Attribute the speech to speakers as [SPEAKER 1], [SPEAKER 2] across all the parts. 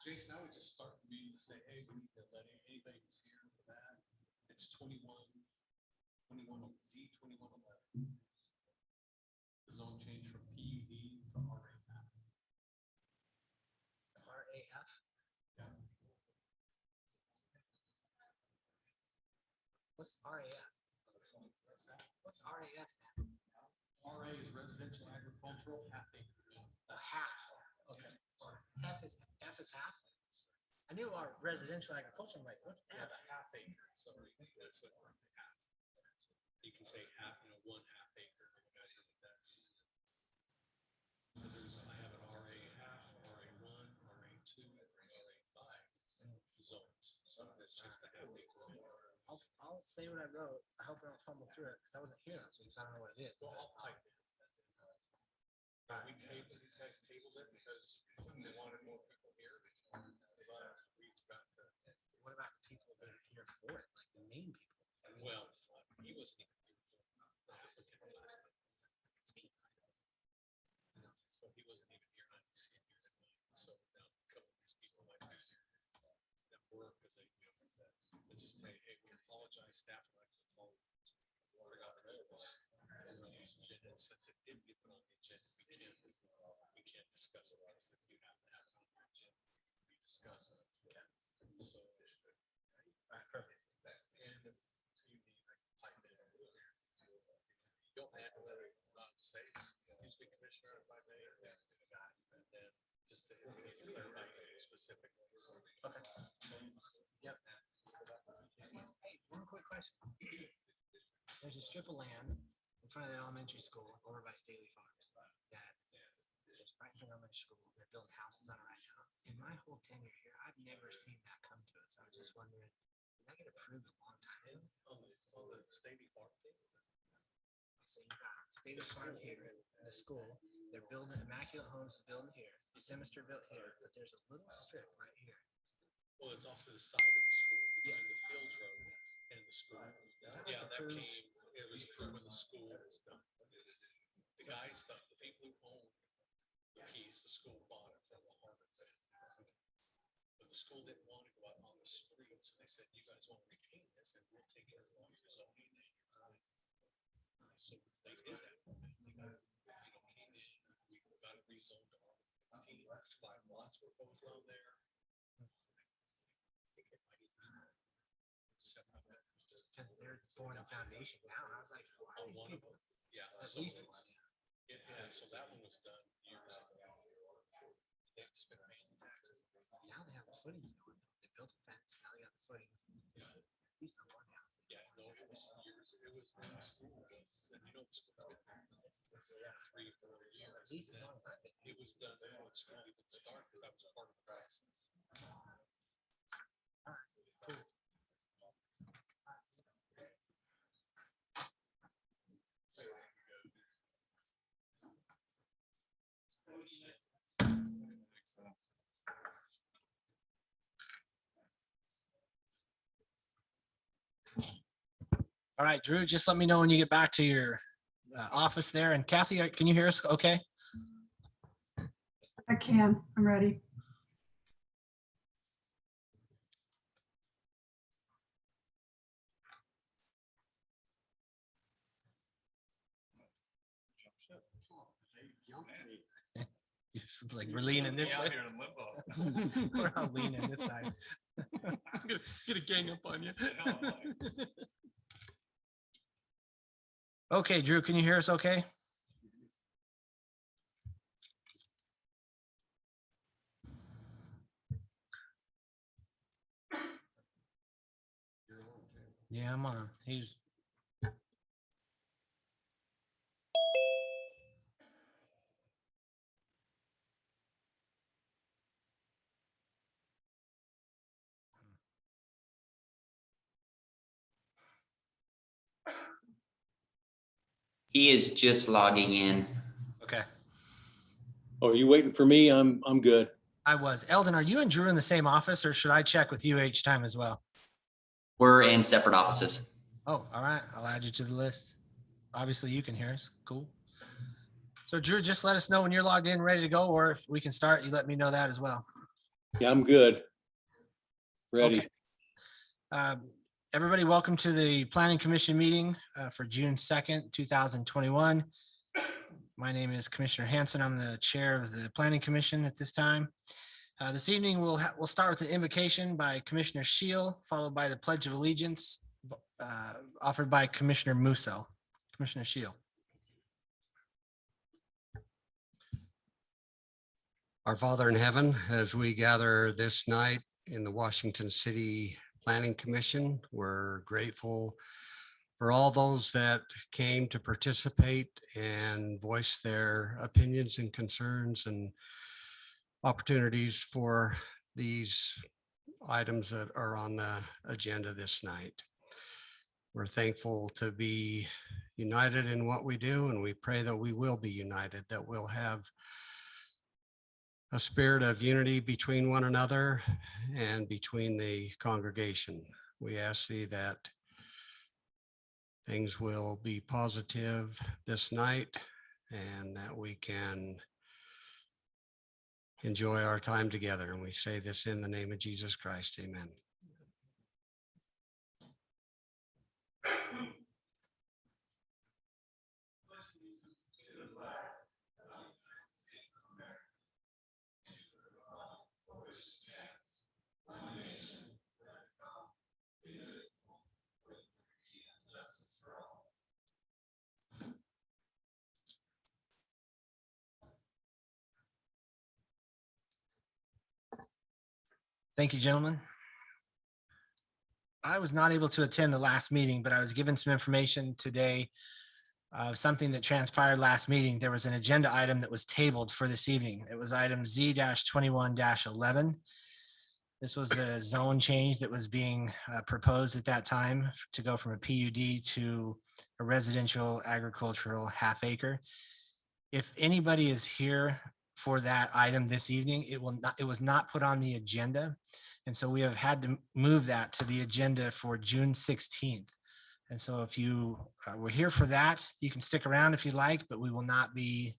[SPEAKER 1] Jason, I would just start the meeting to say, hey, we need to let anybody who's here for that. It's 21Z2111. The zone change from PUD to RAF.
[SPEAKER 2] RAF?
[SPEAKER 1] Yeah.
[SPEAKER 2] What's RAF?
[SPEAKER 1] What's that?
[SPEAKER 2] What's RAF stand?
[SPEAKER 1] RA is residential agricultural half acre.
[SPEAKER 2] Half. Okay. Half is half. I knew our residential agriculture. I'm like, what's F?
[SPEAKER 1] Half acre. So that's what half. You can say half, one half acre. That's because I have an RA half, RA1, RA2, RA5 zones. So that's just a half acre.
[SPEAKER 2] I'll say what I wrote. I hope I don't fumble through it because I wasn't here last week, so I don't know what it is.
[SPEAKER 1] Well, I'll type it. These guys tabled it because they wanted more people here.
[SPEAKER 2] What about the people that are here for it, like the main people?
[SPEAKER 1] Well, he wasn't even the applicant last time. So he wasn't even here. I didn't see him here tonight. So now a couple of these people might be here that work because they just say, hey, we apologize, staff would like to apologize. We forgot to put this on this agenda. And since it didn't get put on the agenda, we can't discuss it because if you have to have it on the agenda, we discuss it. So, all right, perfect. And if you need like pipe in, you don't have to let it say excuse me, Commissioner, if I may, and then just to clarify specifically.
[SPEAKER 2] Okay. Yep. Hey, one quick question. There's a strip of land in front of the elementary school over by Staley Farms that is right in front of the elementary school. They're building houses on it right now. In my whole tenure here, I've never seen that come to us. I was just wondering, did that get approved a long time ago?
[SPEAKER 1] On the Stookie farm thing.
[SPEAKER 2] So you got Staley Farm here in the school. They're building Immaculate Homes building here, Semester built here, but there's a little strip right here.
[SPEAKER 1] Well, it's off to the side of the school between the Fields Road and the school. Yeah, that came. It was approved when the school was done. The guys, the people who own the piece, the school bought it from the Harvard family. But the school didn't want to go out on the street, so they said, "You guys want to retain this, and we'll take it as long as your zoning." So they did that. They got, came in. We got it rezoned to R15. 5 lots were proposed on there.
[SPEAKER 2] Because they're pouring a foundation down. I was like, who are these people?
[SPEAKER 1] Yeah,
[SPEAKER 2] at
[SPEAKER 1] so
[SPEAKER 2] least
[SPEAKER 1] one. Yeah, so that one was done years ago. They've just been paying taxes.
[SPEAKER 2] Now they have the footings going. They built a fence. Now they got the footings. At least on one house.
[SPEAKER 1] Yeah, no, it was years. It was when the school was, and the school's been there for 3 or 4 years.
[SPEAKER 2] At least as long as I've been.
[SPEAKER 1] It was done before the school even started because that was part of the process.
[SPEAKER 2] All right, cool. All right, Drew, just let me know when you get back to your office there. And Kathy, can you hear us okay?
[SPEAKER 3] I can. I'm ready.
[SPEAKER 2] Like we're leaning this way. We're all leaning this side.
[SPEAKER 1] Get a gang up on you.
[SPEAKER 2] Okay, Drew, can you hear us okay? Yeah, I'm on. He's
[SPEAKER 4] He is just logging in.
[SPEAKER 2] okay.
[SPEAKER 5] Oh, are you waiting for me? I'm good.
[SPEAKER 2] I was. Eldon, are you and Drew in the same office or should I check with you each time as well?
[SPEAKER 4] We're in separate offices.
[SPEAKER 2] Oh, all right. I'll add you to the list. Obviously you can hear us. Cool. So Drew, just let us know when you're logged in, ready to go, or if we can start, you let me know that as well.
[SPEAKER 5] Yeah, I'm good. Ready.
[SPEAKER 2] Okay. Everybody, welcome to the Planning Commission meeting for June 2nd, 2021. My name is Commissioner Hanson. I'm the chair of the Planning Commission at this time. This evening, we'll start with the invocation by Commissioner Shield, followed by the Pledge of Allegiance offered by Commissioner Musso. Commissioner Shield.
[SPEAKER 3] Our Father in heaven, as we gather this night in the Washington City Planning Commission, we're grateful for all those that came to participate and voice their opinions and concerns and opportunities for these items that are on the agenda this night. We're thankful to be united in what we do, and we pray that we will be united, that we'll have a spirit of unity between one another and between the congregation. We ask thee that things will be positive this night and that we can enjoy our time together. And we say this in the name of Jesus Christ. Amen.
[SPEAKER 2] Thank you, gentlemen. I was not able to attend the last meeting, but I was given some information today of something that transpired last meeting. There was an agenda item that was tabled for this evening. It was item Z-21-11. This was the zone change that was being proposed at that time to go from a PUD to a residential agricultural half acre. If anybody is here for that item this evening, it was not put on the agenda. And so we have had to move that to the agenda for June 16th. And so if you were here for that, you can stick around if you like, but we will not be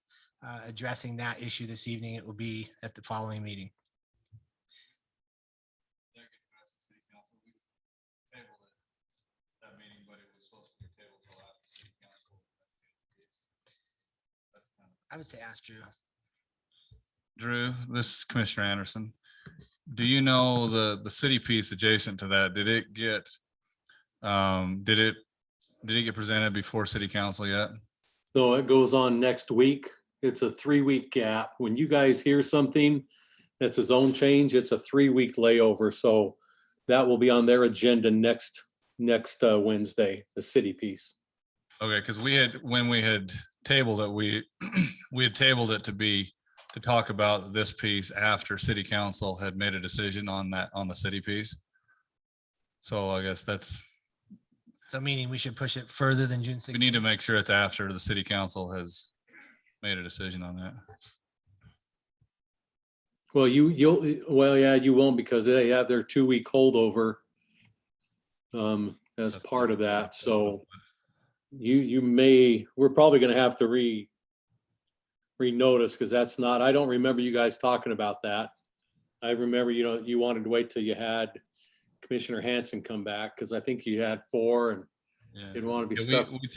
[SPEAKER 2] addressing that issue this evening. It will be at the following meeting.
[SPEAKER 1] That meeting, but it was supposed to be tabled till after city council.
[SPEAKER 2] I would say ask Drew.
[SPEAKER 6] Drew, this is Commissioner Anderson. Do you know the city piece adjacent to that? Did it get presented before city council yet?
[SPEAKER 5] No, it goes on next week. It's a 3-week gap. When you guys hear something that's a zone change, it's a 3-week layover. So that will be on their agenda next Wednesday, the city piece.
[SPEAKER 6] Okay, because when we had tabled it, we had tabled it to talk about this piece after city council had made a decision on the city piece. So I guess
[SPEAKER 2] So meaning we should push it further than June 16th.
[SPEAKER 6] we need to make sure it's after the city council has made a decision on that.
[SPEAKER 5] Well, you won't, because they have their 2-week holdover as
[SPEAKER 6] That's
[SPEAKER 5] part of that. So we're probably going to have to renotice, because that's not, I don't remember you guys talking about that. I remember, you wanted to wait till you had Commissioner Hanson come back, because I think you had 4 and
[SPEAKER 6] Yeah.
[SPEAKER 5] didn't want to be
[SPEAKER 6] Yeah,
[SPEAKER 5] stuck.
[SPEAKER 6] we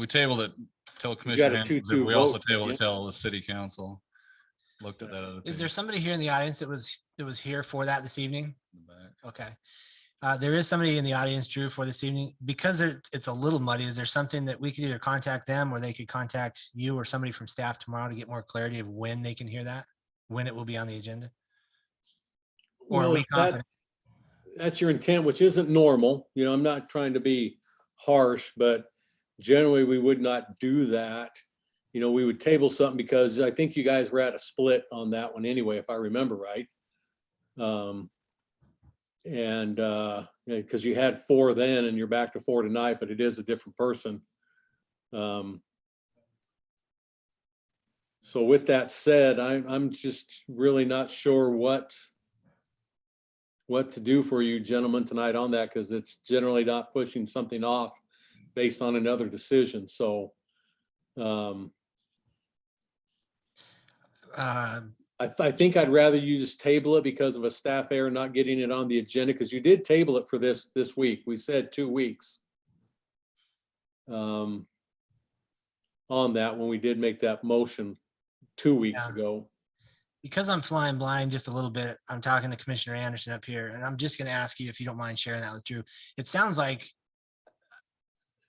[SPEAKER 6] tabled it till
[SPEAKER 5] got
[SPEAKER 6] Commissioner
[SPEAKER 5] a
[SPEAKER 6] Hanson,
[SPEAKER 5] 2-2
[SPEAKER 6] we also
[SPEAKER 5] vote,
[SPEAKER 6] tabled
[SPEAKER 5] yeah.
[SPEAKER 6] it till the city council looked at that. other
[SPEAKER 2] Is
[SPEAKER 6] piece
[SPEAKER 2] there somebody here in the audience that was here for that this evening?
[SPEAKER 6] in the back.
[SPEAKER 2] Okay. There is somebody in the audience, Drew, for this evening. Because it's a little muddy, is there something that we could either contact them or they could contact you or somebody from staff tomorrow to get more clarity of when they can hear that, when it will be on the agenda? Or are
[SPEAKER 5] Well,
[SPEAKER 2] we
[SPEAKER 5] if
[SPEAKER 2] confident?
[SPEAKER 5] that's your intent, which isn't normal. I'm not trying to be harsh, but generally we would not do that. We would table something, because I think you guys were at a split on that one anyway, if I remember right. And because you had 4 then and you're back to 4 tonight, but it is a different person. So with that said, I'm just really not sure what to do for you gentlemen tonight on that, because it's generally not pushing something off based on another decision. So I think I'd rather you just table it because of a staff error not getting it on the agenda, because you did table it for this week. We said 2 weeks. On that, when we did make that motion 2 weeks
[SPEAKER 2] Yeah.
[SPEAKER 5] ago.
[SPEAKER 2] Because I'm flying blind just a little bit, I'm talking to Commissioner Anderson up here, and I'm just gonna ask you if you don't mind sharing that with Drew. It sounds like,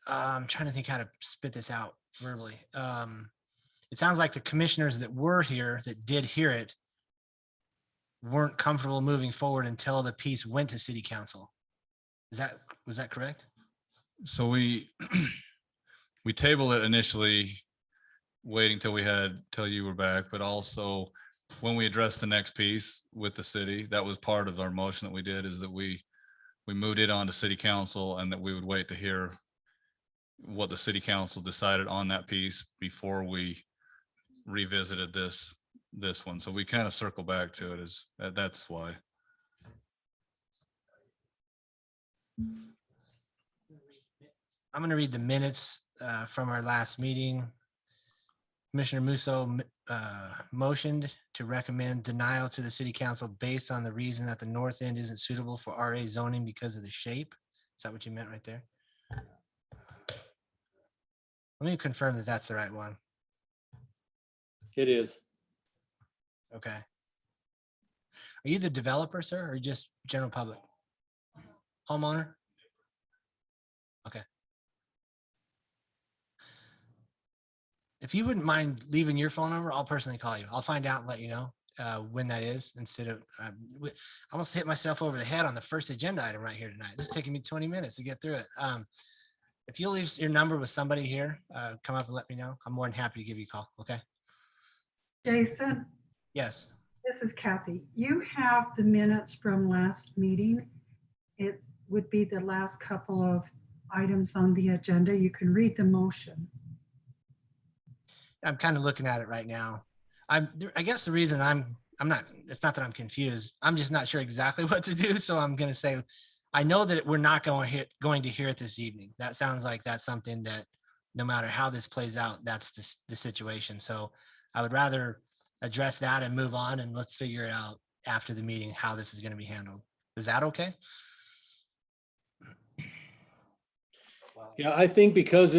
[SPEAKER 2] I'm trying to think how to spit this out verbally. It sounds like the commissioners that were here, that did hear it, weren't comfortable moving forward until the piece went to city council. Was that correct?
[SPEAKER 6] So we tabled it initially, waiting till you were back, but also when we addressed the next piece with the city, that was part of our motion that we did, is that we moved it on to city council, and that we would wait to hear what the city council decided on that piece before we revisited this one. So we kind of circle back to it, that's why.
[SPEAKER 2] I'm going to read the minutes from our last meeting. Commissioner Musso motioned to recommend denial to the city council based on the reason that the north end isn't suitable for RA zoning because of the shape. Is that what you meant right there? Let me confirm that that's the right one.
[SPEAKER 5] It is.
[SPEAKER 2] Okay. Are you the developer, sir, or just general public? Homeowner? Okay. If you wouldn't mind leaving your phone number, I'll personally call you. I'll find out and let you know when that is, instead of, I almost hit myself over the head on the first agenda item right here tonight. This is taking me 20 minutes to get through it. If you'll leave your number with somebody here, come up and let me know. I'm more than happy to give you a call. Okay.
[SPEAKER 7] Jason,
[SPEAKER 2] Yes.
[SPEAKER 7] this is Kathy. You have the minutes from last meeting. It would be the last couple of items on the agenda. You can read the motion.
[SPEAKER 2] I'm kind of looking at it right now. I guess the reason I'm not, it's not that I'm confused. I'm just not sure exactly what to do. So I'm going to say, I know that we're not going to hear it this evening. That sounds like that's something that no matter how this plays out, that's the situation. So I would rather address that and move on, and let's figure it out after the meeting, how this is going to be handled. Is that okay?
[SPEAKER 5] Yeah, I think because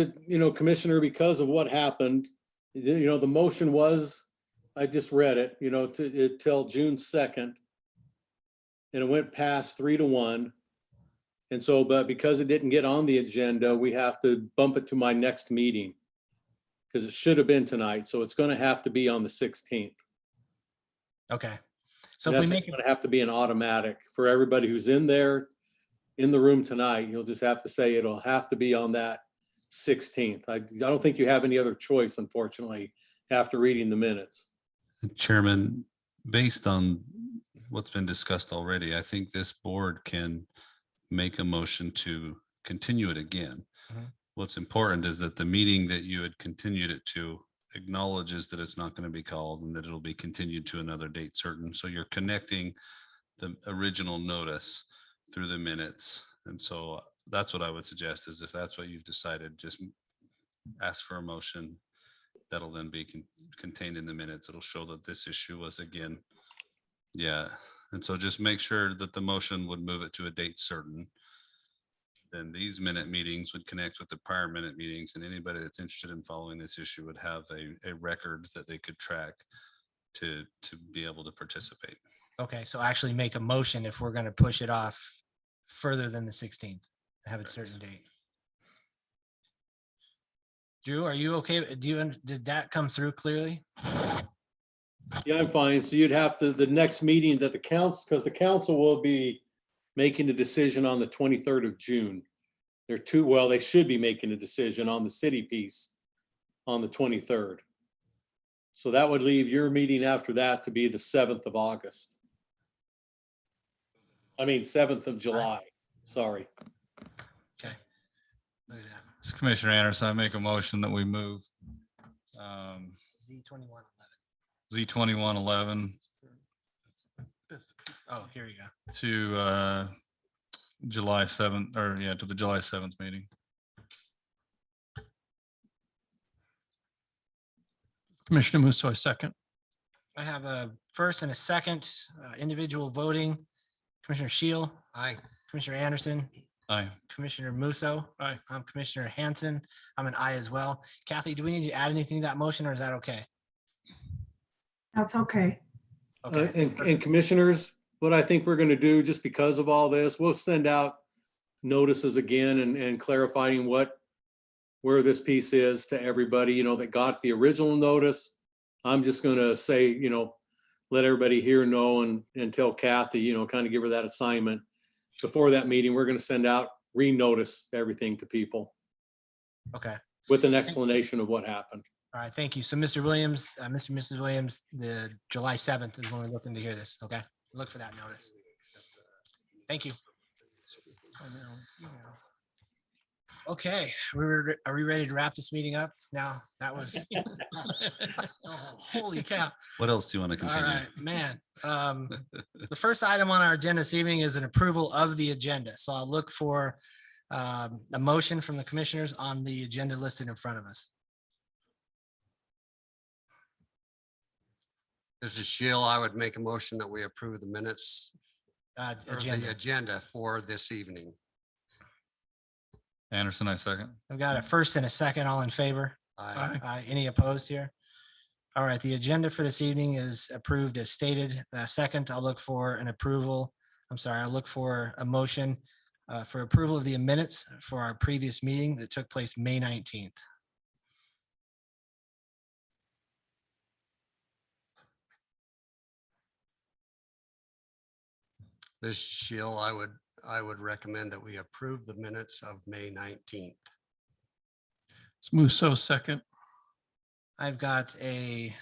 [SPEAKER 5] Commissioner, because of what happened, the motion was, I just read it, till June 2nd. And it went past 3-1. And so, but because it didn't get on the agenda, we have to bump it to my next meeting, because it should have been tonight. So it's going to have to be on the 16th.
[SPEAKER 2] Okay. So
[SPEAKER 5] And
[SPEAKER 2] if we
[SPEAKER 5] that's
[SPEAKER 2] make
[SPEAKER 5] just
[SPEAKER 2] it,
[SPEAKER 5] going to have to be an automatic for everybody who's in there, in the room tonight. You'll just have to say it'll have to be on that 16th. I don't think you have any other choice, unfortunately, after reading the minutes.
[SPEAKER 8] Chairman, based on what's been discussed already, I think this board can make a motion to continue it again.
[SPEAKER 2] Mhm.
[SPEAKER 8] What's important is that the meeting that you had continued it to acknowledges that it's not going to be called and that it'll be continued to another date certain. So you're connecting the original notice through the minutes. And so that's what I would suggest, is if that's what you've decided, just ask for a motion. That'll then be contained in the minutes. It'll show that this issue was again. Yeah. And so just make sure that the motion would move it to a date certain. Then these minute meetings would connect with the prior minute meetings, and anybody that's interested in following this issue would have a record that they could track to be able to participate.
[SPEAKER 2] okay. So actually make a motion if we're going to push it off further than the 16th, have a certain date. Drew, are you okay? Did that come through clearly?
[SPEAKER 5] Yeah, I'm fine. So you'd have to, the next meeting that the council, because the council will be making a decision on the 23rd of June. They should be making a decision on the city piece on the 23rd. So that would leave your meeting after that to be the 7th of August. 7th of July, sorry.
[SPEAKER 2] Okay. Look at that.
[SPEAKER 6] This Commissioner Anderson, I make a motion that we move
[SPEAKER 2] Z2111.
[SPEAKER 6] Z2111
[SPEAKER 2] Oh, here you go.
[SPEAKER 6] to July 7th, or yeah, to the July 7th meeting.
[SPEAKER 9] Commissioner Musso, I second.
[SPEAKER 2] I have a first and a second, individual voting. Commissioner Shield,
[SPEAKER 3] Aye.
[SPEAKER 2] Commissioner Anderson,
[SPEAKER 6] Aye.
[SPEAKER 2] Commissioner Musso.
[SPEAKER 6] Aye.
[SPEAKER 2] I'm Commissioner Hanson. I'm an aye as well. Kathy, do we need to add anything to that motion or is that okay?
[SPEAKER 7] That's okay.
[SPEAKER 2] Okay.
[SPEAKER 5] And commissioners, what I think we're gonna do, just because of all this, we'll send out notices again and clarifying where this piece is to everybody, you know, that got the original notice. I'm just gonna say, you know, let everybody here know and tell Kathy, you know, kind of give her that assignment. Before that meeting, we're gonna send out, re-notice everything to people
[SPEAKER 2] Okay.
[SPEAKER 5] with an explanation of what happened.
[SPEAKER 2] All right. Thank you. So Mr. Williams, Mr. and Mrs. Williams, the July 7th is when we're looking to hear this. Okay. Look for that notice. Thank you. Okay, are we ready to wrap this meeting up? Now, that was, holy cow.
[SPEAKER 8] What else do you want to
[SPEAKER 2] All
[SPEAKER 8] continue?
[SPEAKER 2] right, man. The first item on our agenda this evening is an approval of the agenda. So I'll look for a motion from the commissioners on the agenda listed in front of us.
[SPEAKER 3] This is Shield. I would make a motion that we approve the minutes or the
[SPEAKER 2] Agenda.
[SPEAKER 3] agenda for this evening.
[SPEAKER 6] Anderson, I second.
[SPEAKER 2] I've got a first and a second, all in favor.
[SPEAKER 3] Aye.
[SPEAKER 2] Any opposed here? All right, the agenda for this evening is approved as stated. Second, I'll look for an approval. I'll look for a motion for approval of the minutes for our previous meeting that took place May 19th.
[SPEAKER 3] This is Shield. I would recommend that we approve the minutes of May 19th.
[SPEAKER 6] It's Musso second.
[SPEAKER 2] I've got a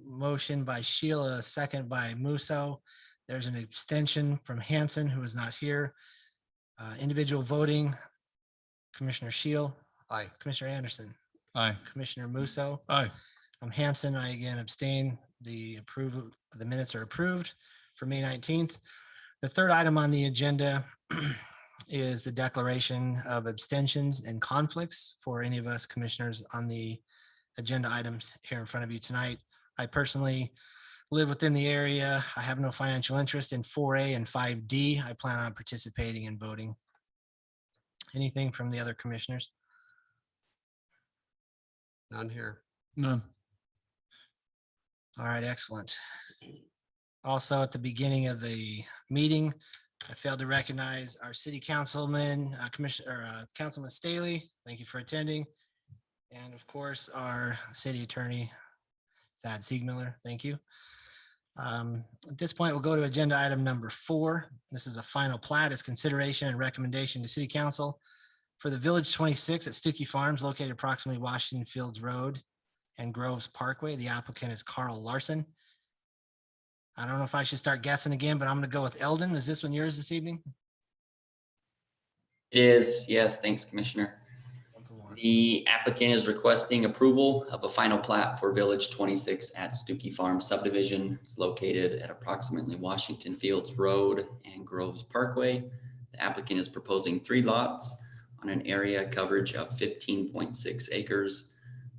[SPEAKER 2] motion by Sheila, a second by Musso. There's an abstention from Hanson, who is not here. Individual voting, Commissioner Shield,
[SPEAKER 3] Aye.
[SPEAKER 2] Commissioner Anderson,
[SPEAKER 6] Aye.
[SPEAKER 2] Commissioner Musso.
[SPEAKER 6] Aye.
[SPEAKER 2] I'm Hanson. I again abstain. The minutes are approved for May 19th. The third item on the agenda is the declaration of abstentions and conflicts for any of us commissioners on the agenda items here in front of you tonight. I personally live within the area. I have no financial interest in 4A and 5D. I plan on participating and voting. Anything from the other commissioners?
[SPEAKER 3] None here.
[SPEAKER 6] None.
[SPEAKER 2] All right, excellent. Also, at the beginning of the meeting, I failed to recognize our city councilman, Councilman Staley. Thank you for attending. And of course, our city attorney, Thad Siegmiller. Thank you. At this point, we'll go to agenda item number 4. This is a final plat. It's consideration and recommendation to city council for the Village 26 at Stookie Farms located approximately Washington Fields Road and Groves Parkway. The applicant is Carl Larson. I don't know if I should start guessing again, but I'm going to go with Eldon. Is this one yours this evening?
[SPEAKER 4] It is, yes, thanks, Commissioner. The applicant is requesting approval of a final plat for Village 26 at Stookie Farm Subdivision. It's located at approximately Washington Fields Road and Groves Parkway. The applicant is proposing 3 lots on an area coverage of 15.6 acres.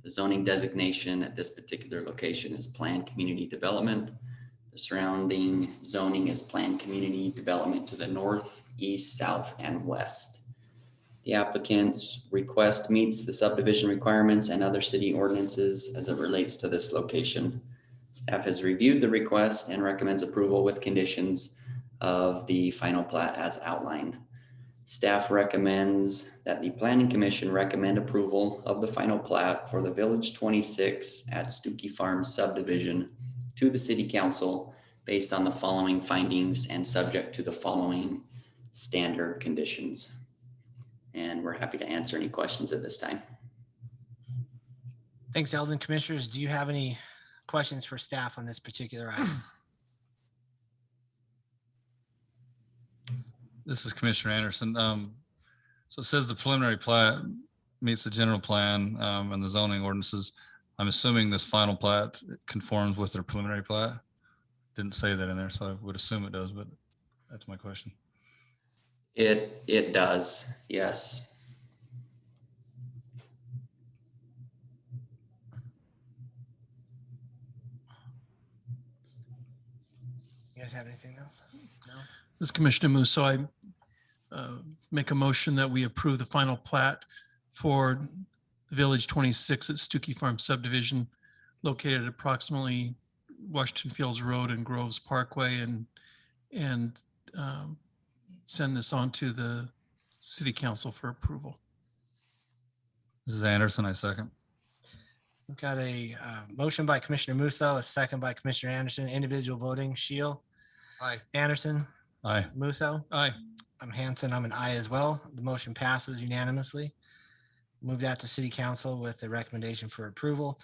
[SPEAKER 4] The zoning designation at this particular location is planned community development. The surrounding zoning is planned community development to the north, east, south, and west. The applicant's request meets the subdivision requirements and other city ordinances as it relates to this location. Staff has reviewed the request and recommends approval with conditions of the final plat as outlined. Staff recommends that the Planning Commission recommend approval of the final plat for the Village 26 at Stookie Farm Subdivision to the City Council based on the following findings and subject to the following standard conditions. And we're happy to answer any questions at this time.
[SPEAKER 2] Thanks, Eldon. Commissioners, do you have any questions for staff on this particular item?
[SPEAKER 6] This is Commissioner Anderson. So it says the preliminary plat meets the general plan and the zoning ordinances. I'm assuming this final plat conforms with their preliminary plat. Didn't say that in there, so I would assume it does, but that's my question.
[SPEAKER 4] It does, yes.
[SPEAKER 2] You guys have anything else? No?
[SPEAKER 9] This is Commissioner Musso. I make a motion that we approve the final plat for Village 26 at Stookie Farm Subdivision located at approximately Washington Fields Road and Groves Parkway, and send this on to the City Council for approval.
[SPEAKER 6] This is Anderson, I second.
[SPEAKER 2] We've got a motion by Commissioner Musso, a second by Commissioner Anderson. Individual voting, Shield,
[SPEAKER 3] Aye.
[SPEAKER 2] Anderson,
[SPEAKER 6] Aye.
[SPEAKER 2] Musso.
[SPEAKER 9] Aye.
[SPEAKER 2] I'm Hanson. I'm an aye as well. The motion passes unanimously. Move that to City Council with a recommendation for approval.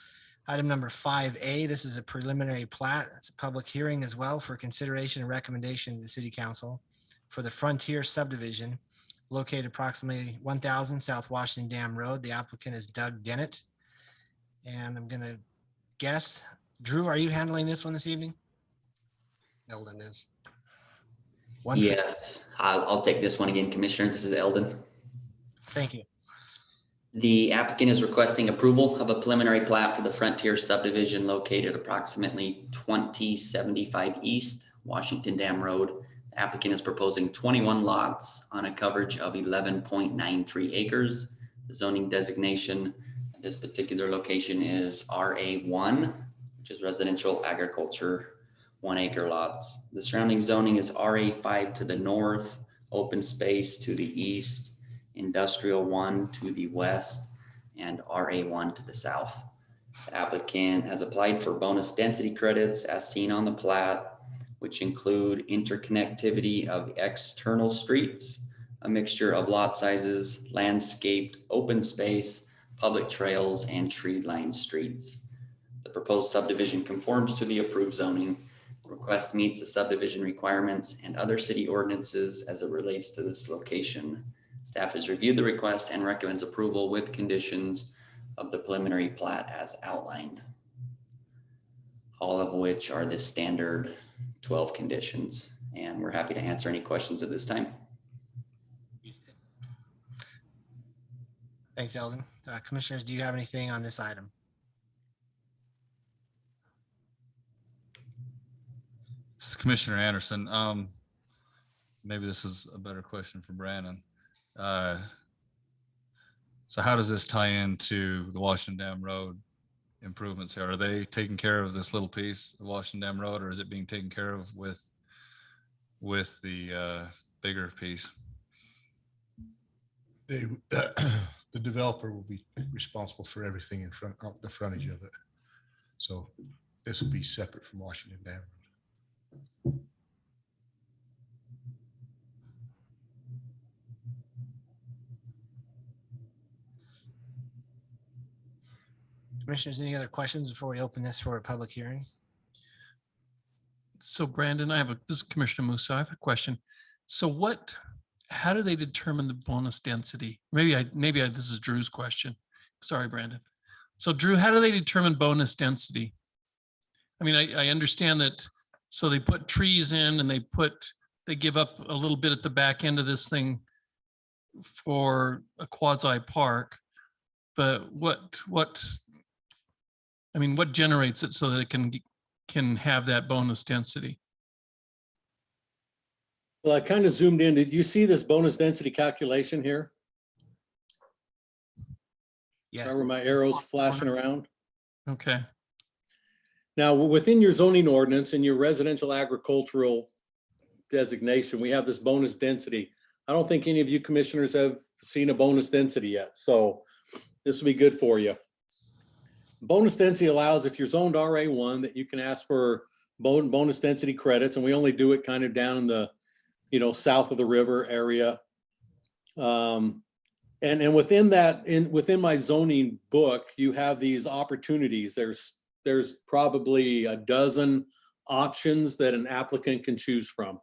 [SPEAKER 2] Item number 5A, this is a preliminary plat. It's a public hearing as well for consideration and recommendation to the City Council for the Frontier Subdivision located approximately 1000 South Washington Dam Road. The applicant is Doug Dennett. And I'm gonna guess, Drew, are you handling this one this evening?
[SPEAKER 3] Eldon is.
[SPEAKER 2] One for-
[SPEAKER 4] Yes, I'll take this one again, Commissioner. This is Eldon.
[SPEAKER 2] Thank you.
[SPEAKER 4] The applicant is requesting approval of a preliminary plat for the Frontier subdivision located approximately 2075 East Washington Dam Road. The applicant is proposing 21 lots on a coverage of 11.93 acres. The zoning designation at this particular location is RA1, which is residential agriculture, 1 acre lots. The surrounding zoning is RA5 to the north, open space to the east, industrial 1 to the west, and RA1 to the south. The applicant has applied for bonus density credits as seen on the plat, which include interconnectivity of external streets, a mixture of lot sizes, landscaped open space, public trails, and tree-lined streets. The proposed subdivision conforms to the approved zoning. Request meets the subdivision requirements and other city ordinances as it relates to this location. Staff has reviewed the request and recommends approval with conditions of the preliminary plat as outlined. All of which are the standard 12 conditions, and we're happy to answer any questions at this time.
[SPEAKER 2] Thanks, Eldon. Commissioners, do you have anything on this item?
[SPEAKER 6] This is Commissioner Anderson. Maybe this is a better question for Brandon. So how does this tie into the Washington Dam Road improvements here? Are they taking care of this little piece of Washington Dam Road, or is it being taken care of with the bigger piece?
[SPEAKER 10] They, the developer will be responsible for everything in front of the frontage of it. So this will be separate from Washington Dam Road.
[SPEAKER 2] Commissioners, any other questions before we open this for a public hearing?
[SPEAKER 9] So Brandon, this is Commissioner Musso. I have a question. So how do they determine the bonus density? Maybe this is Drew's question. Sorry, Brandon. So Drew, how do they determine bonus density? I mean, I understand that. So they put trees in and they give up a little bit at the back end of this thing for a quasi park. But what generates it so that it can have that bonus density?
[SPEAKER 5] Well, I kind of zoomed in. Did you see this bonus density calculation here?
[SPEAKER 2] Yes.
[SPEAKER 5] Remember my arrows flashing around?
[SPEAKER 9] Okay.
[SPEAKER 5] Now, within your zoning ordinance and your residential agricultural designation, we have this bonus density. I don't think any of you commissioners have seen a bonus density yet, so this will be good for you. Bonus density allows, if you're zoned RA1, that you can ask for bonus density credits, and we only do it kind of down in the, south of the river area. And within that, within my zoning book, you have these opportunities. There's probably a dozen options that an applicant can choose from.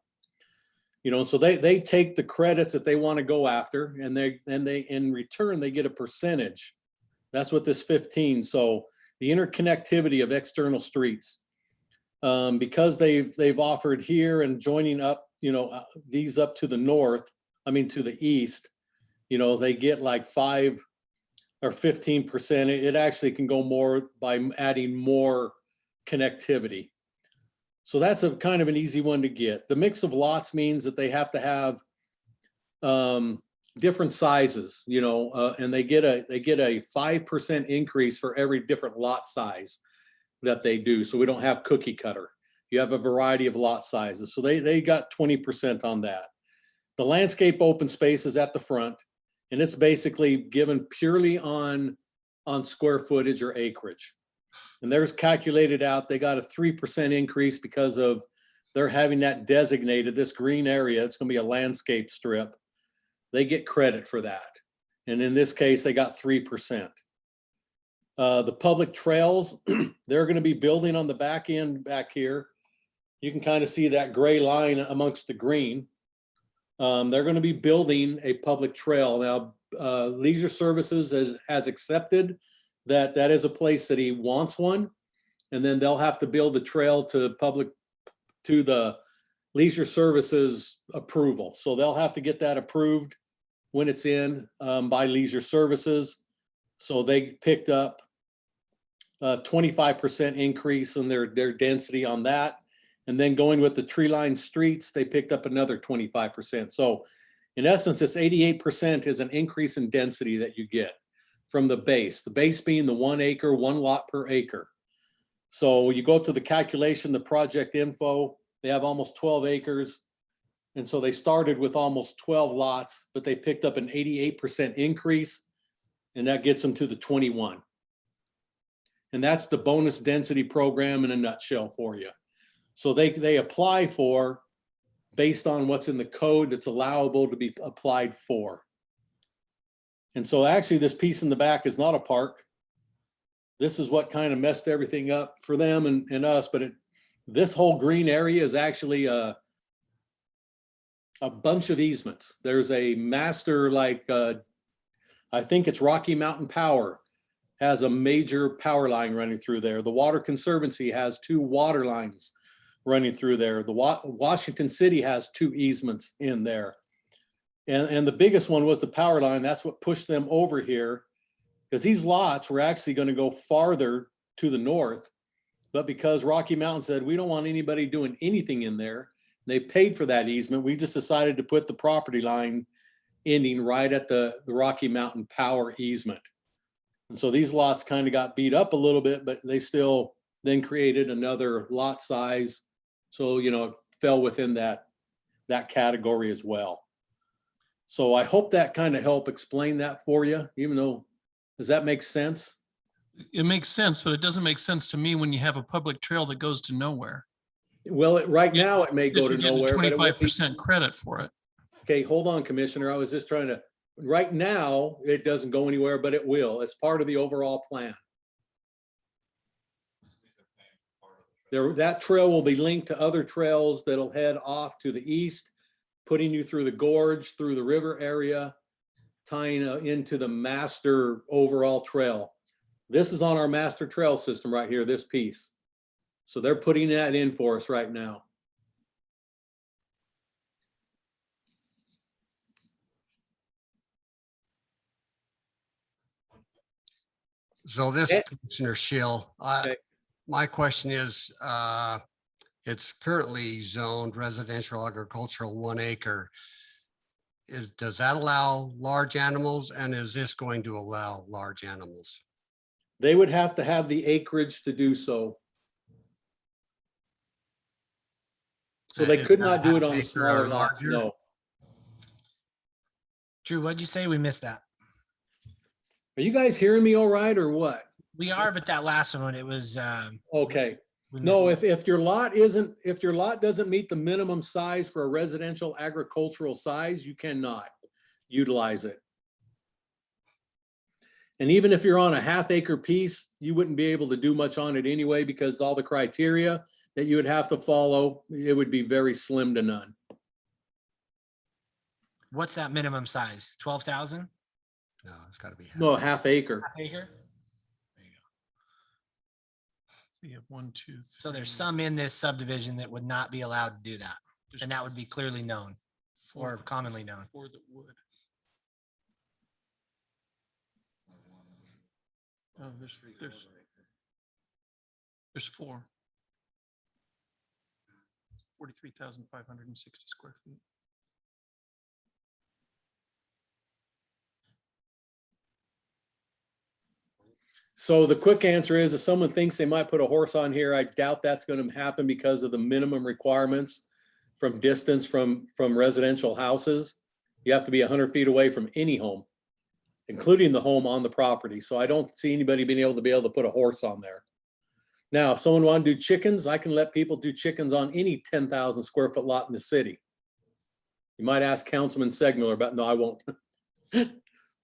[SPEAKER 5] So they take the credits that they want to go after, and they in return they get a percentage. That's what this 15. So the interconnectivity of external streets, because they've offered here and joining up, these up to the north, to the east, they get like 5 or 15%. It actually can go more by adding more connectivity. So that's a kind of an easy one to get. The mix of lots means that they have to have different sizes, and they get a 5% increase for every different lot size that they do. So we don't have cookie cutter. You have a variety of lot sizes. So they got 20% on that. The landscape open space is at the front, and it's basically given purely on square footage or acreage. And there's calculated out, they got a 3% increase because of they're having that designated, this green area, it's gonna be a landscape strip. They get credit for that. And in this case, they got 3%. The public trails, they're gonna be building on the back end back here. You can kind of see that gray line amongst the green. They're gonna be building a public trail. Now, Leisure Services has accepted that is a place that he wants one. And then they'll have to build the trail to the Leisure Services approval. So they'll have to get that approved when it's in by Leisure Services. So they picked up a 25% increase in their density on that. And then going with the tree-lined streets, they picked up another 25%. So in essence, it's 88% is an increase in density that you get from the base being the 1 acre, 1 lot per acre. So you go to the calculation, the project info, they have almost 12 acres. And so they started with almost 12 lots, but they picked up an 88% increase, and that gets them to the 21. And that's the bonus density program in a nutshell for you. So they apply for based on what's in the code that's allowable to be applied for. And so actually this piece in the back is not a park. This is what kind of messed everything up for them and us, but this whole green area is actually a bunch of easements. There's a master, I think it's Rocky Mountain Power has a major power line running through there. The Water Conservancy has 2 water lines running through there. The Washington City has 2 easements in there. And the biggest one was the power line. That's what pushed them over here, because these lots were actually going to go farther to the north. But because Rocky Mountain said, we don't want anybody doing anything in there, they paid for that easement. We just decided to put the property line ending right at the Rocky Mountain Power easement. And so these lots kind of got beat up a little bit, but they still then created another lot size. So, it fell within that category as well. So I hope that kind of helped explain that for you, even though, does that make sense?
[SPEAKER 9] It makes sense, but it doesn't make sense to me when you have a public trail that goes to nowhere.
[SPEAKER 5] Well, right now it may go to nowhere. but it won't be-
[SPEAKER 9] 25% credit for it.
[SPEAKER 5] Okay, hold on, Commissioner. I was just trying to, right now, it doesn't go anywhere, but it will. It's part of the overall plan. That trail will be linked to other trails that'll head off to the east, putting you through the gorge, through the river area, tying into the master overall trail. This is on our master trail system right here, this piece. So they're putting that in for us right now.
[SPEAKER 3] So this,
[SPEAKER 5] Okay.
[SPEAKER 3] Commissioner Schill,
[SPEAKER 5] Okay.
[SPEAKER 3] my question is, it's currently zoned residential agricultural 1 acre. Does that allow large animals, and is this going to allow large animals?
[SPEAKER 5] They would have to have the acreage to do so. So they
[SPEAKER 3] Is
[SPEAKER 5] could
[SPEAKER 3] that
[SPEAKER 5] not do it on
[SPEAKER 3] half
[SPEAKER 5] the
[SPEAKER 3] acre
[SPEAKER 5] smaller
[SPEAKER 3] or
[SPEAKER 5] lots,
[SPEAKER 3] larger?
[SPEAKER 5] no.
[SPEAKER 2] Drew, what'd you say? We missed that.
[SPEAKER 5] Are you guys hearing me all right or what?
[SPEAKER 2] We are, but that last one, it was,
[SPEAKER 5] Okay.
[SPEAKER 2] we
[SPEAKER 5] No,
[SPEAKER 2] missed it.
[SPEAKER 5] if your lot doesn't meet the minimum size for a residential agricultural size, you cannot utilize it. And even if you're on a half acre piece, you wouldn't be able to do much on it anyway, because all the criteria that you would have to follow, it would be very slim to none.
[SPEAKER 2] What's that minimum size? 12,000
[SPEAKER 3] No, it's gotta be.
[SPEAKER 5] No, half acre.
[SPEAKER 2] acre?
[SPEAKER 9] There you go. So you have 1, 2, 3.
[SPEAKER 2] So there's some in this subdivision that would not be allowed to do that.
[SPEAKER 9] There's
[SPEAKER 2] And that would be clearly known or
[SPEAKER 9] four-
[SPEAKER 2] commonly known.
[SPEAKER 9] 4 that would. Oh, there's 4. 43,560 square feet.
[SPEAKER 5] So the quick answer is if someone thinks they might put a horse on here, I doubt that's going to happen because of the minimum requirements from distance from residential houses. You have to be 100 feet away from any home, including the home on the property. So I don't see anybody being able to put a horse on there. Now, if someone want to do chickens, I can let people do chickens on any 10,000 square foot lot in the city. You might ask Councilman Segmuller about, no, I won't.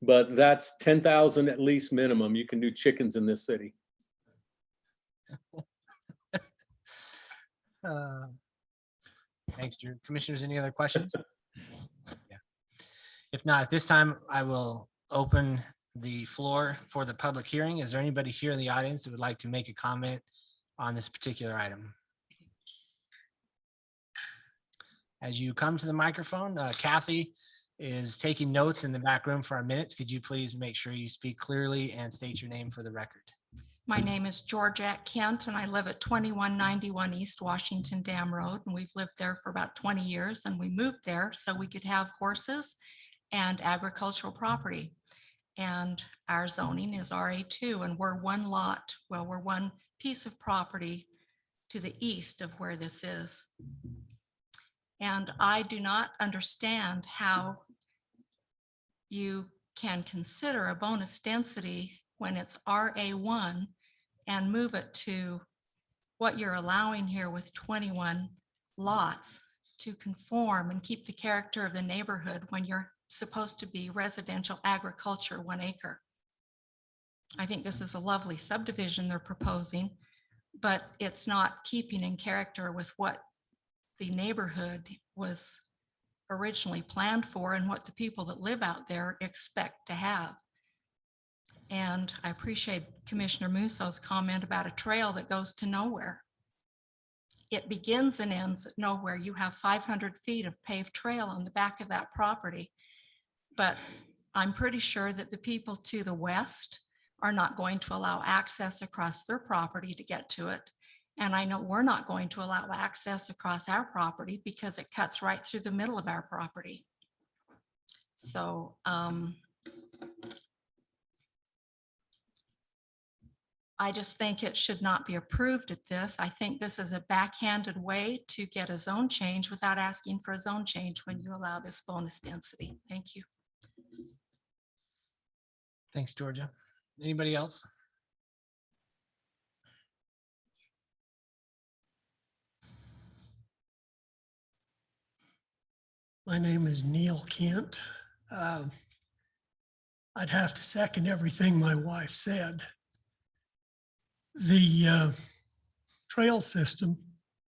[SPEAKER 5] But that's 10,000 at least minimum. You can do chickens in this city.
[SPEAKER 2] Thanks, Drew. Commissioners, any other questions? Yeah. If not, at this time, I will open the floor for the public hearing. Is there anybody here in the audience that would like to make a comment on this particular item? As you come to the microphone, Kathy is taking notes in the back room for our minutes. Could you please make sure you speak clearly and state your name for the record?
[SPEAKER 11] My name is Georgette Kent, and I live at 2191 East Washington Dam Road, and we've lived there for about 20 years, and we moved there so we could have horses and agricultural property. And our zoning is RA2, and we're one lot, well, we're one piece of property to the east of where this is. And I do not understand how you can consider a bonus density when it's RA1 and move it to what you're allowing here with 21 lots to conform and keep the character of the neighborhood when you're supposed to be residential agriculture 1 acre. I think this is a lovely subdivision they're proposing, but it's not keeping in character with what the neighborhood was originally planned for and what the people that live out there expect to have. And I appreciate Commissioner Musso's comment about a trail that goes to nowhere. It begins and ends at nowhere. You have 500 feet of paved trail on the back of that property. But I'm pretty sure that the people to the west are not going to allow access across their property to get to it. And I know we're not going to allow access across our property because it cuts right through the middle of our property. So I just think it should not be approved at this. I think this is a backhanded way to get a zone change without asking for a zone change when you allow this bonus density. Thank you.
[SPEAKER 2] Thanks, Georgia. Anybody else?
[SPEAKER 12] My name is Neil Kent. I'd have to second everything my wife said. The trail system,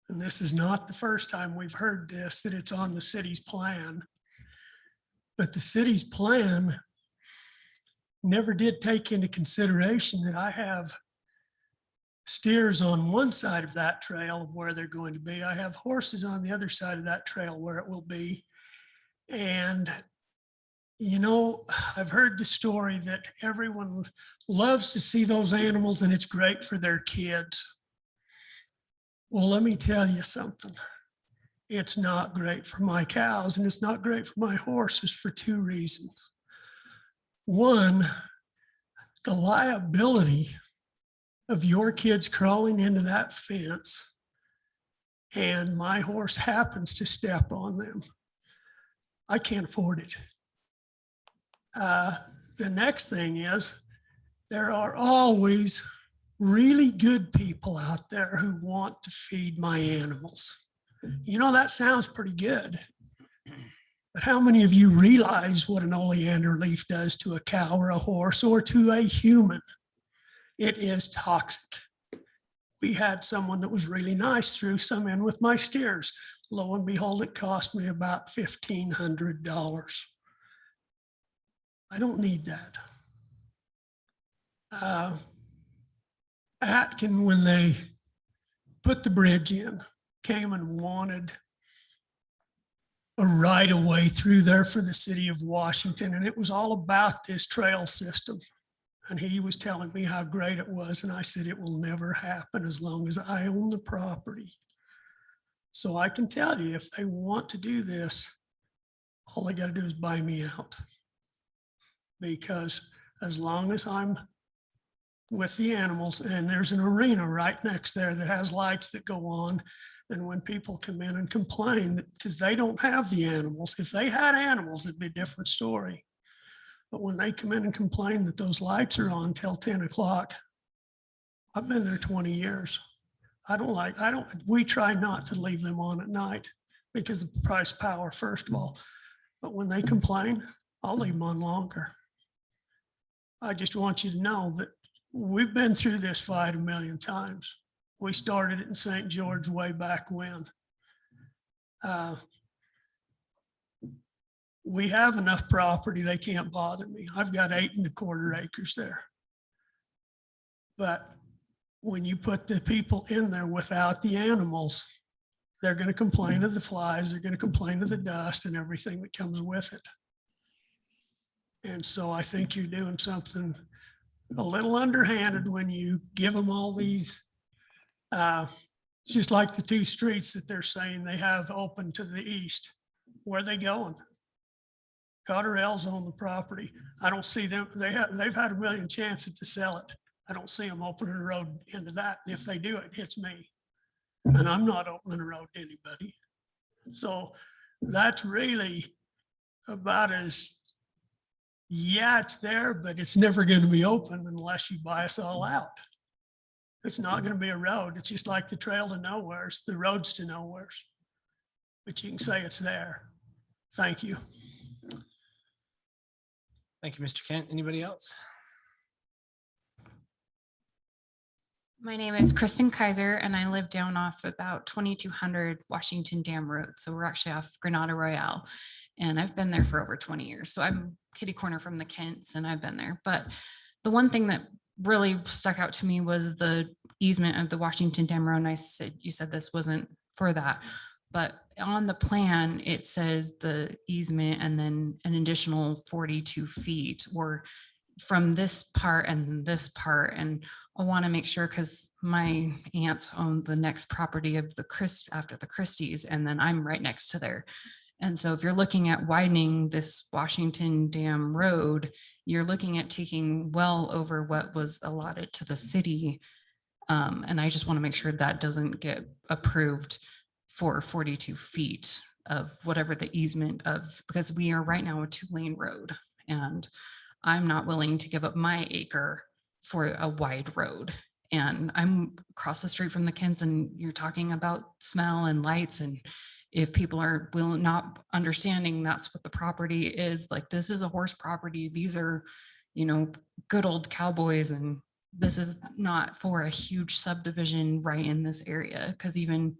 [SPEAKER 12] and this is not the first time we've heard this, that it's on the city's plan. But the city's plan never did take into consideration that I have steers on one side of that trail of where they're going to be. I have horses on the other side of that trail where it will be. And, you know, I've heard the story that everyone loves to see those animals and it's great for their kids. Well, let me tell you something. It's not great for my cows and it's not great for my horses for two reasons. One, the liability of your kids crawling into that fence and my horse happens to step on them. I can't afford it. The next thing is there are always really good people out there who want to feed my animals. You know, that sounds pretty good. But how many of you realize what an oleander leaf does to a cow or a horse or to a human? It is toxic. We had someone that was really nice threw some in with my steers. Lo and behold, it cost me about $1,500. I don't need that. Atkin, when they put the bridge in, came and wanted a right of way through there for the city of Washington. And it was all about this trail system. And he was telling me how great it was. And I said, it will never happen as long as I own the property. So I can tell you, if they want to do this, all they got to do is buy me out. Because as long as I'm with the animals, and there's an arena right next there that has lights that go on, and when people come in and complain, because they don't have the animals, if they had animals, it'd be a different story. But when they come in and complain that those lights are on till 10 o'clock, I've been there 20 years. We try not to leave them on at night because of the price power, first of all. But when they complain, I'll leave them on longer. I just want you to know that we've been through this fight a million times. We started it in St. George way back when. We have enough property, they can't bother me. I've got 8.25 acres there. But when you put the people in there without the animals, they're going to complain of the flies, they're going to complain of the dust and everything that comes with it. And so I think you're doing something a little underhanded when you give them all these, it's just like the 2 streets that they're saying they have open to the east. Where are they going? Quartile's on the property. I don't see them. They've had a million chances to sell it. I don't see them opening a road into that. And if they do, it hits me. And I'm not opening a road to anybody. So that's really about as, yeah, it's there, but it's never going to be open unless you buy us all out. It's not going to be a road. It's just like the trail to nowhere's, the roads to nowhere's. But you can say it's there. Thank you.
[SPEAKER 2] Thank you, Mr. Kent. Anybody else?
[SPEAKER 13] My name is Kristen Kaiser and I live down off about 2200 Washington Dam Road. So we're actually off Granada Royale and I've been there for over 20 years. So I'm kitty corner from the Kents and I've been there. But the one thing that really stuck out to me was the easement of the Washington Dam Road. And you said this wasn't for that, but on the plan, it says the easement and then an additional 42 feet or from this part and this part. And I want to make sure because my aunts own the next property of the after the Christies, and then I'm right next to there. And so if you're looking at widening this Washington Dam Road, you're looking at taking well over what was allotted to the city. And I just want to make sure that doesn't get approved for 42 feet of whatever the easement of, because we are right now a 2-lane road and I'm not willing to give up my acre for a wide road. And I'm across the street from the Kents and you're talking about smell and lights. And if people are not understanding that's what the property is, like this is a horse property. These are, good old cowboys. And this is not for a huge subdivision right in this area. Cause even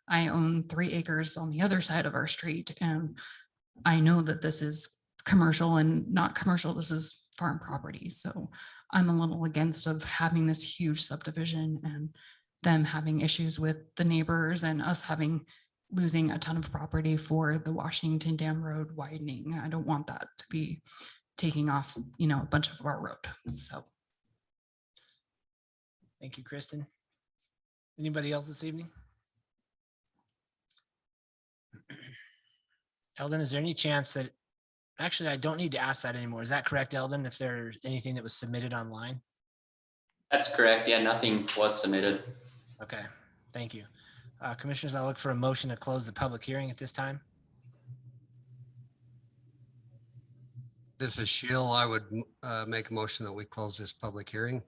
[SPEAKER 13] I own 3 acres on the other side of our street. And I know that this is commercial and not commercial. This is farm property. So I'm a little against of having this huge subdivision and them having issues with the neighbors and us losing a ton of property for the Washington Dam Road widening. I don't want that to be taking off, a bunch of our road. So.
[SPEAKER 2] Thank you, Kristen. Anybody else this evening? Eldon, is there any chance that, actually, I don't need to ask that anymore. Is that correct, Eldon? If there's anything that was submitted online?
[SPEAKER 4] That's correct. Yeah, nothing was submitted.
[SPEAKER 2] Okay, thank you. Commissioners, I'll look for a motion to close the public hearing at this time.
[SPEAKER 3] This is Sheil. I would make a motion that we close this public hearing.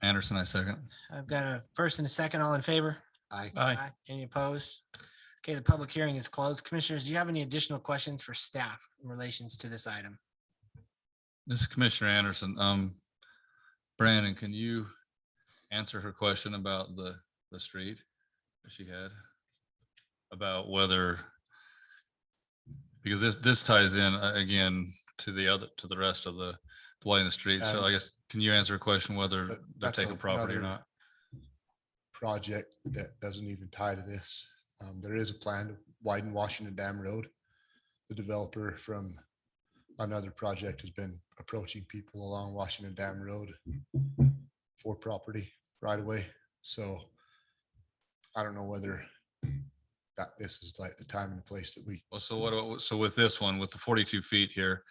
[SPEAKER 6] Anderson, I second.
[SPEAKER 2] I've got a first and a second. All in favor?
[SPEAKER 3] Aye.
[SPEAKER 9] Aye.
[SPEAKER 2] Any opposed? Okay, the public hearing is closed. Commissioners, do you have any additional questions for staff in relations to this item?
[SPEAKER 6] This is Commissioner Anderson. Brandon, can you answer her question about the street that she had? About whether, because this ties in again to the rest of the widening the street. So I guess, can you answer a question whether they're
[SPEAKER 10] That's
[SPEAKER 6] taking property or
[SPEAKER 10] another
[SPEAKER 6] not?
[SPEAKER 10] Project that doesn't even tie to this. There is a plan to widen Washington Dam Road. The developer from another project has been approaching people along Washington Dam Road for property right away. So I don't know whether that this is like the time and the place that we,
[SPEAKER 6] Well, so so with this one, with the 42 feet here,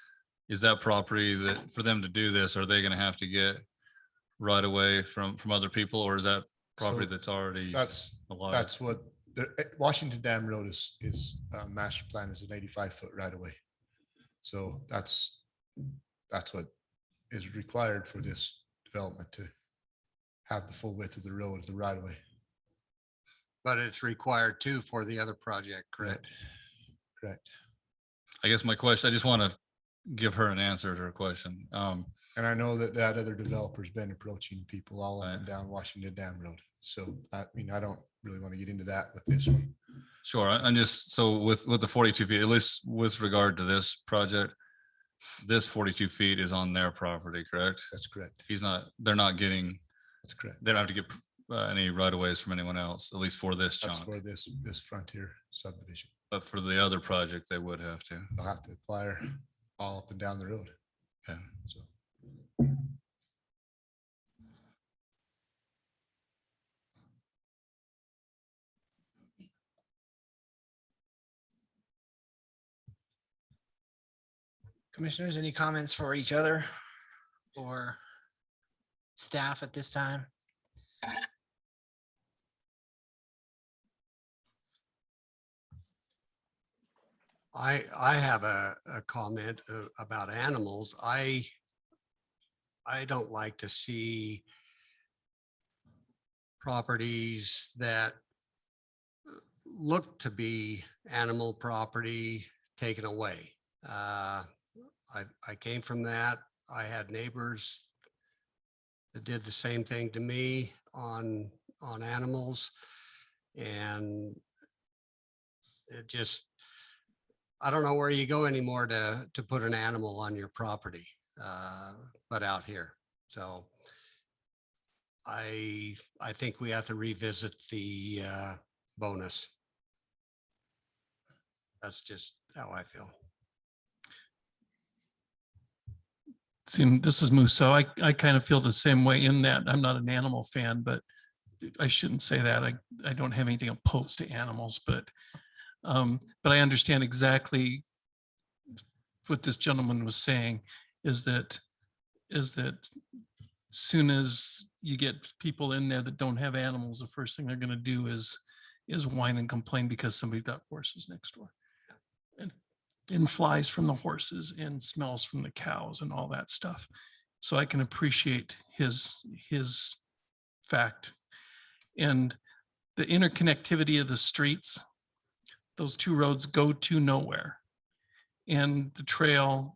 [SPEAKER 6] is that property that for them to do this, are they gonna have to get right away from other people, or is that property
[SPEAKER 10] So
[SPEAKER 6] that's already
[SPEAKER 10] that's
[SPEAKER 6] allotted?
[SPEAKER 10] what Washington Dam Road is master plan is an 85-foot right away. So that's what is required for this development to have the full width of the road, the right of way.
[SPEAKER 3] But it's required too for the other project, correct?
[SPEAKER 10] Correct.
[SPEAKER 6] I guess my question, I just want to give her an answer to her question.
[SPEAKER 10] And I know that other developer's been approaching people all up and
[SPEAKER 6] Right.
[SPEAKER 10] down Washington Dam Road. So I mean, I don't really want to get into that with this one.
[SPEAKER 6] Sure, I'm just, so with the 42 feet, at least with regard to this project, this 42 feet is on their property, correct?
[SPEAKER 10] That's correct.
[SPEAKER 6] They're not getting,
[SPEAKER 10] That's correct.
[SPEAKER 6] they don't have to get any right of ways from anyone else, at least for this
[SPEAKER 10] That's
[SPEAKER 6] chunk.
[SPEAKER 10] for this frontier subdivision.
[SPEAKER 6] But for the other project, they would have to.
[SPEAKER 10] They'll have to acquire all up and down the road.
[SPEAKER 6] Okay.
[SPEAKER 10] So.
[SPEAKER 2] Commissioners, any comments for each other or staff at this time?
[SPEAKER 3] I have a comment about animals. I don't like to see properties that look to be animal property taken away. I came from that. I had neighbors that did the same thing to me on animals. And it just, I don't know where you go anymore to put an animal on your property, but out here. So I think we have to revisit the bonus. That's just how I feel.
[SPEAKER 9] See, this is Musso. I kind of feel the same way in that I'm not an animal fan, but I shouldn't say that. I don't have anything opposed to animals, but I understand exactly what this gentleman was saying is that soon as you get people in there that don't have animals, the first thing they're going to do is whine and complain because somebody got horses next door. And flies from the horses and smells from the cows and all that stuff. So I can appreciate his fact. And the interconnectivity of the streets, those two roads go to nowhere. And the trail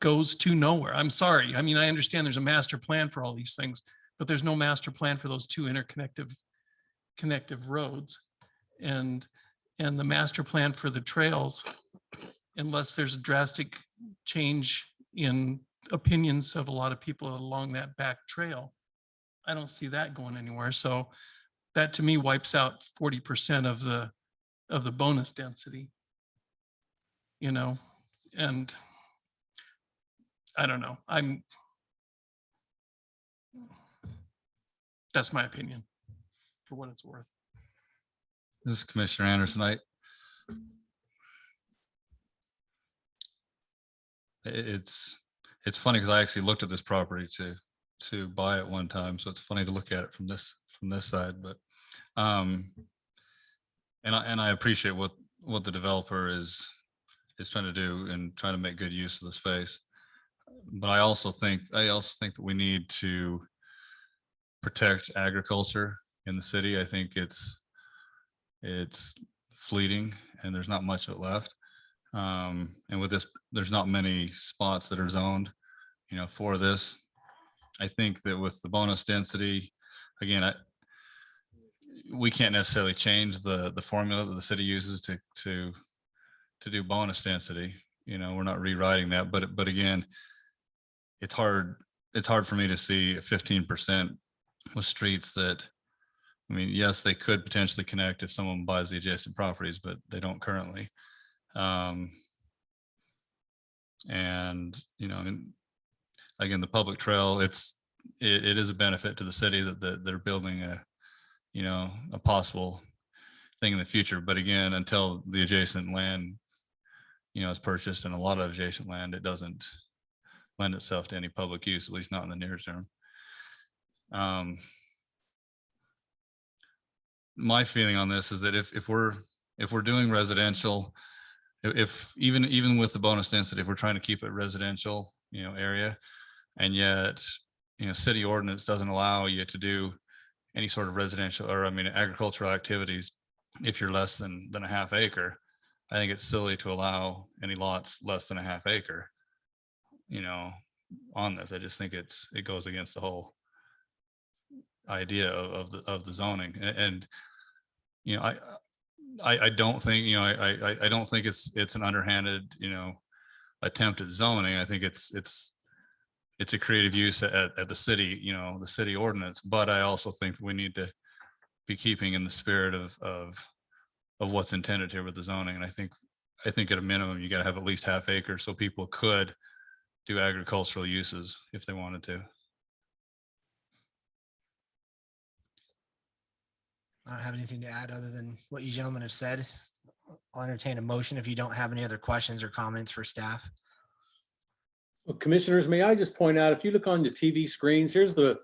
[SPEAKER 9] goes to nowhere. I'm sorry. I mean, I understand there's a master plan for all these things, but there's no master plan for those two connective roads. And the master plan for the trails, unless there's a drastic change in opinions of a lot of people along that back trail, I don't see that going anywhere. So that to me wipes out 40% of the bonus density, you know, and I don't know. That's my opinion for what it's worth.
[SPEAKER 6] This is Commissioner Anderson. It's funny because I actually looked at this property to buy it one time, so it's funny to look at it from this side. But and I appreciate what the developer is trying to do and trying to make good use of the space. But I also think that we need to protect agriculture in the city. I think it's fleeting and there's not much of it left. And with this, there's not many spots that are zoned, you know, for this. I think that with the bonus density, again, we can't necessarily change the formula that the city uses to do bonus density. You know, we're not rewriting that, but again, it's hard for me to see 15% with streets that, I mean, yes, they could potentially connect if someone buys the adjacent properties, but they don't currently. And, you know, again, the public trail, it is a benefit to the city that they're building a possible thing in the future. But again, until the adjacent land, is purchased, and a lot of adjacent land, it doesn't lend itself to any public use, at least not in the near term. My feeling on this is that if we're doing residential, if even with the bonus density, if we're trying to keep it residential, area, and yet, city ordinance doesn't allow you to do any sort of residential, or agricultural activities if you're less than a half acre. I think it's silly to allow any lots less than a half acre, on this. I just think it goes against the whole idea of the zoning. And I don't think, I don't think it's an underhanded, attempt at zoning. I think it's a creative use at the city, the city ordinance. But I also think that we need to be keeping in the spirit of what's intended here with the zoning. And I think at a minimum, you got to have at least half acre so people could do agricultural uses if they wanted to.
[SPEAKER 2] I don't have anything to add other than what you gentlemen have said. I'll entertain a motion if you don't have any other questions or comments for staff.
[SPEAKER 5] Well, Commissioners, may I just point out, if you look on the TV screens, here's the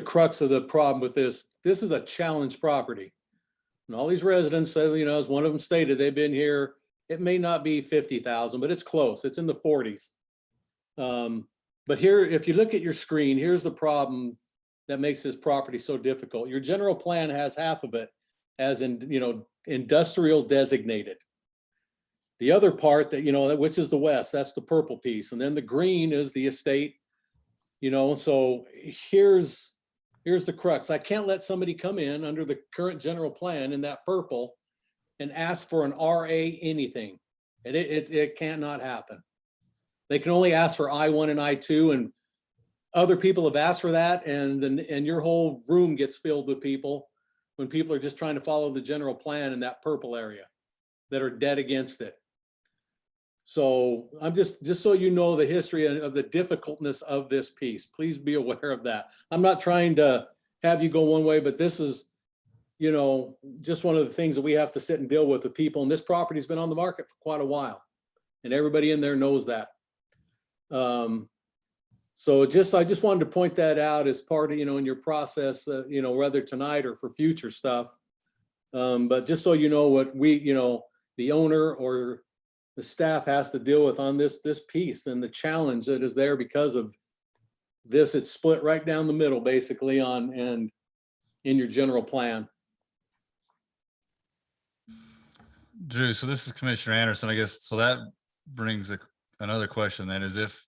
[SPEAKER 5] crux of the problem with this. This is a challenged property. And all these residents say, as one of them stated, they've been here, it may not be 50,000, but it's close. It's in the 40s. But here, if you look at your screen, here's the problem that makes this property so difficult. Your general plan has half of it as in, industrial designated. The other part that, which is the west, that's the purple piece. And then the green is the estate, so here's the crux. I can't let somebody come in under the current general plan in that purple and ask for an RA anything. It cannot happen. They can only ask for I1 and I2, and other people have asked for that, and your whole room gets filled with people when people are just trying to follow the general plan in that purple area that are dead against it. So I'm just so you know the history of the difficultness of this piece. Please be aware of that. I'm not trying to have you go one way, but this is, just one of the things that we have to sit and deal with people. And this property's been on the market for quite a while, and everybody in there knows that. So I just wanted to point that out as part of, in your process, whether tonight or for future stuff. But just so you know what we, the owner or the staff has to deal with on this piece, and the challenge that is there because of this. It's split right down the middle, basically, and in your general plan.
[SPEAKER 6] Drew, so this is Commissioner Anderson, I guess. So that brings another question then, is if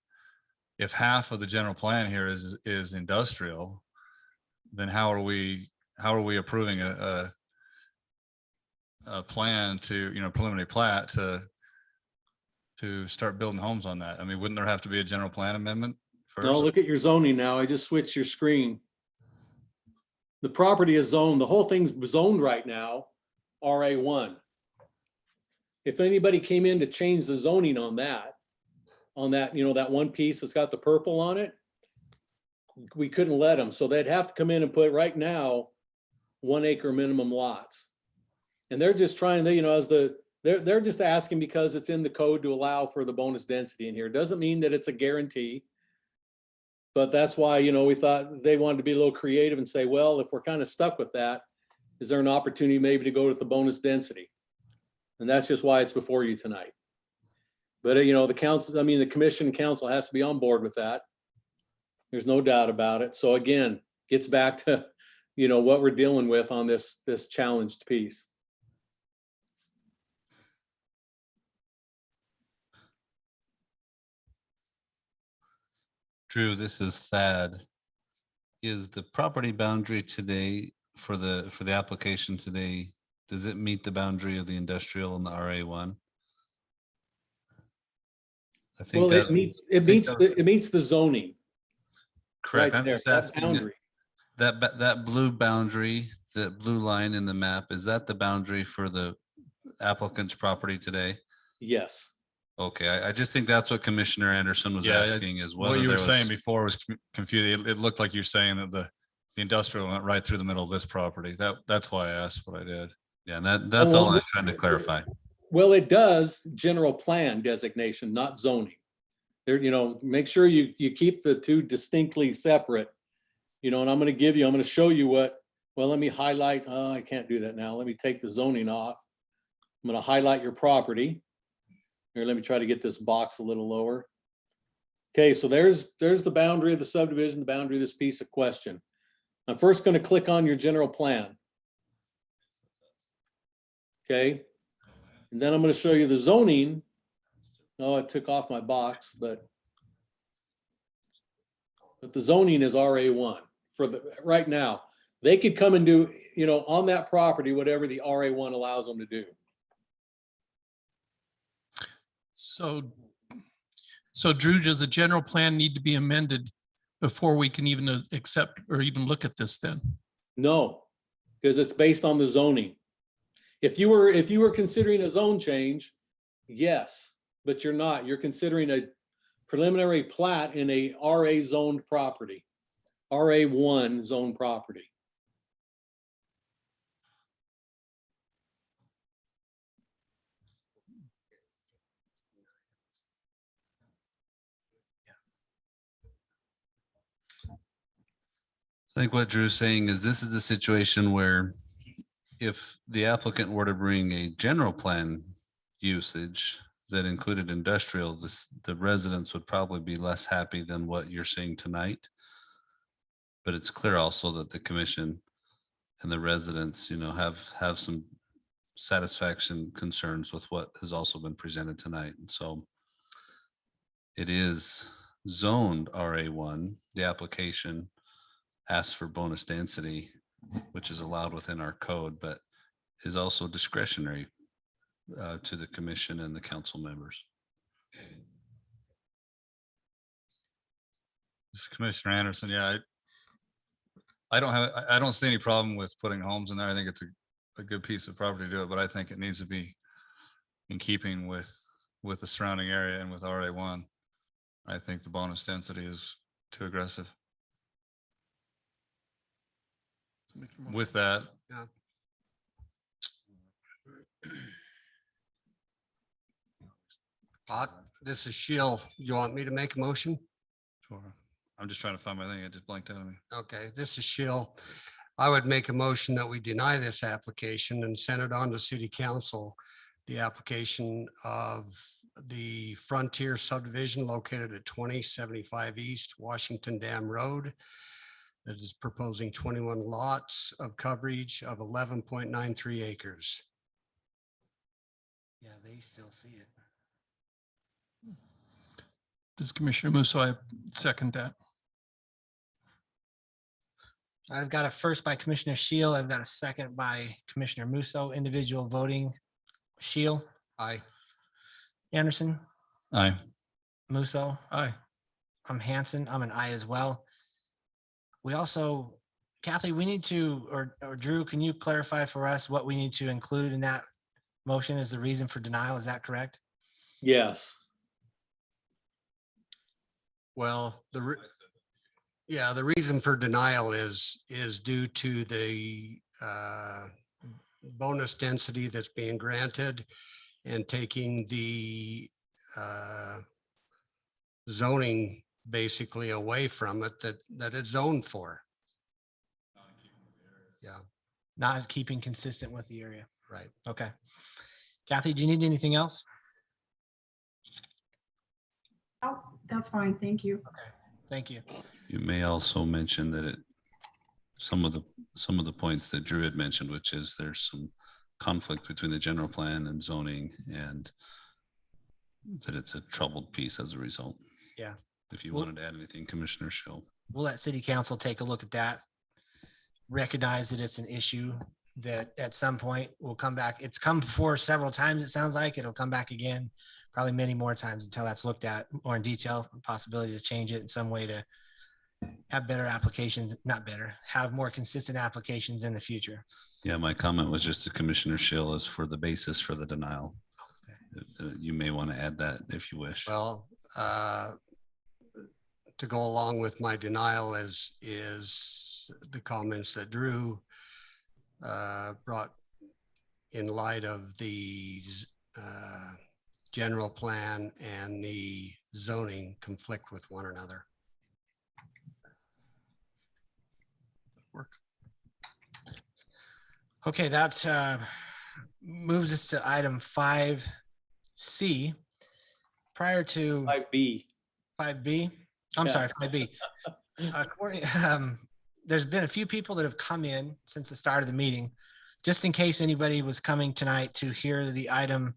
[SPEAKER 6] half of the general plan here is industrial, then how are we approving a plan to, preliminary plat to start building homes on that? Wouldn't there have to be a general plan amendment first?
[SPEAKER 5] No, look at your zoning now. I just switched your screen. The property is zoned, the whole thing's zoned right now, RA1. If anybody came in to change the zoning on that, that one piece that's got the purple on it, we couldn't let them. So they'd have to come in and put right now 1 acre minimum lots. And they're just trying to, they're just asking because it's in the code to allow for the bonus density in here. Doesn't mean that it's a guarantee. But that's why, we thought they wanted to be a little creative and say, well, if we're kind of stuck with that, is there an opportunity maybe to go with the bonus density? And that's just why it's before you tonight. But, the council, the commission and council has to be on board with that. There's no doubt about it. So again, gets back to, what we're dealing with on this challenged piece.
[SPEAKER 8] Drew, this is Thad. Is the property boundary today for the application today, does it meet the boundary of the industrial and the RA1? I think
[SPEAKER 5] Well, it meets the zoning.
[SPEAKER 8] Correct.
[SPEAKER 5] Right
[SPEAKER 8] I'm
[SPEAKER 5] there,
[SPEAKER 8] just
[SPEAKER 5] that
[SPEAKER 8] asking
[SPEAKER 5] boundary.
[SPEAKER 8] that blue boundary, that blue line in the map, is that the boundary for the applicant's property today?
[SPEAKER 5] Yes.
[SPEAKER 8] Okay, I just think that's what Commissioner Anderson was asking, is whether
[SPEAKER 6] What you
[SPEAKER 8] there
[SPEAKER 6] were
[SPEAKER 8] was.
[SPEAKER 6] saying before was confusing. It looked like you're saying that The industrial went right through the middle of this property. That's why I asked what I did.
[SPEAKER 8] Yeah, and that's all
[SPEAKER 5] well,
[SPEAKER 8] I'm trying to clarify.
[SPEAKER 5] Well, it does general plan designation, not zoning. There, make sure you keep the two distinctly separate, and I'm going to show you well, let me highlight, I can't do that now. Let me take the zoning off. I'm going to highlight your property. Here, let me try to get this box a little lower. Okay, so there's the boundary of the subdivision, the boundary of this piece of question. I'm first going to click on your general plan. Okay, and then I'm going to show you the zoning. Oh, it took off my box, but the zoning is RA1 for the right now. They could come and do, on that property, whatever the RA1 allows them to do.
[SPEAKER 9] So Drew, does the general plan need to be amended before we can even accept or even look at this then?
[SPEAKER 5] No, because it's based on the zoning. If you were considering a zone change, yes, but you're not. You're considering a preliminary plat in a RA zoned property, RA1 zone property.
[SPEAKER 8] I think what Drew's saying is this is a situation where if the applicant were to bring a general plan usage that included industrial, the residents would probably be less happy than what you're seeing tonight. But it's clear also that the commission and the residents, have some satisfaction concerns with what has also been presented tonight. And so it is zoned RA1. The application asks for bonus density, which is allowed within our code, but is also discretionary to the commission and the council members.
[SPEAKER 6] This is Commissioner Anderson. Yeah, I don't see any problem with putting homes in there. I think it's a good piece of property to do it, but I think it needs to be in keeping with the surrounding area and with RA1. I think the bonus density is too aggressive. With that,
[SPEAKER 3] Yeah. This is Sheil. You want me to make a motion?
[SPEAKER 6] sure. I'm just trying to find my thing. It just blanked out of me.
[SPEAKER 3] Okay, this is Sheil. I would make a motion that we deny this application and send it on to city council. The application of the Frontier subdivision located at 2075 East Washington Dam Road that is proposing 21 lots of coverage of 11.93 acres.
[SPEAKER 2] Yeah, they still see it.
[SPEAKER 9] Does Commissioner Musso, I second that.
[SPEAKER 2] I've got a first by Commissioner Shield. I've got a second by Commissioner Musso. Individual voting. Shield,
[SPEAKER 3] Aye.
[SPEAKER 2] Anderson,
[SPEAKER 6] Aye.
[SPEAKER 2] Musso.
[SPEAKER 9] Aye.
[SPEAKER 2] I'm Hanson. I'm an aye as well. We also, Kathy, we need to, or Drew, can you clarify for us what we need to include in that motion as the reason for denial? Is that correct?
[SPEAKER 5] Yes.
[SPEAKER 3] Well, the reason for denial is due to the bonus density that's being granted and taking the zoning basically away from it that it's zoned for. Yeah,
[SPEAKER 2] Not keeping consistent with the area.
[SPEAKER 3] right.
[SPEAKER 2] Okay. Kathy, do you need anything else?
[SPEAKER 7] Oh, that's fine. Thank you.
[SPEAKER 2] Thank you.
[SPEAKER 8] You may also mention that some of the points that Drew had mentioned, which is there's some conflict between the general plan and zoning, and that it's a troubled piece as a result.
[SPEAKER 2] Yeah.
[SPEAKER 8] If you
[SPEAKER 2] Well-
[SPEAKER 8] wanted to add anything, Commissioner Schill.
[SPEAKER 2] We'll let city council take a look at that. Recognize that it's an issue that at some point will come back. It's come before several times. It sounds like it'll come back again, probably many more times until that's looked at more in detail, possibility to change it in some way to have better applications, not better, have more consistent applications in the future.
[SPEAKER 8] Yeah, my comment was just to Commissioner Schill as for the basis for the denial. You may want to add that if you wish.
[SPEAKER 3] Well, to go along with my denial is the comments that Drew brought in light of the general plan and the zoning conflict with one another.
[SPEAKER 9] Work.
[SPEAKER 2] Okay, that moves us to item 5C. Prior to
[SPEAKER 5] 5B.
[SPEAKER 2] 5B, I'm
[SPEAKER 5] Yeah.
[SPEAKER 2] sorry, 5B. There's been a few people that have come in since the start of the meeting. Just in case anybody was coming tonight to hear the item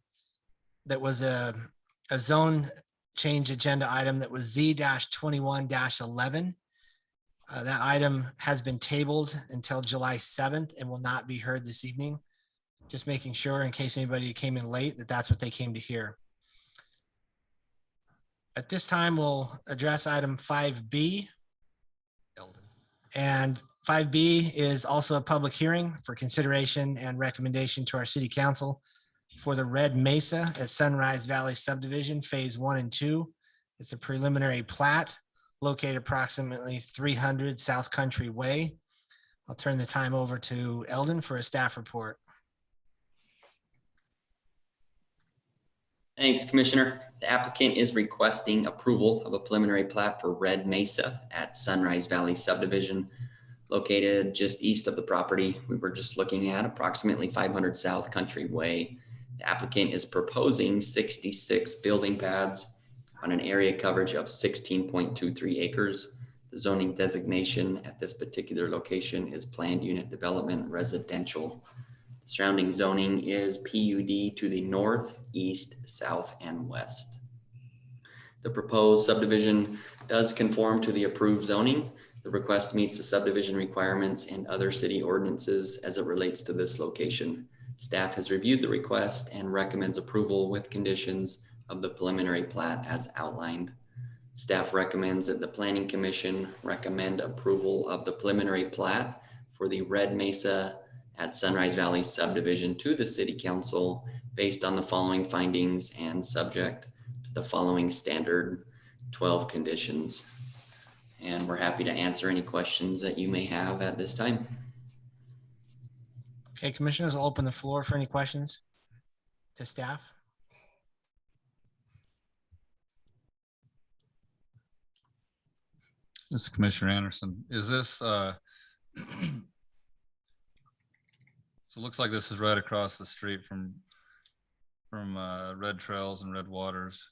[SPEAKER 2] that was a zone change agenda item that was Z-21-11. That item has been tabled until July 7th and will not be heard this evening. Just making sure in case anybody came in late that that's what they came to hear. At this time, we'll address item 5B. And 5B is also a public hearing for consideration and recommendation to our city council for the Red Mesa at Sunrise Valley Subdivision, Phase 1 and 2. It's a preliminary plat located approximately 300 South Country Way. I'll turn the time over to Eldon for a staff report.
[SPEAKER 4] Thanks, Commissioner. The applicant is requesting approval of a preliminary plat for Red Mesa at Sunrise Valley Subdivision, located just east of the property we were just looking at, approximately 500 South Country Way. The applicant is proposing 66 building pads on an area coverage of 16.23 acres. The zoning designation at this particular location is planned unit development residential. Surrounding zoning is PUD to the north, east, south, and west. The proposed subdivision does conform to the approved zoning. The request meets the subdivision requirements and other city ordinances as it relates to this location. Staff has reviewed the request and recommends approval with conditions of the preliminary plat as outlined. Staff recommends that the Planning Commission recommend approval of the preliminary plat for the Red Mesa at Sunrise Valley Subdivision to the City Council based on the following findings and subject to the following standard 12 conditions. And we're happy to answer any questions that you may have at this time.
[SPEAKER 2] Okay, commissioners, I'll open the floor for any questions to staff.
[SPEAKER 6] This is Commissioner Anderson. Is this, so it looks like this is right across the street from Red Trails and Red Waters.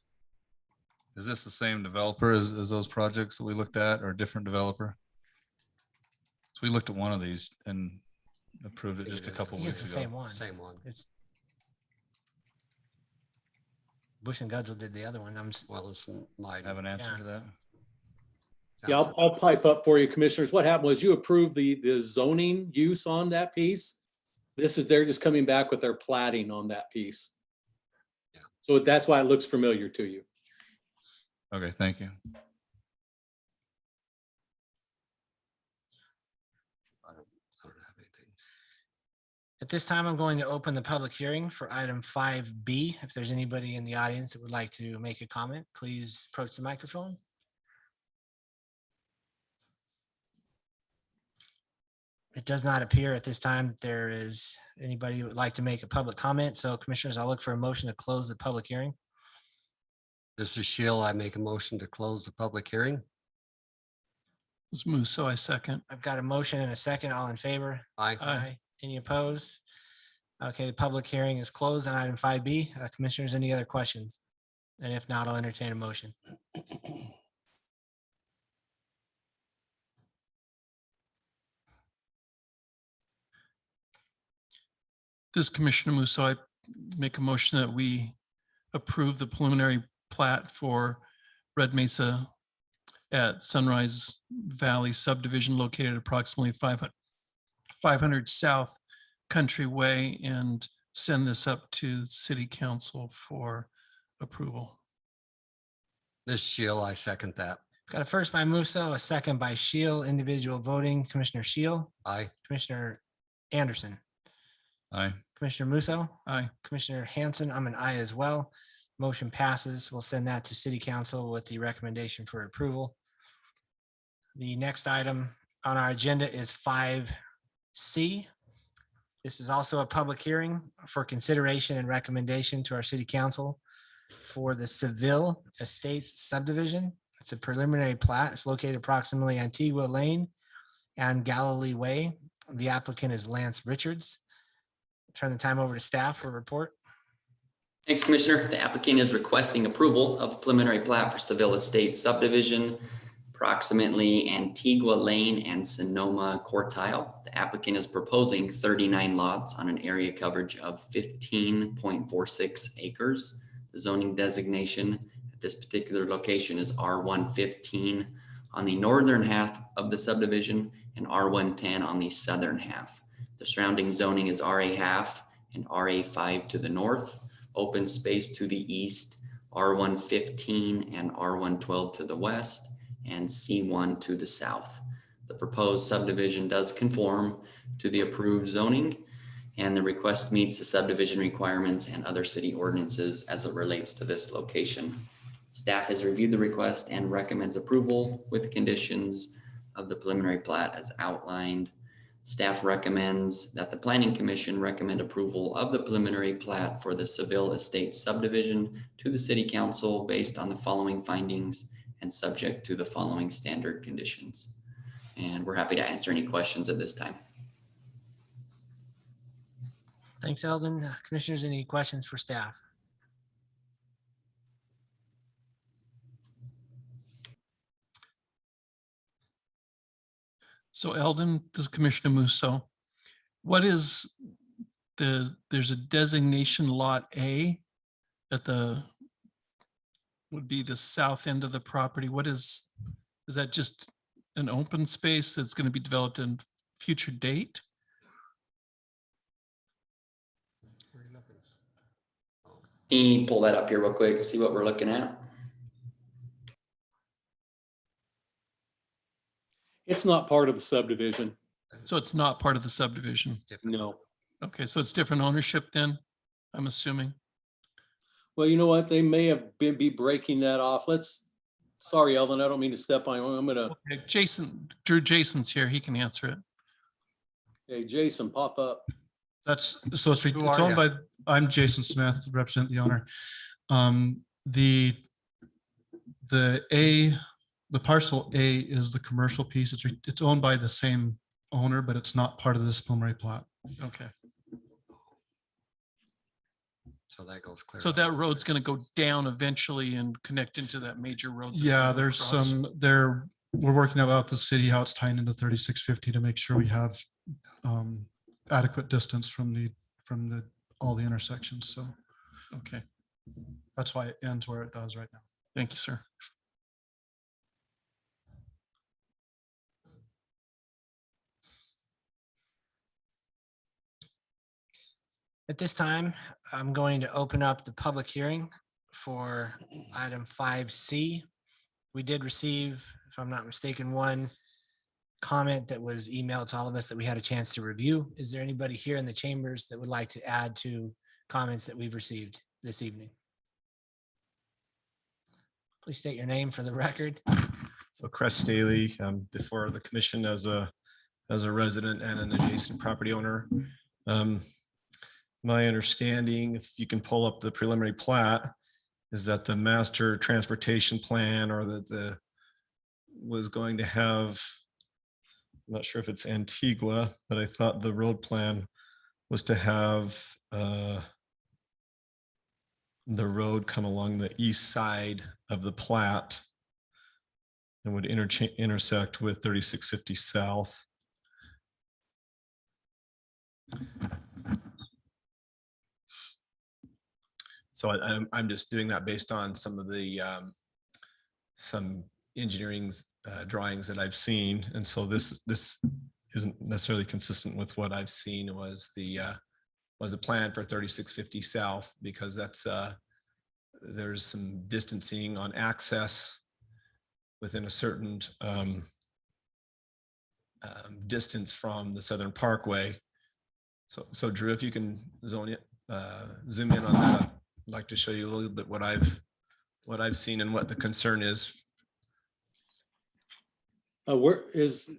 [SPEAKER 6] Is this the same developer as those projects that we looked at, or a different developer? So we looked at one of these and approved it just a couple
[SPEAKER 2] It's
[SPEAKER 6] weeks
[SPEAKER 2] the
[SPEAKER 6] ago.
[SPEAKER 2] same one.
[SPEAKER 3] Same one.
[SPEAKER 2] It's Bush and Gudgel did the other one.
[SPEAKER 3] Well, it's my.
[SPEAKER 6] Have an answer
[SPEAKER 2] Yeah.
[SPEAKER 6] to that?
[SPEAKER 5] Yeah, I'll pipe up for you, commissioners. What happened was you approved the zoning use on that piece. They're just coming back with their platting on that piece.
[SPEAKER 3] Yeah.
[SPEAKER 5] So that's why it looks familiar to you.
[SPEAKER 6] Okay, thank you.
[SPEAKER 3] I don't have anything.
[SPEAKER 2] At this time, I'm going to open the public hearing for item 5B. If there's anybody in the audience that would like to make a comment, please approach the microphone. It does not appear at this time that there is anybody who would like to make a public comment. So commissioners, I'll look for a motion to close the public hearing.
[SPEAKER 3] This is Shill. I make a motion to close the public hearing.
[SPEAKER 9] This is Musso, I second.
[SPEAKER 2] I've got a motion and a second. All in favor?
[SPEAKER 3] Aye.
[SPEAKER 2] Aye. Any opposed? Okay, the public hearing is closed on item 5B. Commissioners, any other questions? And if not, I'll entertain a motion.
[SPEAKER 9] This is Commissioner Musso. I make a motion that we approve the preliminary plat for Red Mesa at Sunrise Valley Subdivision located approximately 500 South Country Way, and send this up to City Council for approval.
[SPEAKER 3] This is Shill. I second that.
[SPEAKER 2] Got a first by Musso, a second by Shield. Individual voting, Commissioner Shield,
[SPEAKER 3] Aye.
[SPEAKER 2] Commissioner Anderson,
[SPEAKER 6] Aye.
[SPEAKER 2] Commissioner Musso,
[SPEAKER 9] Aye.
[SPEAKER 2] Commissioner Hanson. I'm an aye as well. Motion passes. We'll send that to City Council with the recommendation for approval. The next item on our agenda is 5C. This is also a public hearing for consideration and recommendation to our city council for the Sevilla Estates subdivision. It's a preliminary plat. It's located approximately Antigua Lane and Galilee Way. The applicant is Lance Richards. Turn the time over to staff for a report.
[SPEAKER 4] Thanks, Commissioner. The applicant is requesting approval of the preliminary plat for Sevilla Estates subdivision, approximately Antigua Lane and Sonoma Quartile. The applicant is proposing 39 lots on an area coverage of 15.46 acres. The zoning designation at this particular location is R115 on the northern half of the subdivision and R110 on the southern half. The surrounding zoning is RA half and RA5 to the north, open space to the east, R115 and R112 to the west, and C1 to the south. The proposed subdivision does conform to the approved zoning, and the request meets the subdivision requirements and other city ordinances as it relates to this location. Staff has reviewed the request and recommends approval with conditions of the preliminary plat as outlined. Staff recommends that the Planning Commission recommend approval of the preliminary plat for the Seville Estates subdivision to the City Council based on the following findings and subject to the following standard conditions. And we're happy to answer any questions at this time.
[SPEAKER 2] Thanks, Eldon. Commissioners, any questions for staff?
[SPEAKER 9] So Eldon, this is Commissioner Musso. What is there's a designation lot A at would be the south end of the property. What is that just an open space that's going to be developed in future date?
[SPEAKER 4] Can you pull that up here real quick to see what we're looking at?
[SPEAKER 5] It's not part of the subdivision.
[SPEAKER 9] So it's not part of the subdivision.
[SPEAKER 5] No.
[SPEAKER 9] Okay, so it's different ownership then, I'm assuming.
[SPEAKER 5] Well, you know what? They may have be breaking that off. Sorry, Eldon, I don't mean to step on you. I'm gonna,
[SPEAKER 9] Okay, Jason's here. He can answer it.
[SPEAKER 5] hey, Jason, pop up.
[SPEAKER 14] So it's
[SPEAKER 2] Who are
[SPEAKER 14] owned
[SPEAKER 2] ya?
[SPEAKER 14] by, I'm Jason Smith, represent the owner. The parcel A is the commercial piece. It's owned by the same owner, but it's not part of this preliminary plat.
[SPEAKER 9] Okay,
[SPEAKER 3] So that goes clear.
[SPEAKER 9] so that road's going to go down eventually and connect into that major road. that's
[SPEAKER 14] Yeah,
[SPEAKER 9] going
[SPEAKER 14] there's
[SPEAKER 9] across.
[SPEAKER 14] we're working out the city, how it's tying into 3650 to make sure we have adequate distance from all the intersections. So
[SPEAKER 9] Okay,
[SPEAKER 14] that's why it ends where it does right now.
[SPEAKER 9] thank you, sir.
[SPEAKER 2] At this time, I'm going to open up the public hearing for item 5C. We did receive, if I'm not mistaken, one comment that was emailed to all of us that we had a chance to review. Is there anybody here in the chambers that would like to add to comments that we've received this evening? Please state your name for the record.
[SPEAKER 15] So Chris Staley, before the commission as a resident and an adjacent property owner. My understanding, if you can pull up the preliminary plat, is that the master transportation plan or that was going to have, I'm not sure if it's Antigua, but I thought the road plan was to have the road come along the east side of the plat and would intersect with 3650 South. So I'm just doing that based on some of the some engineering drawings that I've seen, and so this isn't necessarily consistent with what I've seen was a plan for 3650 South, because that's there's some distancing on access within a certain distance from the Southern Parkway. So Drew, if you can zoom in on that, I'd like to show you a little bit what I've seen and what the concern is.
[SPEAKER 5] Where is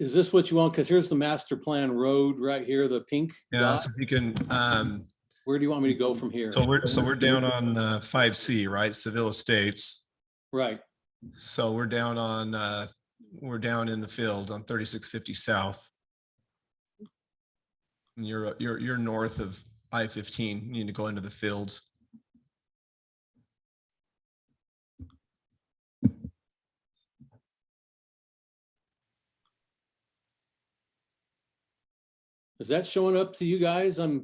[SPEAKER 5] is this what you want? Because here's the master plan road right here, the pink
[SPEAKER 15] Yeah,
[SPEAKER 5] dot.
[SPEAKER 15] so if you can,
[SPEAKER 5] Where do you want me to go from here?
[SPEAKER 15] so we're down on 5C, right? Sevilla Estates.
[SPEAKER 5] Right.
[SPEAKER 15] So we're down on, we're down in the field on 3650 South. And you're north of I-15. You need to go into the fields.
[SPEAKER 5] Is that showing up to you guys?
[SPEAKER 2] We're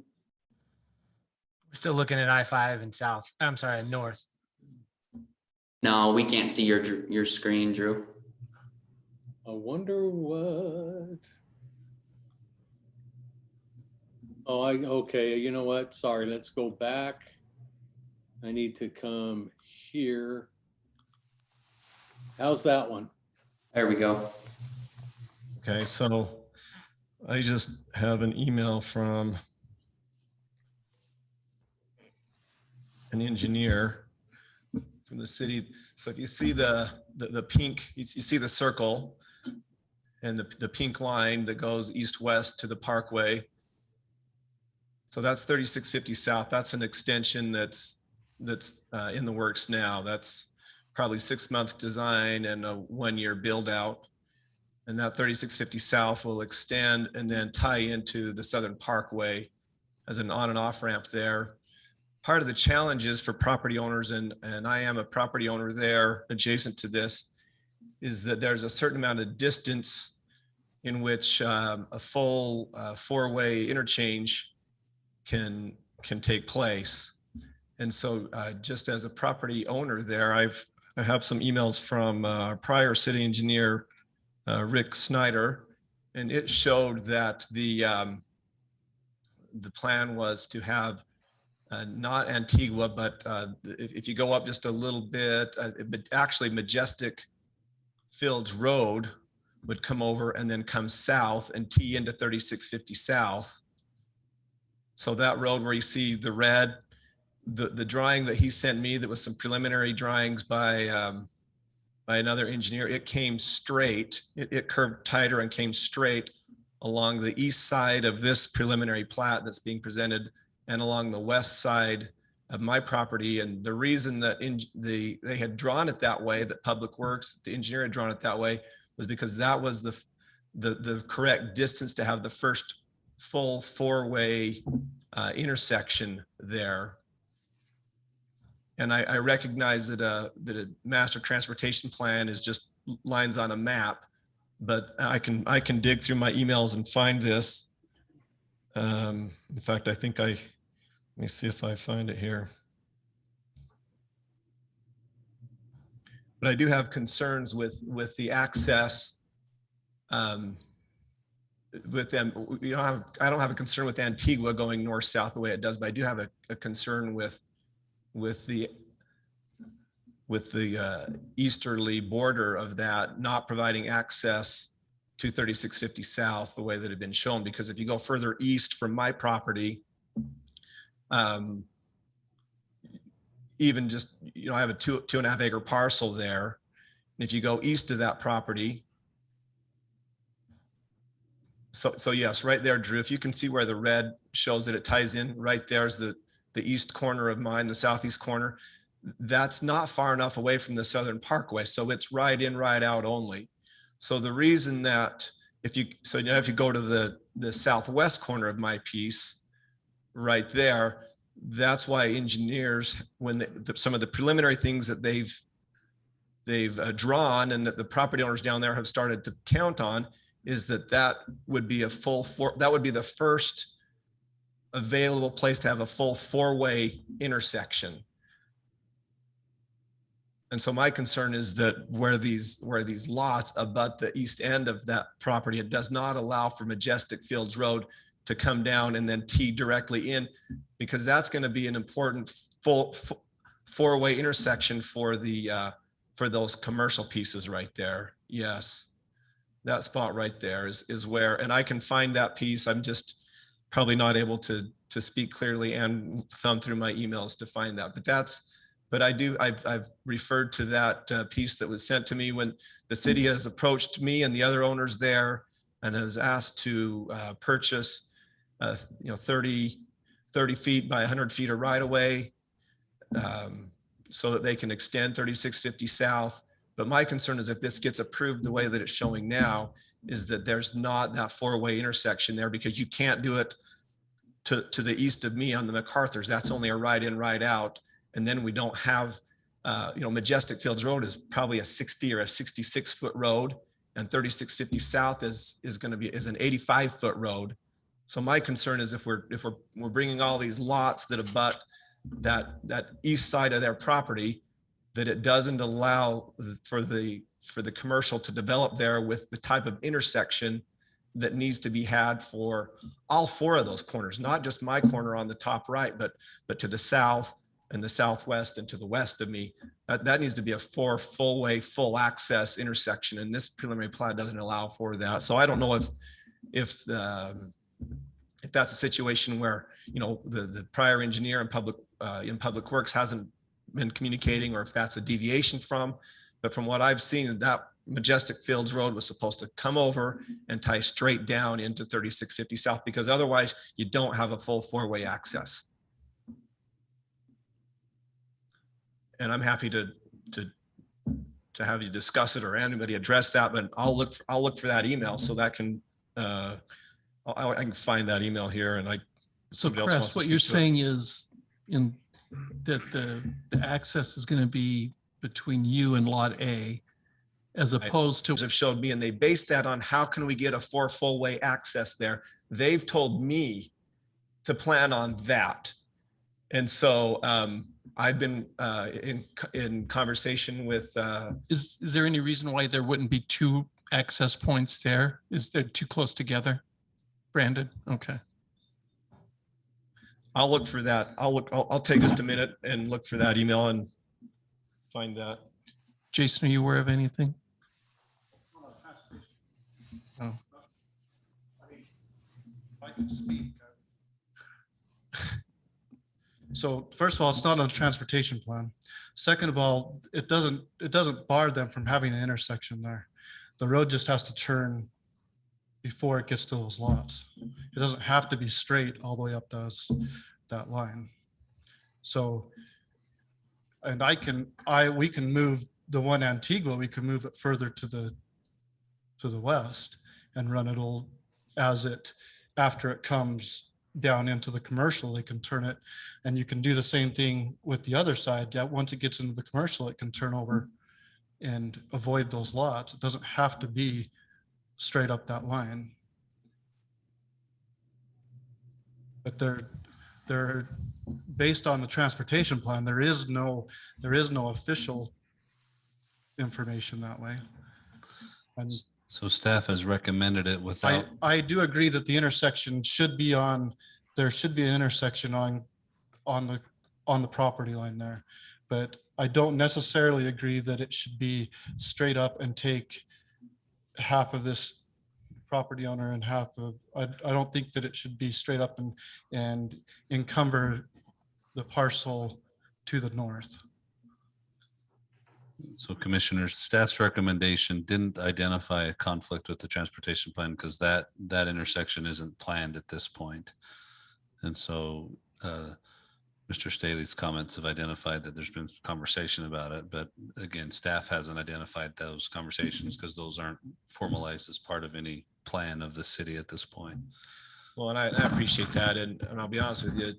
[SPEAKER 2] still looking at I-5 and south. I'm sorry, north.
[SPEAKER 4] No, we can't see your screen, Drew.
[SPEAKER 5] I wonder what. Oh, okay, you know what? Sorry, let's go back. I need to come here. How's that one?
[SPEAKER 4] There we go.
[SPEAKER 15] Okay, so I just have an email from an engineer from the city. So if you see the pink, you see the circle and the pink line that goes east-west to the parkway. So that's 3650 South. That's an extension that's in the works now. That's probably 6-month design and a 1-year build out. And that 3650 South will extend and then tie into the Southern Parkway as an on and off ramp there. Part of the challenges for property owners, and I am a property owner there adjacent to this, is that there's a certain amount of distance in which a full 4-way interchange can take place. And so just as a property owner there, I have some emails from our prior city engineer, Rick Snyder, and it showed that the plan was to have not Antigua, but if you go up just a little bit, actually Majestic Fields Road would come over and then come south and tee into 3650 South. So that road where you see the red, the drawing that he sent me, that was some preliminary drawings by another engineer, it came straight, it curved tighter and came straight along the east side of this preliminary plat that's being presented and along the west side of my property. And the reason that they had drawn it that way, that Public Works, the engineer had drawn it that way, was because that was the correct distance to have the first full 4-way intersection there. And I recognize that a master transportation plan is just lines on a map, but I can dig through my emails and find this. In fact, I think let me see if I find it here. But I do have concerns with the access with them. I don't have a concern with Antigua going north-south the way it does, but I do have a concern with the easterly border of that not providing access to 3650 South the way that had been shown. Because if you go further east from my property, even just, I have a 2.5 acre parcel there. And if you go east of that property, so yes, right there, Drew, if you can see where the red shows that it ties in, right there's the east corner of mine, the southeast corner. That's not far enough away from the Southern Parkway. So it's right in, right out only. So the reason that if you go to the southwest corner of my piece right there, that's why engineers, when some of the preliminary things that they've drawn and that the property owners down there have started to count on, is that would be that would be the first available place to have a full 4-way intersection. And so my concern is that where these lots abut the east end of that property, it does not allow for Majestic Fields Road to come down and then tee directly in, because that's going to be an important full 4-way intersection for those commercial pieces right there. Yes, that spot right there is where, and I can find that piece. I'm just probably not able to speak clearly and thumb through my emails to find that, but I've referred to that piece that was sent to me when the city has approached me and the other owners there and is asked to purchase, 30 feet by 100 feet of right of way, so that they can extend 3650 south. But my concern is if this gets approved the way that it's showing now, is that there's not that four-way intersection there, because you can't do it to the east of me on the MacArthur's. That's only a right in, right out. And then we don't have, Majestic Fields Road is probably a 60 or a 66-foot road, and 3650 south is an 85-foot road. So my concern is if we're bringing all these lots that abut that east side of their property, that it doesn't allow for the commercial to develop there with the type of intersection that needs to be had for all four of those corners, not just my corner on the top right, but to the south and the southwest and to the west of me. That needs to be a full way, full access intersection, and this preliminary plat doesn't allow for that. So I don't know if that's a situation where, the prior engineer in public works hasn't been communicating, or if that's a deviation from. But from what I've seen, that Majestic Fields Road was supposed to come over and tie straight down into 3650 south, because otherwise you don't have a full four-way access. And I'm happy to have you discuss it or anybody address that, but I'll look for that email so that can, I can find that email here, and
[SPEAKER 9] So Chris, what you're saying is that the access is going to be between you and Lot A, as opposed to.
[SPEAKER 15] Have showed me, and they based that on how can we get a full way access there. They've told me to plan on that. And so I've been in conversation with.
[SPEAKER 9] Is there any reason why there wouldn't be two access points there? Is they're too close together? Brandon? Okay.
[SPEAKER 15] I'll look for that. I'll take just a minute and look for that email and find that.
[SPEAKER 9] Jason, are you aware of anything? Oh.
[SPEAKER 14] I can speak. So first of all, it's not on a transportation plan. Second of all, it doesn't bar them from having an intersection there. The road just has to turn before it gets to those lots. It doesn't have to be straight all the way up that line. So, and we can move the one Antigua, we can move it further to the west and run it after it comes down into the commercial, they can turn it, and you can do the same thing with the other side. Yeah, once it gets into the commercial, it can turn over and avoid those lots. It doesn't have to be straight up that line. But they're based on the transportation plan. There is no official information that way. And
[SPEAKER 8] So staff has recommended it without.
[SPEAKER 14] I do agree that the intersection should be there should be an intersection on the property line there, but I don't necessarily agree that it should be straight up and take half of this property owner and half of, I don't think that it should be straight up and encumber the parcel to the north.
[SPEAKER 8] So commissioners, staff's recommendation didn't identify a conflict with the transportation plan because that intersection isn't planned at this point. And so Mr. Staley's comments have identified that there's been conversation about it, but again, staff hasn't identified those conversations because those aren't formalized as part of any plan of the city at this point.
[SPEAKER 15] Well, and I appreciate that. And I'll be honest with you,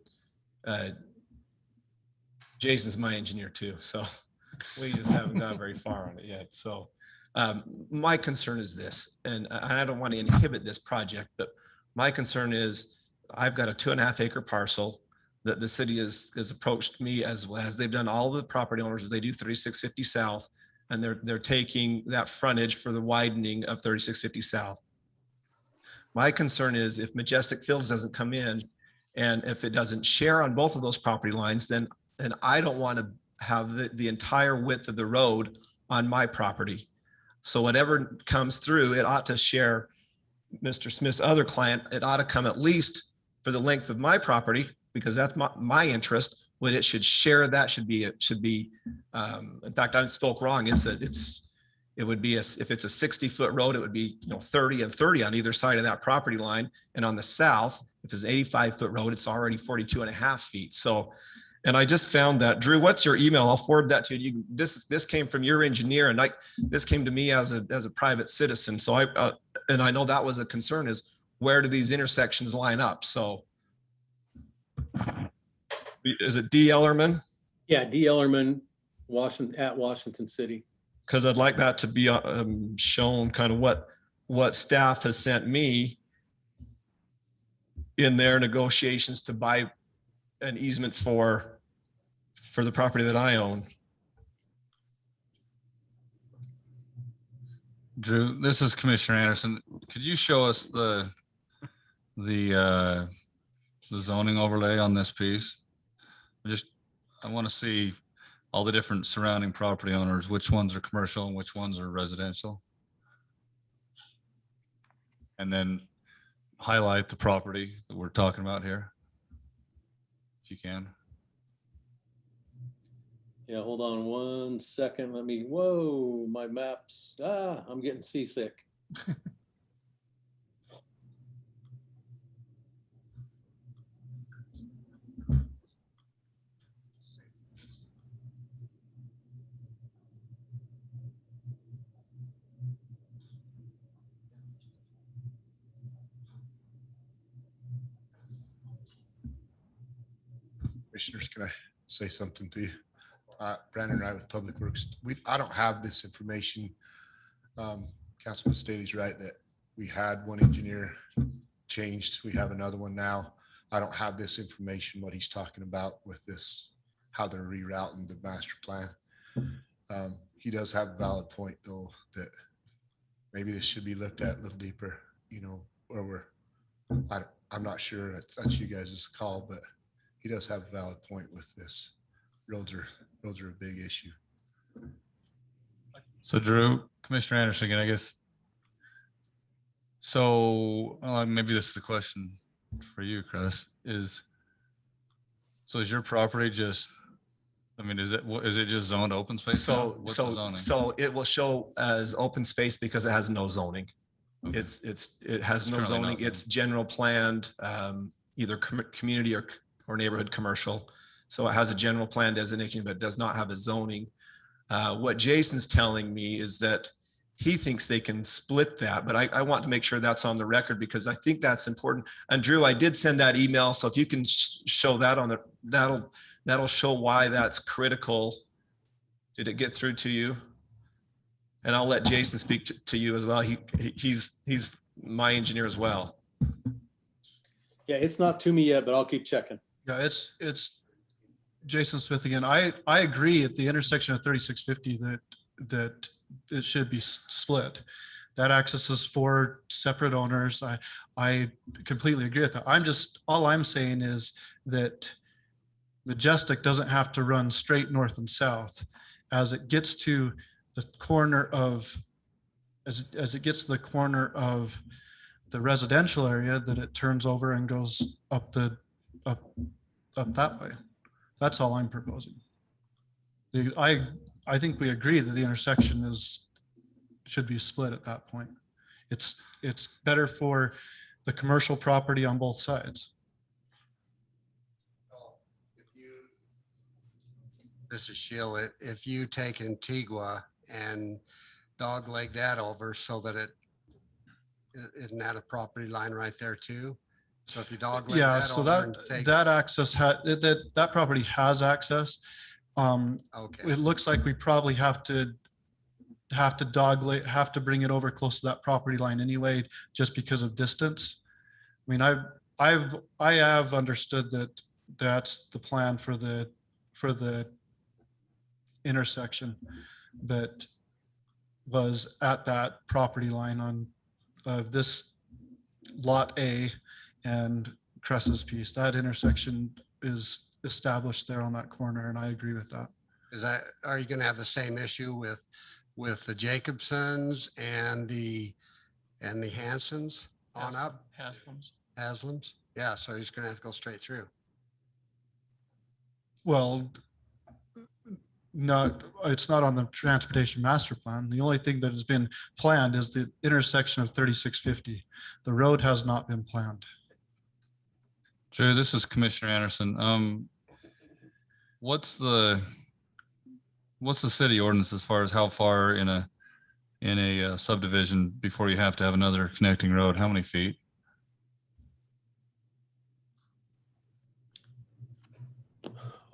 [SPEAKER 15] Jason's my engineer too. So we just haven't gone very far on it yet. So my concern is this, and I don't want to inhibit this project, but my concern is I've got a 2.5 acre parcel that the city has approached me as they've done all the property owners. They do 3650 South, and they're taking that frontage for the widening of 3650 South. My concern is if Majestic Fields doesn't come in, and if it doesn't share on both of those property lines, then I don't want to have the entire width of the road on my property. So whatever comes through, it ought to share Mr. Smith's other client. It ought to come at least for the length of my property, because that's my interest. What it should share, that should be, in fact, I spoke wrong. It's it would be, if it's a 60-foot road, it would be, 30 and 30 on either side of that property line. And on the south, if it's an 85-foot road, it's already 42 and a half feet. So, and I just found that, Drew, what's your email? I'll forward that to you. This came from your engineer, and this came to me as a private citizen. So and I know that was a concern, is where do these intersections line up? So is it D. Ellerman?
[SPEAKER 5] Yeah, D. Ellerman, Washington City.
[SPEAKER 15] Because I'd like that to be shown, kind of what staff has sent me in their negotiations to buy an easement for the property that I own.
[SPEAKER 6] Drew, this is Commissioner Anderson. Could you show us the zoning overlay on this piece? I want to see all the different surrounding property owners, which ones are commercial and which ones are residential. And then highlight the property that we're talking about here, if you can.
[SPEAKER 5] Yeah, hold on 1 second. Whoa, my maps. I'm getting seasick.
[SPEAKER 10] Commissioners, can I say something to you? Brandon and I with Public Works, I don't have this information. Councilman Staley's right that we had one engineer changed. We have another one now. I don't have this information, what he's talking about with this, how they're rerouting the master plan. He does have a valid point though, that maybe this should be looked at a little deeper, where I'm not sure, that's you guys' call, but he does have a valid point with this. Roads are a big issue.
[SPEAKER 6] So Drew, Commissioner Anderson, again, I guess. So maybe this is a question for you, Chris, is your property just, is it just zoned open space? now? What's the zoning?
[SPEAKER 15] So it will show as open space because it has no zoning. Okay. It has no zoning. It's general planned, either community or neighborhood commercial. So it has a general plan designation, but does not have a zoning. What Jason's telling me is that he thinks they can split that, but I want to make sure that's on the record because I think that's important. And Drew, I did send that email. So if you can show that on that'll show why that's critical. Did it get through to you? And I'll let Jason speak to you as well. He's my engineer as well.
[SPEAKER 5] Yeah, it's not to me yet, but I'll keep checking.
[SPEAKER 14] Yeah, it's Jason Smith again. I agree at the intersection of 3650 that it should be split. That access is for separate owners. I completely agree with that. All I'm saying is that Majestic doesn't have to run straight north and south. As it gets to the corner of, as it gets to the corner of the residential area, that it turns over and goes up that way. That's all I'm proposing. I think we agree that the intersection should be split at that point. It's better for the commercial property on both sides.
[SPEAKER 3] This is Sheila. If you take Antigua and dogleg that over so that isn't that a property line right there too? So if you dogleg that
[SPEAKER 14] so
[SPEAKER 3] over and take
[SPEAKER 14] that access that property has access.
[SPEAKER 3] okay.
[SPEAKER 14] It looks like we probably have to bring it over close to that property line anyway, just because of distance. I mean, I have understood that that's the plan for the intersection that was at that property line on this lot A and Cress's piece. That intersection is established there on that corner, and I agree with that.
[SPEAKER 3] Are you going to have the same issue with the Jacobsons and the Hansons on up? Haslams? Yeah, so he's going to have to go straight through.
[SPEAKER 14] Well, Not, it's not on the transportation master plan. The only thing that has been planned is the intersection of 3650. The road has not been planned.
[SPEAKER 6] Drew, this is Commissioner Anderson. What's the city ordinance as far as how far in a subdivision before you have to have another connecting road? How many feet?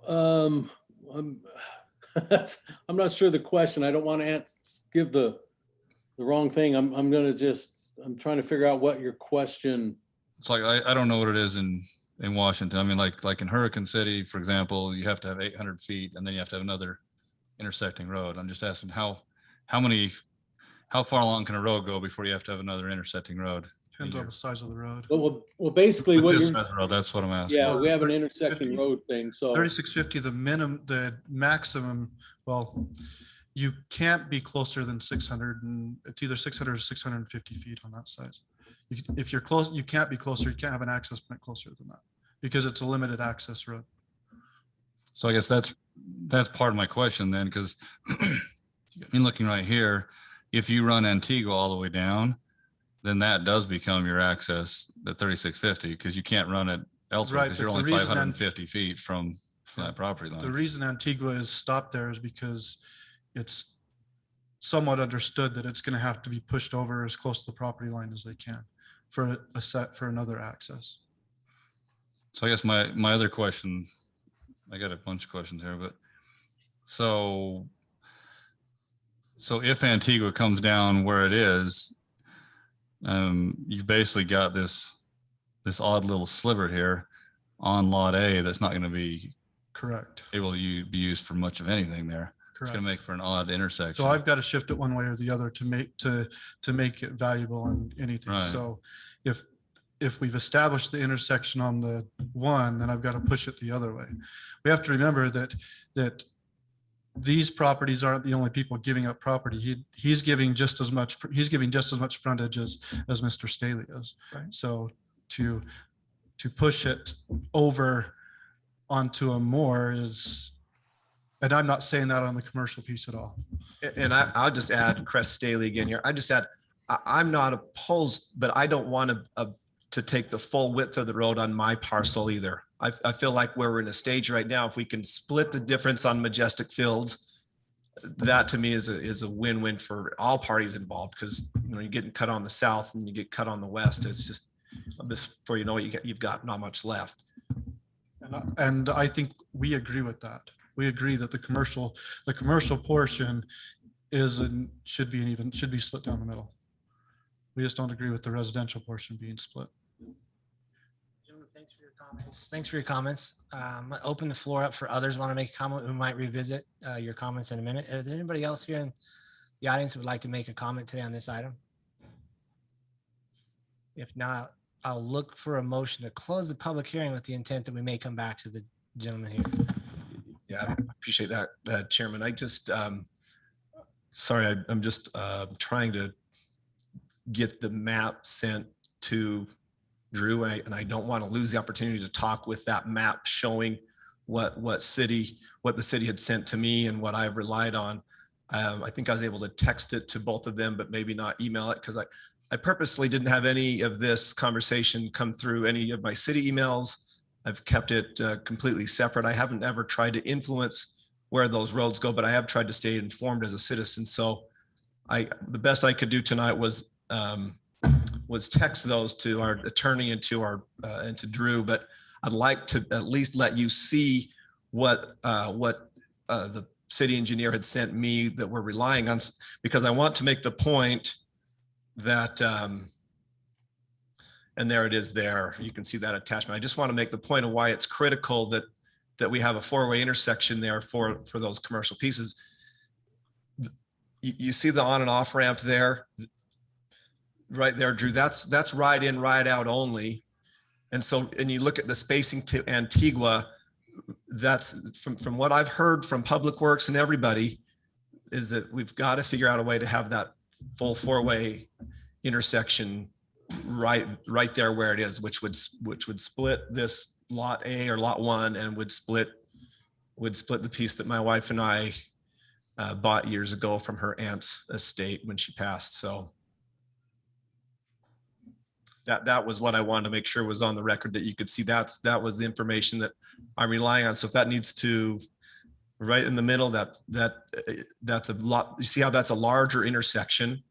[SPEAKER 5] I'm I'm not sure the question. I don't want to give the wrong thing. I'm trying to figure out what your question.
[SPEAKER 6] It's like, I don't know what it is in Washington. I mean, like in Hurricane City, for example, you have to have 800 feet and then you have to have another intersecting road. I'm just asking how far along can a road go before you have to have another intersecting road?
[SPEAKER 14] Depends on the size of the road.
[SPEAKER 5] Well, basically what you're,
[SPEAKER 6] that's what I'm asking.
[SPEAKER 5] yeah, we have an intersecting road thing. So
[SPEAKER 14] 3650, the maximum, well, you can't be closer than 600 and it's either 600 or 650 feet on that size. If you're close, you can't be closer. You can't have an access point closer than that because it's a limited access road.
[SPEAKER 6] So I guess that's part of my question then, because in looking right here, if you run Antigua all the way down, then that does become your access at 3650 because you can't run it elsewhere
[SPEAKER 14] Right,
[SPEAKER 6] because you're
[SPEAKER 14] but
[SPEAKER 6] only
[SPEAKER 14] the reason
[SPEAKER 6] 550 feet from that property line.
[SPEAKER 14] The reason Antigua is stopped there is because it's somewhat understood that it's going to have to be pushed over as close to the property line as they can for another access.
[SPEAKER 6] So I guess my other question, I got a bunch of questions here, but so if Antigua comes down where it is, you've basically got this odd little sliver here on lot A that's not going to be
[SPEAKER 14] correct
[SPEAKER 6] able to be used for much of anything there.
[SPEAKER 14] Correct.
[SPEAKER 6] It's going to make for an odd intersection.
[SPEAKER 14] So I've got to shift it one way or the other to make it valuable in anything.
[SPEAKER 6] Right.
[SPEAKER 14] So if we've established the intersection on the one, then I've got to push it the other way. We have to remember that these properties aren't the only people giving up property. He's giving just as much frontage as Mr. Staley is.
[SPEAKER 15] Right.
[SPEAKER 14] So to push it over onto a more is, and I'm not saying that on the commercial piece at all.
[SPEAKER 15] And I'll just add Crest Staley again here. I just add, I'm not opposed, but I don't want to take the full width of the road on my parcel either. I feel like where we're in a stage right now, if we can split the difference on Majestic Fields, that to me is a win-win for all parties involved, because you're getting cut on the south and you get cut on the west. It's just before you know it, you've got not much left.
[SPEAKER 14] And I think we agree with that. We agree that the commercial portion should be split down the middle. We just don't agree with the residential portion being split.
[SPEAKER 2] Gentlemen, thanks for your comments. Thanks for your comments. I'm gonna open the floor up for others who want to make a comment. We might revisit your comments in a minute. Is there anybody else here in the audience who would like to make a comment today on this item? If not, I'll look for a motion to close the public hearing with the intent that we may come back to the gentleman here.
[SPEAKER 15] Yeah, I appreciate that, Chairman. I just, sorry, I'm just trying to get the map sent to Drew, and I don't want to lose the opportunity to talk with that map showing what the city had sent to me and what I've relied on. I think I was able to text it to both of them, but maybe not email it, because I purposely didn't have any of this conversation come through any of my city emails. I've kept it completely separate. I haven't ever tried to influence where those roads go, but I have tried to stay informed as a citizen. So the best I could do tonight was text those to our attorney and to Drew, but I'd like to at least let you see what the city engineer had sent me that we're relying on, because I want to make the point that, and there it is there. You can see that attachment. I just want to make the point of why it's critical that we have a four-way intersection there for those commercial pieces. You see the on and off ramp there, right there, Drew. That's ride in, ride out only. And you look at the spacing to Antigua, that's from what I've heard from Public Works and everybody, is that we've got to figure out a way to have that full four-way intersection right there where it is, which would split this lot A or lot one, and would split the piece that my wife and I bought years ago from her aunt's estate when she passed. So that was what I wanted to make sure was on the record, that you could see that was the information that I'm relying on. So if that needs to, right in the middle, that's a lot. You see how that's a larger intersection.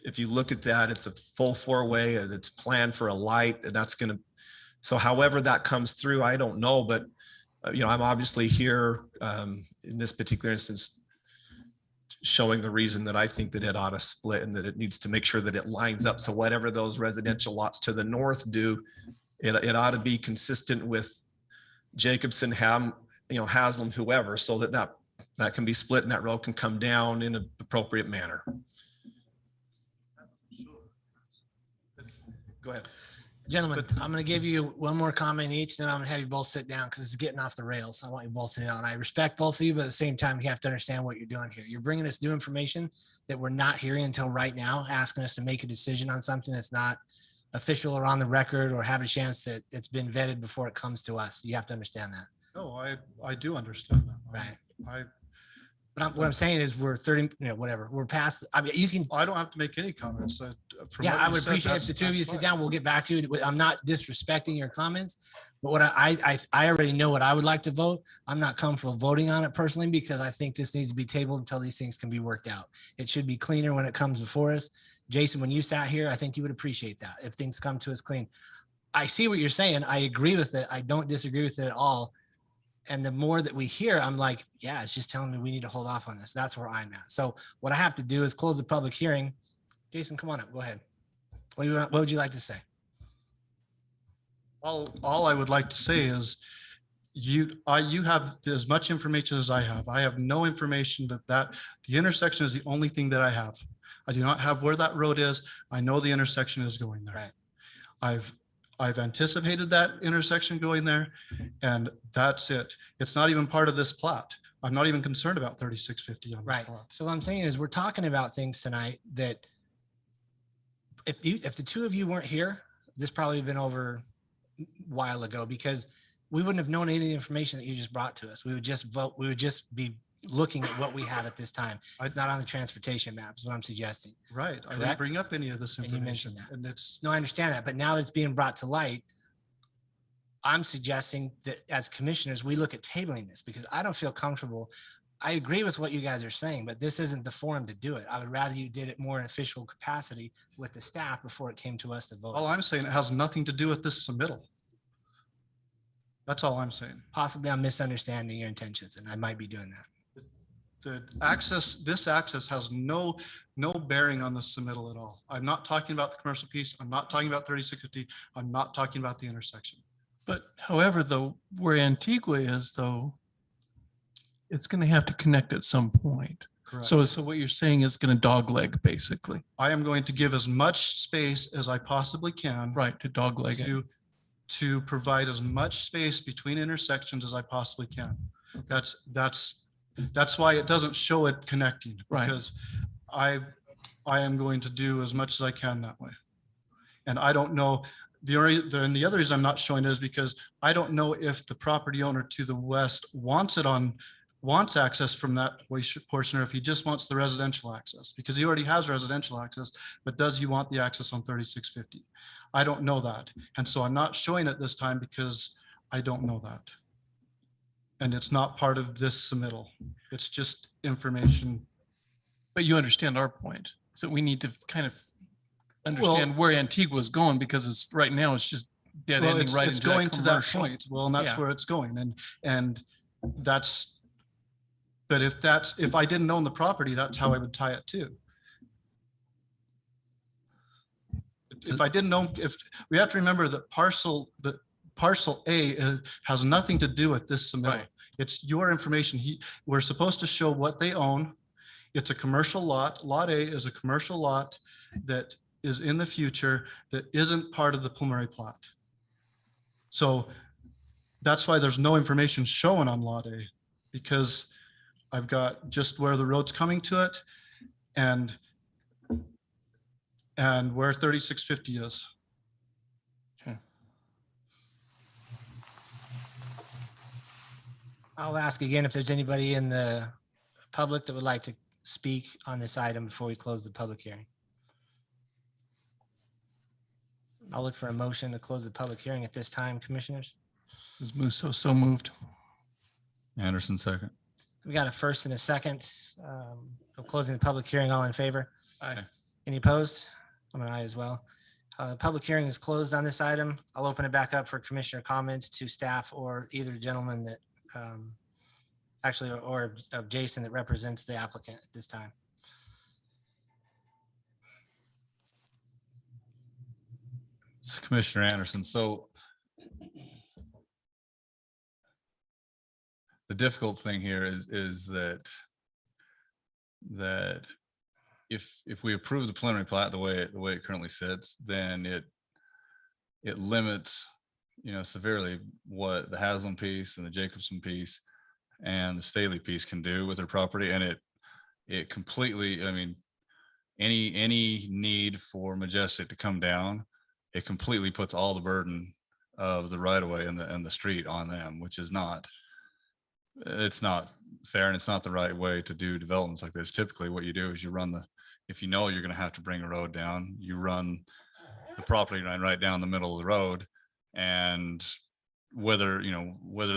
[SPEAKER 15] If you look at that, it's a full four-way and it's planned for a light, and that's going to, so however that comes through, I don't know, but I'm obviously here in this particular instance showing the reason that I think that it ought to split and that it needs to make sure that it lines up. So whatever those residential lots to the north do, it ought to be consistent with Jacobson, Haslam, whoever, so that can be split and that road can come down in an appropriate manner. Go ahead.
[SPEAKER 2] Gentlemen, I'm going to give you one more comment each, then I'm going to have you both sit down because it's getting off the rails. I want you both to sit down. And I respect both of you, but at the same time, you have to understand what you're doing here. You're bringing us new information that we're not hearing until right now, asking us to make a decision on something that's not official or on the record or have a chance that it's been vetted before it comes to us. You have to understand that.
[SPEAKER 14] No, I do understand that.
[SPEAKER 2] Right. But what I'm saying is we're 30, whatever. We're past. I mean, you can.
[SPEAKER 14] I don't have to make any comments.
[SPEAKER 2] Yeah, I would appreciate if the two of you sit down. We'll get back to you. I'm not disrespecting your comments, but what I already know what I would like to vote. I'm not comfortable voting on it personally because I think this needs to be tabled until these things can be worked out. It should be cleaner when it comes before us. Jason, when you sat here, I think you would appreciate that if things come to us clean. I see what you're saying. I agree with it. I don't disagree with it at all. And the more that we hear, I'm like, yeah, it's just telling me we need to hold off on this. That's where I'm at. So what I have to do is close the public hearing. Jason, come on up. Go ahead. What would you like to say?
[SPEAKER 14] All I would like to say is you have as much information as I have. I have no information that the intersection is the only thing that I have. I do not have where that road is. I know the intersection is going there.
[SPEAKER 2] Right.
[SPEAKER 14] I've anticipated that intersection going there, and that's it. It's not even part of this plat. I'm not even concerned about 3650 on this
[SPEAKER 2] Right.
[SPEAKER 14] plat.
[SPEAKER 2] So what I'm saying is we're talking about things tonight that if the two of you weren't here, this probably been over a while ago because we wouldn't have known any of the information that you just brought to us. We would just vote. We would just be looking at what we have at this time. It's not on the transportation map is what I'm suggesting.
[SPEAKER 14] Right. I didn't bring up any of this information.
[SPEAKER 2] And you mentioned that.
[SPEAKER 14] And it's
[SPEAKER 2] no, I understand that. But now that it's being brought to light, I'm suggesting that as commissioners, we look at tabling this because I don't feel comfortable. I agree with what you guys are saying, but this isn't the forum to do it. I would rather you did it more in official capacity with the staff before it came to us to vote.
[SPEAKER 14] all I'm saying. It has nothing to do with this submittal. That's all I'm saying.
[SPEAKER 2] Possibly I'm misunderstanding your intentions and I might be doing that.
[SPEAKER 14] This access has no bearing on the submittal at all. I'm not talking about the commercial piece. I'm not talking about 3650. I'm not talking about the intersection.
[SPEAKER 9] But however, though, where Antigua is, though, it's going to have to connect at some point.
[SPEAKER 14] Correct.
[SPEAKER 9] So what you're saying is going to dogleg, basically.
[SPEAKER 14] I am going to give as much space as I possibly can.
[SPEAKER 9] Right, to dogleg it.
[SPEAKER 14] To provide as much space between intersections as I possibly can. That's why it doesn't show it connecting.
[SPEAKER 9] Right.
[SPEAKER 14] Because I am going to do as much as I can that way. And I don't know, the other reason I'm not showing it is because I don't know if the property owner to the west wants access from that portion, or if he just wants the residential access, because he already has residential access, but does he want the access on 3650? I don't know that. And so I'm not showing it this time because I don't know that. And it's not part of this submittal. It's just information.
[SPEAKER 9] But you understand our point. So we need to kind of understand where Antigua is going because it's right now it's just dead ending right into
[SPEAKER 14] going
[SPEAKER 9] that
[SPEAKER 14] to that
[SPEAKER 9] commercial.
[SPEAKER 14] point. Well, and that's where it's going. And that's, but if I didn't own the property, that's how I would tie it too. If I didn't own, if we have to remember that parcel A has nothing to do with this submittal.
[SPEAKER 9] Right.
[SPEAKER 14] It's your information. We're supposed to show what they own. It's a commercial lot. Lot A is a commercial lot that is in the future that isn't part of the preliminary plat. So that's why there's no information shown on Lot A, because I've got just where the road's coming to it and where 3650 is.
[SPEAKER 9] Okay.
[SPEAKER 2] I'll ask again if there's anybody in the public that would like to speak on this item before we close the public hearing? I'll look for a motion to close the public hearing at this time, commissioners.
[SPEAKER 9] Is Musso so moved?
[SPEAKER 6] Anderson, second.
[SPEAKER 2] We got a first and a second of closing the public hearing. All in favor?
[SPEAKER 9] Aye.
[SPEAKER 2] Any opposed? I'm an aye as well. The public hearing is closed on this item. I'll open it back up for commissioner comments to staff or either gentleman that actually, or of Jason that represents the applicant at this time.
[SPEAKER 6] It's Commissioner Anderson. So the difficult thing here is that if we approve the preliminary plat the way it currently sits, then it limits, severely what the Haslam piece and the Jacobson piece and the Staley piece can do with their property. And it completely, I mean, any need for Majestic to come down, it completely puts all the burden of the right of way and the street on them, which is it's not fair, and it's not the right way to do developments like this. Typically what you do is you run if you know you're going to have to bring a road down, you run the property line right down the middle of the road, and whether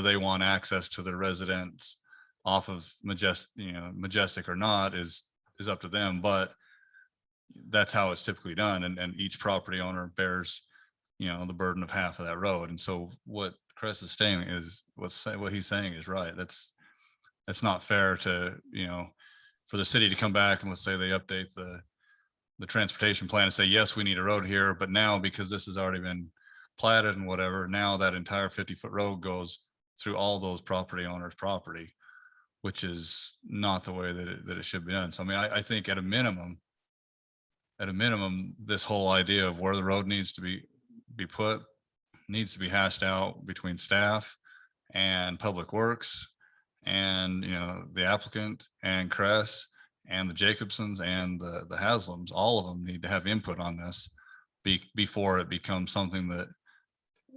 [SPEAKER 6] they want access to their residents off of Majestic or not is up to them, but that's how it's typically done. And each property owner bears, the burden of half of that road. And so what Chris is saying is what he's saying is right. That's not fair to, for the city to come back and let's say they update the transportation plan and say, yes, we need a road here, but now because this has already been platted and whatever, now that entire 50-foot road goes through all those property owners' property, which is not the way that it should be done. So, I mean, I think at a minimum, this whole idea of where the road needs to be put needs to be hashed out between staff and Public Works and, the applicant and Cress and the Jacobsons and the Haslams. All of them need to have input on this before it becomes something that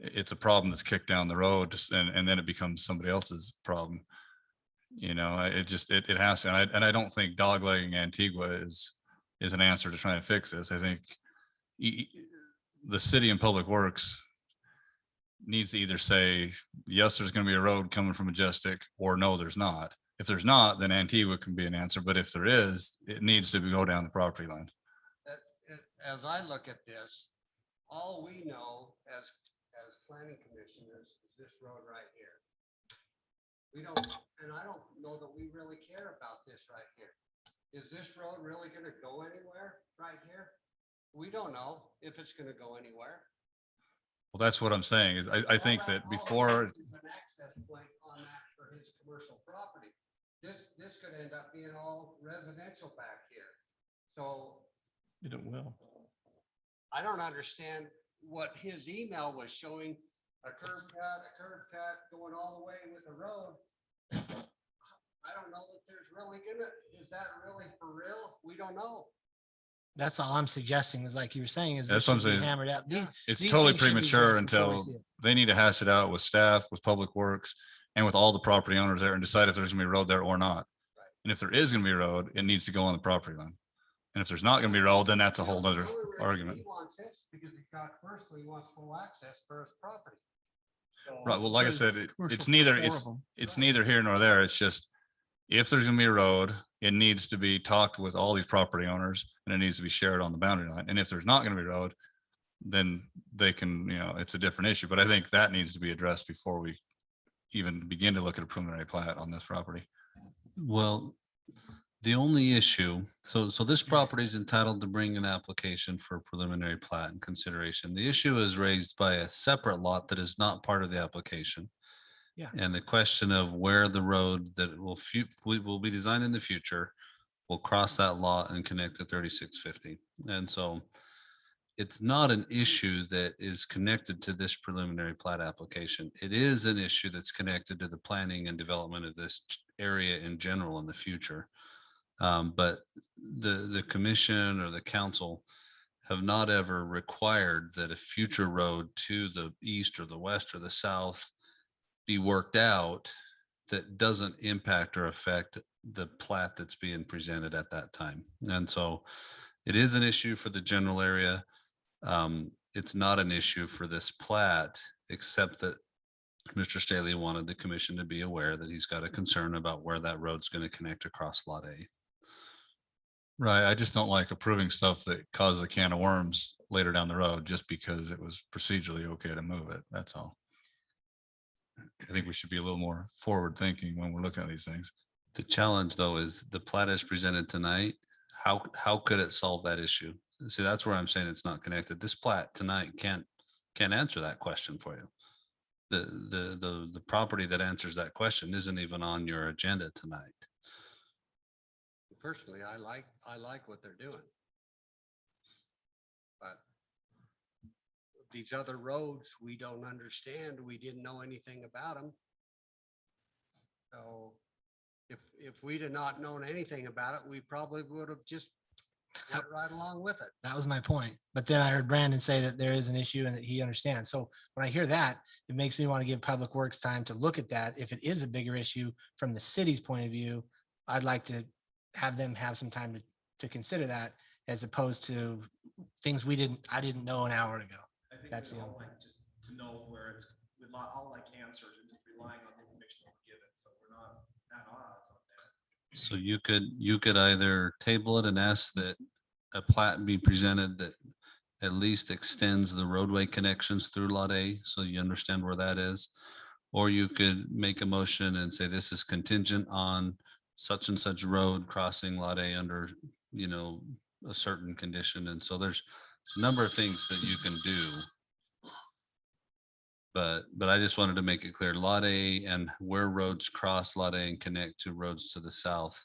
[SPEAKER 6] it's a problem that's kicked down the road and then it becomes somebody else's problem. It has to, and I don't think doglegging Antigua is an answer to try and fix this. I think the city and Public Works needs to either say, yes, there's going to be a road coming from Majestic, or no, there's not. If there's not, then Antigua can be an answer. But if there is, it needs to go down the property line.
[SPEAKER 3] As I look at this, all we know as planning commissioners is this road right here. We don't, and I don't know that we really care about this right here. Is this road really going to go anywhere right here? We don't know if it's going to go anywhere.
[SPEAKER 6] Well, that's what I'm saying is I think that before.
[SPEAKER 3] Is an access point on that for his commercial property. This could end up being all residential back here. So
[SPEAKER 9] It will.
[SPEAKER 3] I don't understand what his email was showing, a curb cut going all the way with the road. I don't know that there's really is that really for real? We don't know. That's all I'm suggesting is like you were saying is
[SPEAKER 6] That's
[SPEAKER 3] this
[SPEAKER 6] what I'm
[SPEAKER 3] should be
[SPEAKER 6] saying.
[SPEAKER 3] hammered out.
[SPEAKER 6] It's
[SPEAKER 3] These
[SPEAKER 6] totally
[SPEAKER 3] things should be
[SPEAKER 6] premature
[SPEAKER 3] addressed before we
[SPEAKER 6] until
[SPEAKER 3] see it.
[SPEAKER 6] they need to hash it out with staff, with Public Works, and with all the property owners there and decide if there's gonna be a road there or not. And if there is gonna be a road, it needs to go on the property line. And if there's not gonna be a road, then that's a whole other argument.
[SPEAKER 3] He wants this because he got firstly, he wants full access for his property.
[SPEAKER 6] Right. Well, like I said, it's
[SPEAKER 9] Commercial
[SPEAKER 6] neither,
[SPEAKER 9] for
[SPEAKER 6] it's,
[SPEAKER 9] 4 of 'em.
[SPEAKER 6] it's neither here nor there. It's just, if there's gonna be a road, it needs to be talked with all these property owners and it needs to be shared on the boundary line. And if there's not gonna be a road, then they can, it's a different issue. But I think that needs to be addressed before we even begin to look at a preliminary plat on this property.
[SPEAKER 8] Well, the only issue, so this property is entitled to bring an application for preliminary plat and consideration. The issue is raised by a separate lot that is not part of the application.
[SPEAKER 2] Yeah.
[SPEAKER 8] And the question of where the road that will be designed in the future will cross that lot and connect to 3650. And so it's not an issue that is connected to this preliminary plat application. It is an issue that's connected to the planning and development of this area in general in the future. But the commission or the council have not ever required that a future road to the east or the west or the south be worked out that doesn't impact or affect the plat that's being presented at that time. And so it is an issue for the general area. It's not an issue for this plat, except that Mr. Staley wanted the commission to be aware that he's got a concern about where that road's going to connect across Lot A.
[SPEAKER 6] Right. I just don't like approving stuff that causes a can of worms later down the road just because it was procedurally okay to move it. That's all. I think we should be a little more forward thinking when we're looking at these things.
[SPEAKER 8] The challenge though is the plat as presented tonight. How could it solve that issue? See, that's where I'm saying it's not connected. This plat tonight can't answer that question for you. The property that answers that question isn't even on your agenda tonight.
[SPEAKER 3] Personally, I like what they're doing. But these other roads, we don't understand. We didn't know anything about them. So if we'd have not known anything about it, we probably would have just went right along with it.
[SPEAKER 2] That was my point. But then I heard Brandon say that there is an issue and that he understands. So when I hear that, it makes me want to give Public Works time to look at that. If it is a bigger issue from the city's point of view, I'd like to have them have some time to consider that, as opposed to things I didn't know an hour ago.
[SPEAKER 16] I think
[SPEAKER 2] That's
[SPEAKER 16] we'd
[SPEAKER 2] the
[SPEAKER 16] all
[SPEAKER 2] only
[SPEAKER 16] like just to know where it's, we'd all like answers and just relying on the information that we're given, so we're not at odds on that.
[SPEAKER 8] So you could either table it and ask that a plat be presented that at least extends the roadway connections through Lot A, so you understand where that is. Or you could make a motion and say this is contingent on such and such road crossing Lot A under, a certain condition. And so there's a number of things that you can do. But I just wanted to make it clear, Lot A and where roads cross Lot A and connect to roads to the south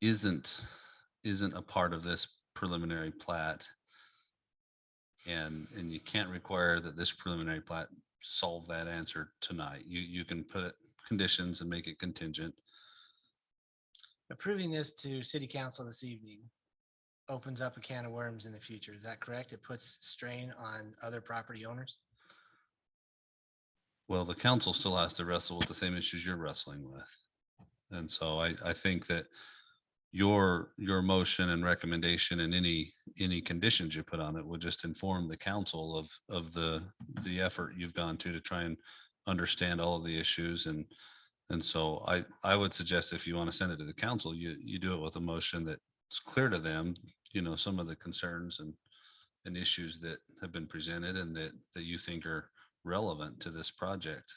[SPEAKER 8] isn't a part of this preliminary plat. And you can't require that this preliminary plat solve that answer tonight. You can put conditions and make it contingent.
[SPEAKER 2] Approving this to city council this evening opens up a can of worms in the future. Is that correct? It puts strain on other property owners?
[SPEAKER 8] Well, the council still has to wrestle with the same issues you're wrestling with. And so I think that your motion and recommendation and any conditions you put on it will just inform the council of the effort you've gone to try and understand all of the issues. And so I would suggest if you want to send it to the council, you do it with a motion that's clear to them, some of the concerns and issues that have been presented and that you think are relevant to this project.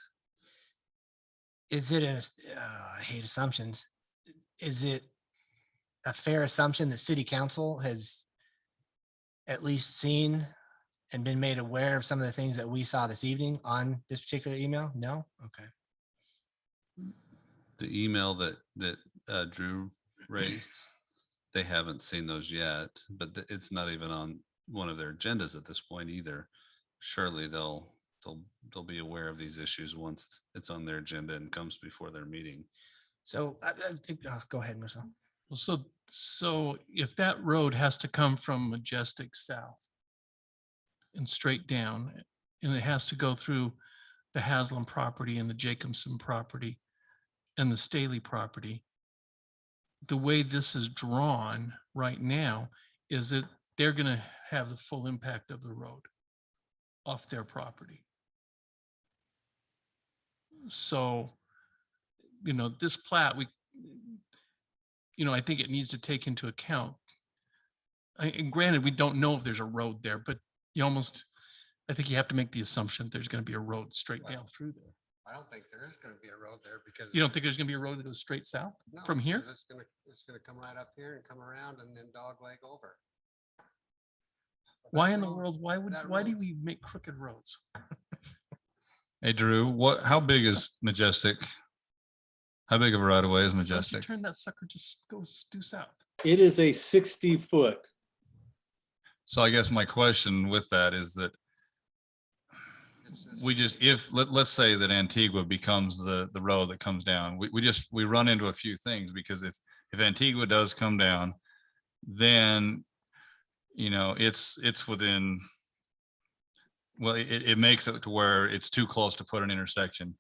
[SPEAKER 2] Is it I hate assumptions. Is it a fair assumption that city council has at least seen and been made aware of some of the things that we saw this evening on this particular email? No? Okay.
[SPEAKER 8] The email that Drew raised, they haven't seen those yet, but it's not even on one of their agendas at this point either. Surely they'll be aware of these issues once it's on their agenda and comes before their meeting.
[SPEAKER 2] So go ahead, Marcel.
[SPEAKER 9] Well, so if that road has to come from Majestic south and straight down, and it has to go through the Haslam property and the Jacobson property and the Staley property, the way this is drawn right now is that they're going to have the full impact of the road off their property. So, this plat, I think it needs to take into account. And granted, we don't know if there's a road there, but I think you have to make the assumption there's going to be a road straight down through there.
[SPEAKER 3] I don't think there is going to be a road there because.
[SPEAKER 9] You don't think there's going to be a road that goes straight south
[SPEAKER 3] No,
[SPEAKER 9] from here?
[SPEAKER 3] because It's going to come right up here and come around and then dogleg over.
[SPEAKER 9] Why in the world? Why do
[SPEAKER 3] road's-
[SPEAKER 9] we make crooked roads?
[SPEAKER 6] Hey, Drew, how big is Majestic? How big of a right of way is
[SPEAKER 9] Why don't you
[SPEAKER 6] Majestic?
[SPEAKER 9] turn that sucker just goes due south?
[SPEAKER 5] It is a 60-foot.
[SPEAKER 6] So I guess my question with that is that we just, let's say that Antigua becomes the road that comes down, we run into a few things, because if Antigua does come down, then, it's within, well, it makes it to where it's too close to put an intersection.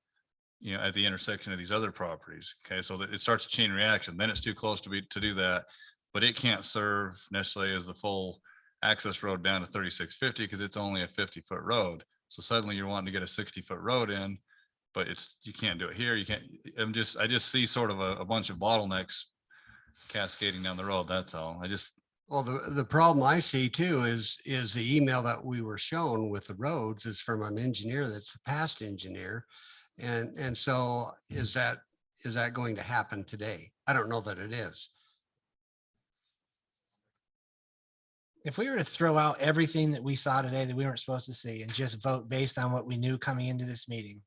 [SPEAKER 6] you know, at the intersection of these other properties. Okay, so that it starts a chain reaction, then it's too close to do that. But it can't serve necessarily as the full access road down to 3650 because it's only a 50-foot road. So suddenly you're wanting to get a 60-foot road in, but you can't do it here. You can't, I just see sort of a bunch of bottlenecks cascading down the road. That's all.
[SPEAKER 3] Well, the problem I see too is the email that we were shown with the roads is from an engineer that's a past engineer. And so is that going to happen today? I don't know that it is.
[SPEAKER 2] If we were to throw out everything that we saw today that we weren't supposed to see and just vote based on what we knew coming into this meeting,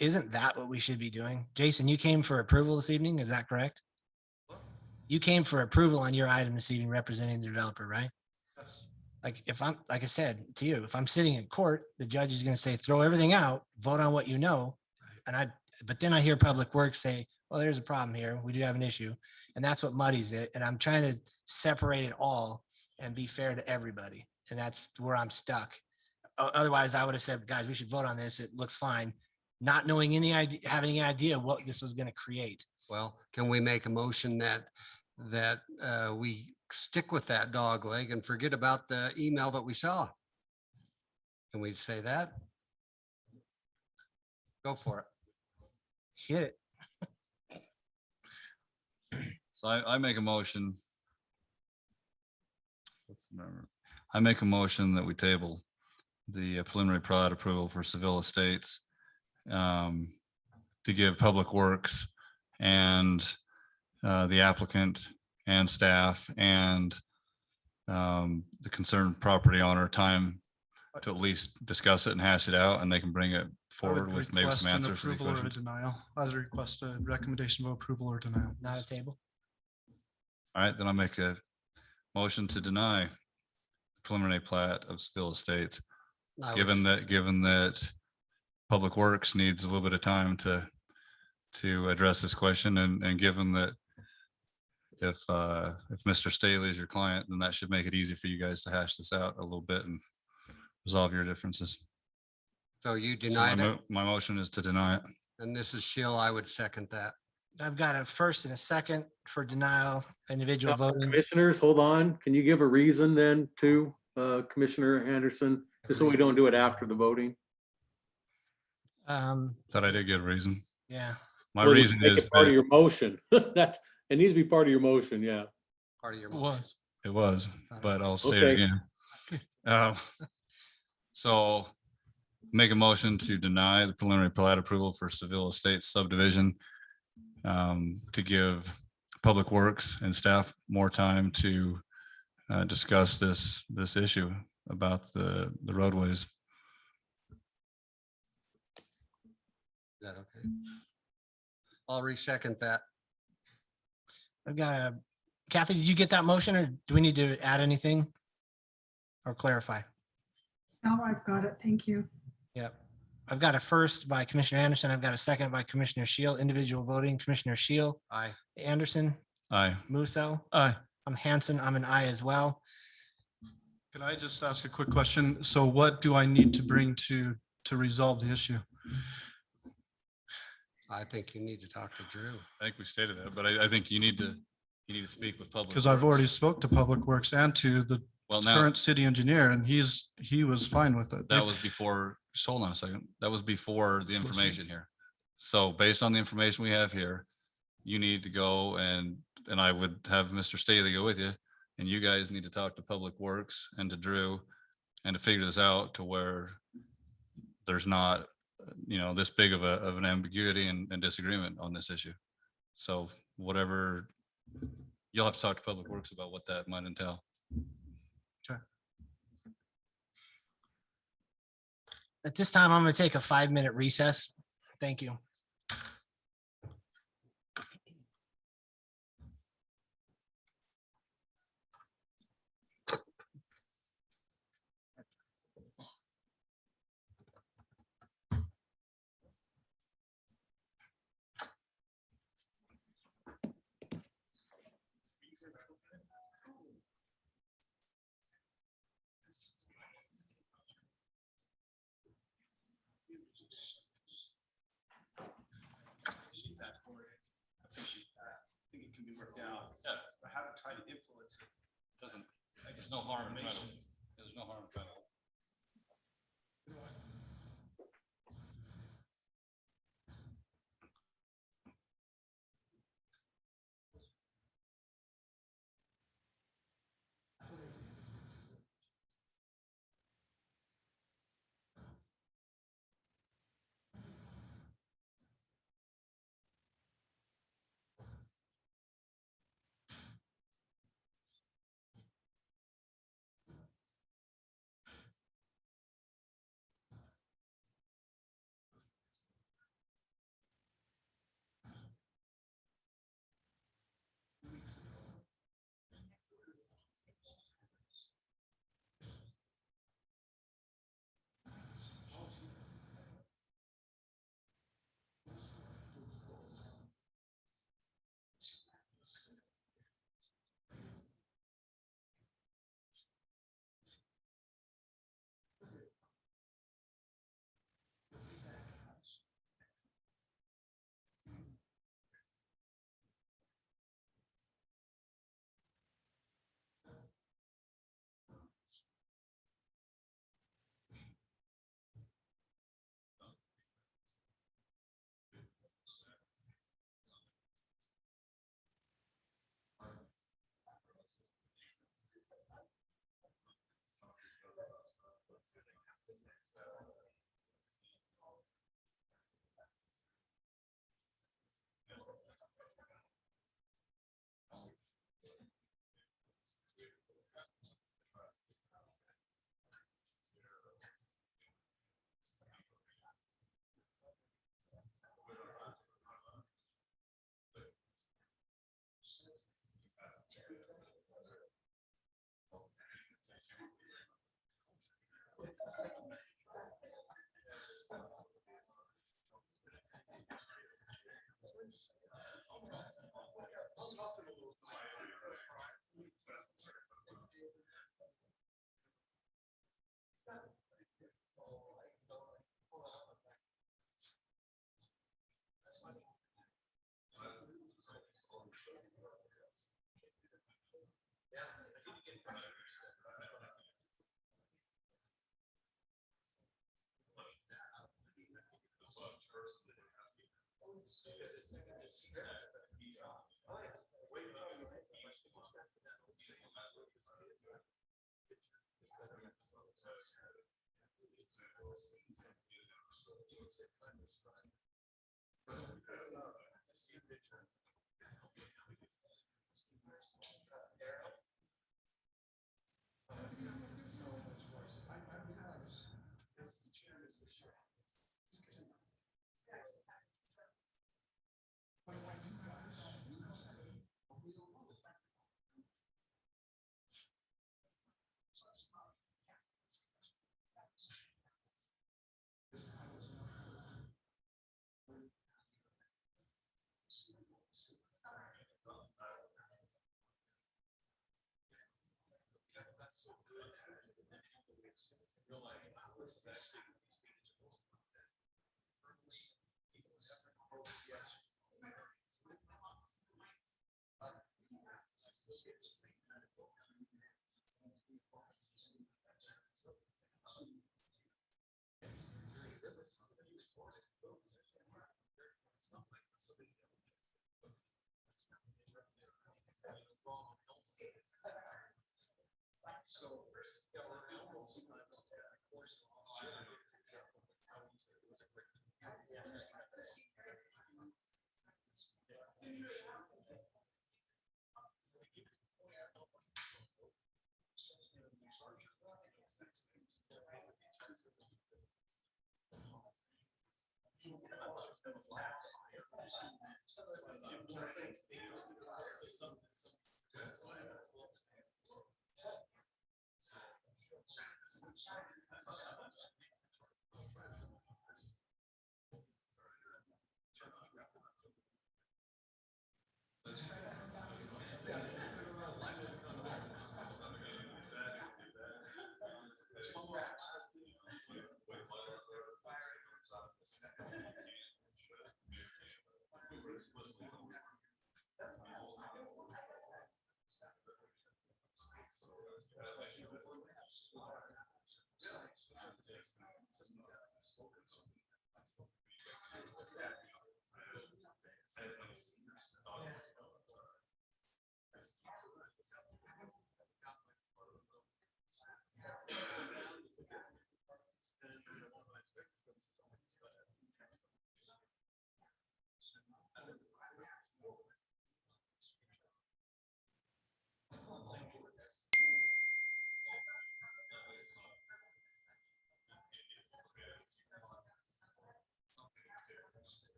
[SPEAKER 2] isn't that what we should be doing? Jason, you came for approval this evening, is that correct? You came for approval on your item this evening representing the developer, right? Like like I said to you, if I'm sitting in court, the judge is going to say, throw everything out, vote on what you know. But then I hear Public Works say, well, there's a problem here. We do have an issue. And that's what muddies it. And I'm trying to separate it all and be fair to everybody. And that's where I'm stuck. Otherwise, I would have said, guys, we should vote on this. It looks fine. Not knowing having any idea what this was going to create.
[SPEAKER 3] Well, can we make a motion that we stick with that dog leg and forget about the email that we saw? Can we say that? Go for it.
[SPEAKER 2] Hit it.
[SPEAKER 6] So I make a motion. What's the number? I make a motion that we table the preliminary plat approval for Sevilla Estates to give Public Works and the applicant and staff and the concerned property owner time to at least discuss it and hash it out, and they can bring it forward with maybe some answers to these
[SPEAKER 14] Approval or a
[SPEAKER 6] questions.
[SPEAKER 14] denial. I'd request a recommendation of approval or denial.
[SPEAKER 2] Not a table.
[SPEAKER 6] All right, then I make a motion to deny preliminary plat of Seville Estates, given that Public Works needs a little bit of time to address this question, and given that if Mr. Staley is your client, then that should make it easy for you guys to hash this out a little bit and resolve your differences.
[SPEAKER 3] So you
[SPEAKER 6] So
[SPEAKER 3] denied it,
[SPEAKER 6] my motion is to deny it.
[SPEAKER 3] and this is Shill. I would second that.
[SPEAKER 2] I've got a first and a second for denial, individual voting.
[SPEAKER 5] Commissioners, hold on. Can you give a reason then to Commissioner Anderson, just so we don't do it after the voting?
[SPEAKER 6] Thought I did give a reason.
[SPEAKER 2] Yeah.
[SPEAKER 6] My
[SPEAKER 5] Well,
[SPEAKER 6] reason
[SPEAKER 5] make it
[SPEAKER 6] is
[SPEAKER 5] part of
[SPEAKER 6] that
[SPEAKER 5] your motion. It needs to be part of your motion, yeah.
[SPEAKER 3] Part of your
[SPEAKER 9] It
[SPEAKER 3] motion.
[SPEAKER 9] was.
[SPEAKER 6] it was, but I'll say it
[SPEAKER 5] Okay.
[SPEAKER 6] again. So make a motion to deny the preliminary plat approval for Seville Estates subdivision, to give Public Works and staff more time to discuss this issue about the roadways.
[SPEAKER 3] Is that okay? I'll re-second that.
[SPEAKER 2] I've got Kathy, did you get that motion, or do we need to add anything or clarify?
[SPEAKER 7] Now I've got it. Thank you.
[SPEAKER 2] Yep. I've got a first by Commissioner Anderson. I've got a second by Commissioner Shield. Individual voting, Commissioner Shield,
[SPEAKER 3] Aye.
[SPEAKER 2] Anderson,
[SPEAKER 6] Aye.
[SPEAKER 2] Musso.
[SPEAKER 9] Aye.
[SPEAKER 2] I'm Hanson. I'm an aye as well.
[SPEAKER 14] Could I just ask a quick question? So what do I need to bring to resolve the issue?
[SPEAKER 3] I think you need to talk to Drew.
[SPEAKER 6] I think we stated that, but I think you need to speak with Public.
[SPEAKER 14] Because I've already
[SPEAKER 6] Works.
[SPEAKER 14] spoke to Public Works and to the
[SPEAKER 6] Well, now,
[SPEAKER 14] current city engineer, and he was fine with it.
[SPEAKER 6] that was before, just hold on a second. That was before the information here. So based on the information we have here, you need to go and I would have Mr. Staley go with you, and you guys need to talk to Public Works and to Drew and to figure this out to where there's not, this big of an ambiguity and disagreement on this issue. So whatever, you'll have to talk to Public Works about what that might entail.
[SPEAKER 2] At this time, I'm going to take a 5-minute recess. Thank you.
[SPEAKER 16] be worked out. I haven't tried to influence it.
[SPEAKER 6] Doesn't, there's no harm in trying to, there's no harm in trying to.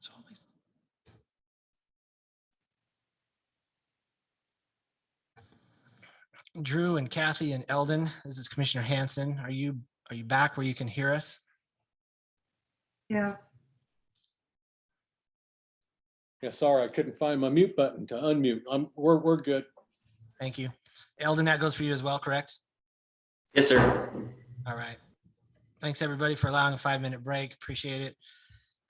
[SPEAKER 9] So all these-
[SPEAKER 2] Drew and Kathy and Eldon, this is Commissioner Hanson. Are you back where you can hear us?
[SPEAKER 7] Yes.
[SPEAKER 5] Yeah, sorry, I couldn't find my mute button to unmute. We're good.
[SPEAKER 2] Thank you. Eldon, that goes for you as well, correct?
[SPEAKER 4] Yes, sir.
[SPEAKER 2] All right. Thanks, everybody, for allowing a 5-minute break. Appreciate it.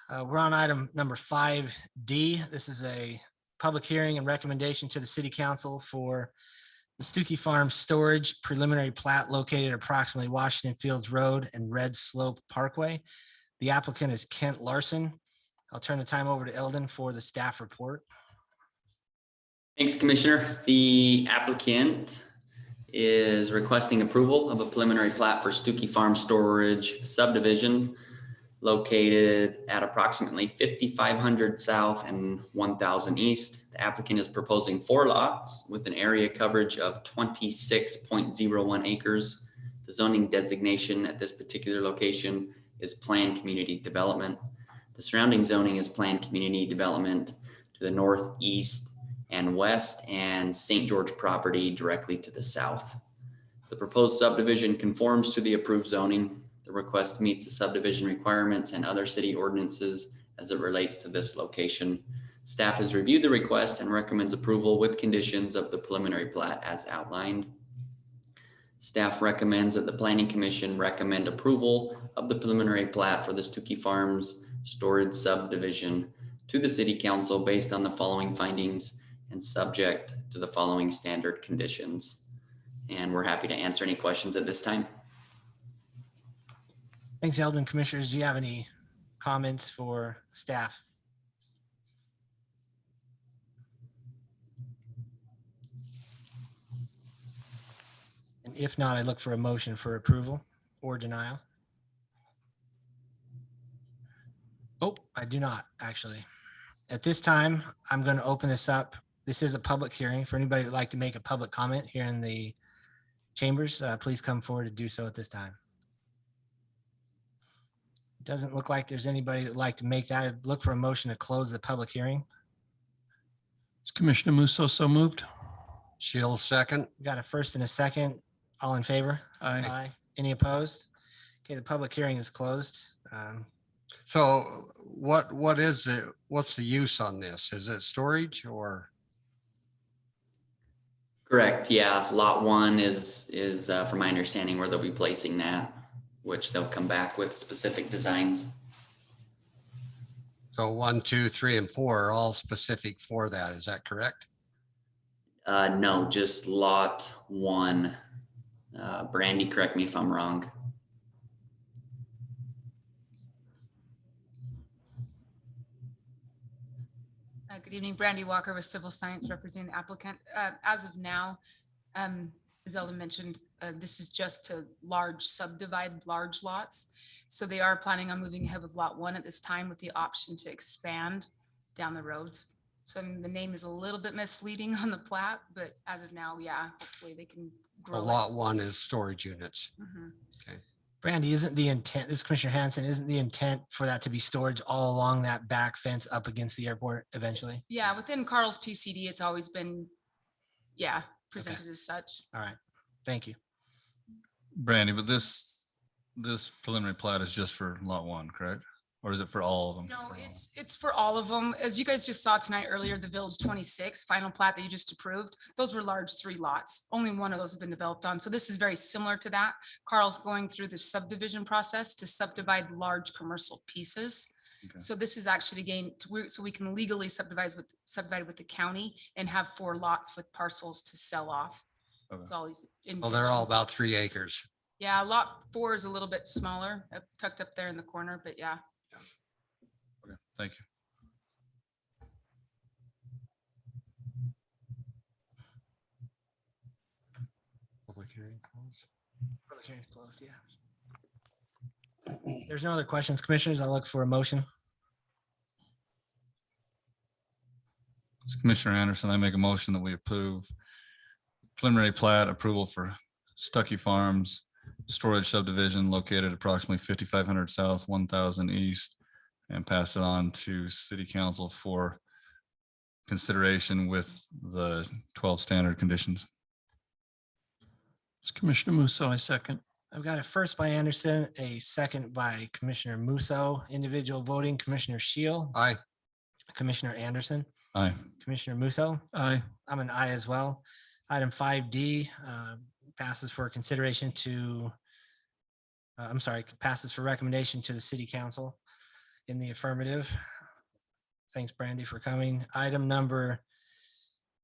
[SPEAKER 2] We're on item number 5D. This is a public hearing and recommendation to the City Council for the Stookie Farm Storage Preliminary Plat located approximately Washington Fields Road and Red Slope Parkway. The applicant is Kent Larson. I'll turn the time over to Eldon for the staff report.
[SPEAKER 4] Thanks, Commissioner. The applicant is requesting approval of a preliminary plat for Stookie Farm Storage Subdivision located at approximately 5,500 south and 1,000 east. The applicant is proposing 4 lots with an area coverage of 26.01 acres. The zoning designation at this particular location is planned community development. The surrounding zoning is planned community development to the northeast and west, and St. George property directly to the south. The proposed subdivision conforms to the approved zoning. The request meets the subdivision requirements and other city ordinances as it relates to this location. Staff has reviewed the request and recommends approval with conditions of the preliminary plat as outlined. Staff recommends that the Planning Commission recommend approval of the preliminary plat for the Stookie Farms storage subdivision to the City Council based on the following findings and subject to the following standard conditions. And we're happy to answer any questions at this time.
[SPEAKER 2] Thanks, Eldon. Commissioners, do you have any comments for staff? And if not, I look for a motion for approval or denial. Oh, I do not, actually. At this time, I'm going to open this up. This is a public hearing. For anybody who'd like to make a public comment here in the chambers, please come forward to do so at this time. Doesn't look like there's anybody that'd like to make that. I'd look for a motion to close the public hearing.
[SPEAKER 9] Is Commissioner Musso so moved?
[SPEAKER 3] Shields second.
[SPEAKER 2] Got a first and a second. All in favor?
[SPEAKER 9] Aye.
[SPEAKER 2] Any opposed? Okay, the public hearing is closed.
[SPEAKER 3] So what is it? What's the use on this? Is it storage or?
[SPEAKER 4] Correct, yeah. Lot 1 is from my understanding where they'll be placing that, which they'll come back with specific designs.
[SPEAKER 3] So 1, 2, 3, and 4 are all specific for that. Is that correct?
[SPEAKER 4] No, just lot 1. Brandy, correct me if I'm wrong.
[SPEAKER 17] Good evening, Brandy Walker with Civil Science representing the applicant. As of now, as Eldon mentioned, this is just to subdivide large lots. So they are planning on moving ahead with lot 1 at this time with the option to expand down the road. So the name is a little bit misleading on the plat, but as of now, yeah, hopefully they can grow.
[SPEAKER 3] Lot 1 is storage units.
[SPEAKER 17] Mhm.
[SPEAKER 3] Okay.
[SPEAKER 2] Brandy, isn't the intent, this is Commissioner Hanson, isn't the intent for that to be storage all along that back fence up against the airport eventually?
[SPEAKER 17] Yeah, within Carl's PCD, it's always been, yeah, presented as such.
[SPEAKER 2] All right, thank you.
[SPEAKER 6] Brandy, but this preliminary plat is just for lot 1, correct? Or is it for all of them?
[SPEAKER 17] No, it's for all of them. As you guys just saw tonight earlier, the Village 26 final plat that you just approved, those were large 3 lots. Only one of those have been developed on. So this is very similar to that. Carl's going through the subdivision process to subdivide large commercial pieces.
[SPEAKER 6] Okay.
[SPEAKER 17] So this is actually so we can legally subdivide with the county and have 4 lots with parcels to sell off.
[SPEAKER 6] Okay.
[SPEAKER 17] It's all these.
[SPEAKER 3] Well, they're all about 3 acres.
[SPEAKER 17] Yeah, lot 4 is a little bit smaller, tucked up there in the corner, but yeah.
[SPEAKER 6] Okay, thank you.
[SPEAKER 3] Public hearing closed.
[SPEAKER 2] Public hearing closed, yeah. There's no other questions, commissioners. I'll look for a motion.
[SPEAKER 6] It's Commissioner Anderson, I make a motion that we approve preliminary plat approval for Stookie Farms storage subdivision located approximately 5,500 south, 1,000 east, and pass it on to City Council for consideration with the 12 standard conditions.
[SPEAKER 9] It's Commissioner Musso, I second.
[SPEAKER 2] I've got a first by Anderson, a second by Commissioner Musso. Individual voting, Commissioner Shield.
[SPEAKER 3] Aye.
[SPEAKER 2] Commissioner Anderson.
[SPEAKER 6] Aye.
[SPEAKER 2] Commissioner Musso.
[SPEAKER 9] Aye.
[SPEAKER 2] I'm an aye as well. Item 5D passes for consideration to, passes for recommendation to the City Council in the affirmative. Thanks, Brandy, for coming. Item number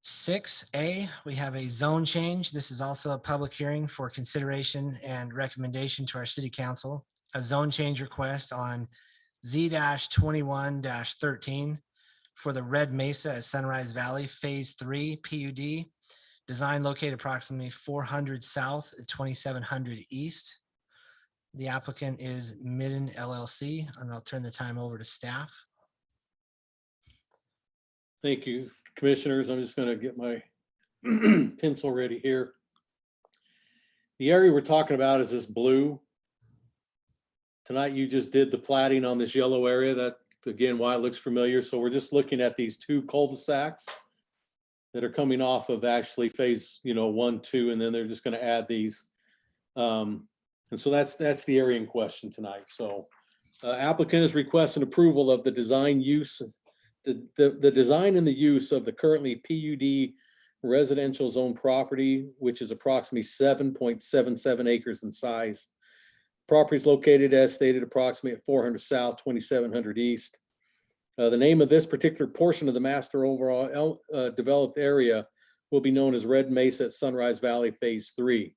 [SPEAKER 2] 6A, we have a zone change. This is also a public hearing for consideration and recommendation to our City Council. A zone change request on Z-21-13 for the Red Mesa at Sunrise Valley Phase 3 PUD. Design located approximately 400 south, 2700 east. The applicant is Midden LLC, and I'll turn the time over to staff.
[SPEAKER 5] Thank you, commissioners. I'm just going to get my pencil ready here. The area we're talking about is this blue. Tonight, you just did the platting on this yellow area. That, again, why it looks familiar. So we're just looking at these 2 cul-de-sacs that are coming off of actually phase, 1, 2, and then they're just going to add these. And so that's the area in question tonight. So applicant is requesting approval of the design use, the design and the use of the currently PUD residential zone property, which is approximately 7.77 acres in size. Property is located as stated approximately at 400 south, 2700 east. The name of this particular portion of the master overall developed area will be known as Red Mesa at Sunrise Valley Phase 3.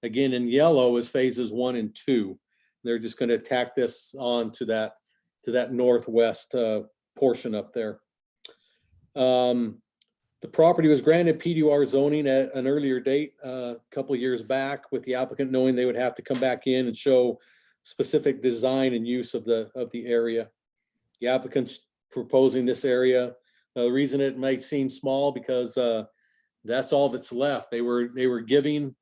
[SPEAKER 5] Again, in yellow is phases 1 and 2. They're just going to tack this on to that northwest portion up there. The property was granted Pdr zoning at an earlier date, a couple of years back, with the applicant knowing they would have to come back in and show specific design and use of the area. The applicant's proposing this area. The reason it might seem small because that's all that's left. They were given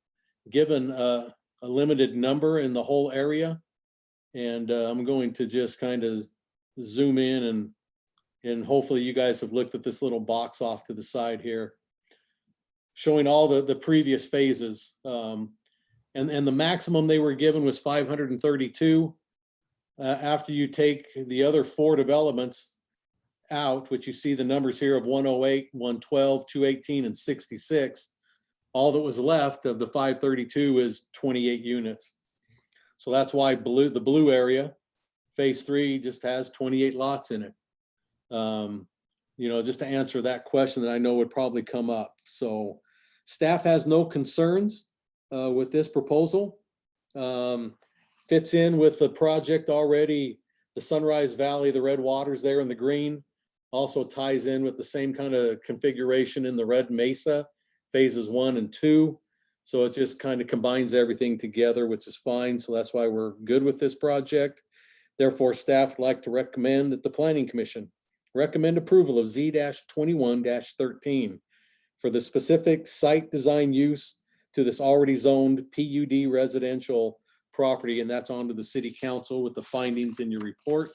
[SPEAKER 5] a limited number in the whole area, and I'm going to just kind of zoom in and hopefully you guys have looked at this little box off to the side here, showing all the previous phases. And the maximum they were given was 532. After you take the other 4 developments out, which you see the numbers here of 108, 112, 218, and 66, all that was left of the 532 is 28 units. So that's why the blue area, phase 3, just has 28 lots in it. Just to answer that question that I know would probably come up. So staff has no concerns with this proposal. Fits in with the project already, the Sunrise Valley, the red waters there in the green, also ties in with the same kind of configuration in the Red Mesa, phases 1 and 2. So it just kind of combines everything together, which is fine. So that's why we're good with this project. Therefore, staff would like to recommend that the Planning Commission recommend approval of Z-21-13 for the specific site design use to this already zoned PUD residential property, and that's onto the city council with the findings in your report.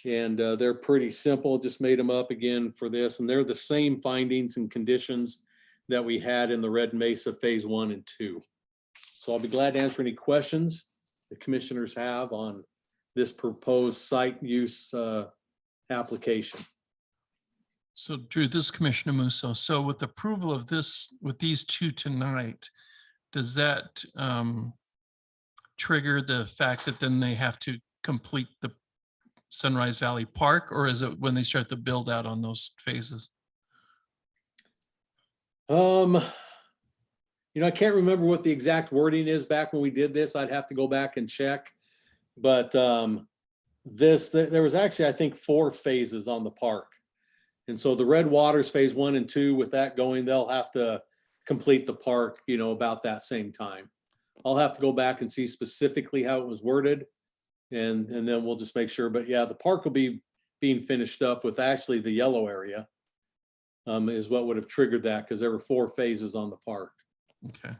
[SPEAKER 5] They're pretty simple, just made them up again for this, and they're the same findings and conditions that we had in the Red Mesa phase 1 and 2. So I'll be glad to answer any questions the commissioners have on this proposed site use application.
[SPEAKER 9] So Drew, this is Commissioner Musso. So with approval of this, with these 2 tonight, does that trigger the fact that then they have to complete the Sunrise Valley Park, or is it when they start the build out on those phases?
[SPEAKER 5] I can't remember what the exact wording is back when we did this. I'd have to go back and check. But there was actually, I think, 4 phases on the park. And so the Red Waters phase 1 and 2, with that going, they'll have to complete the park, about that same time. I'll have to go back and see specifically how it was worded. And then we'll just make sure. But yeah, the park will be being finished up with actually the yellow area is what would have triggered that, because there were 4 phases on the park.
[SPEAKER 9] Okay.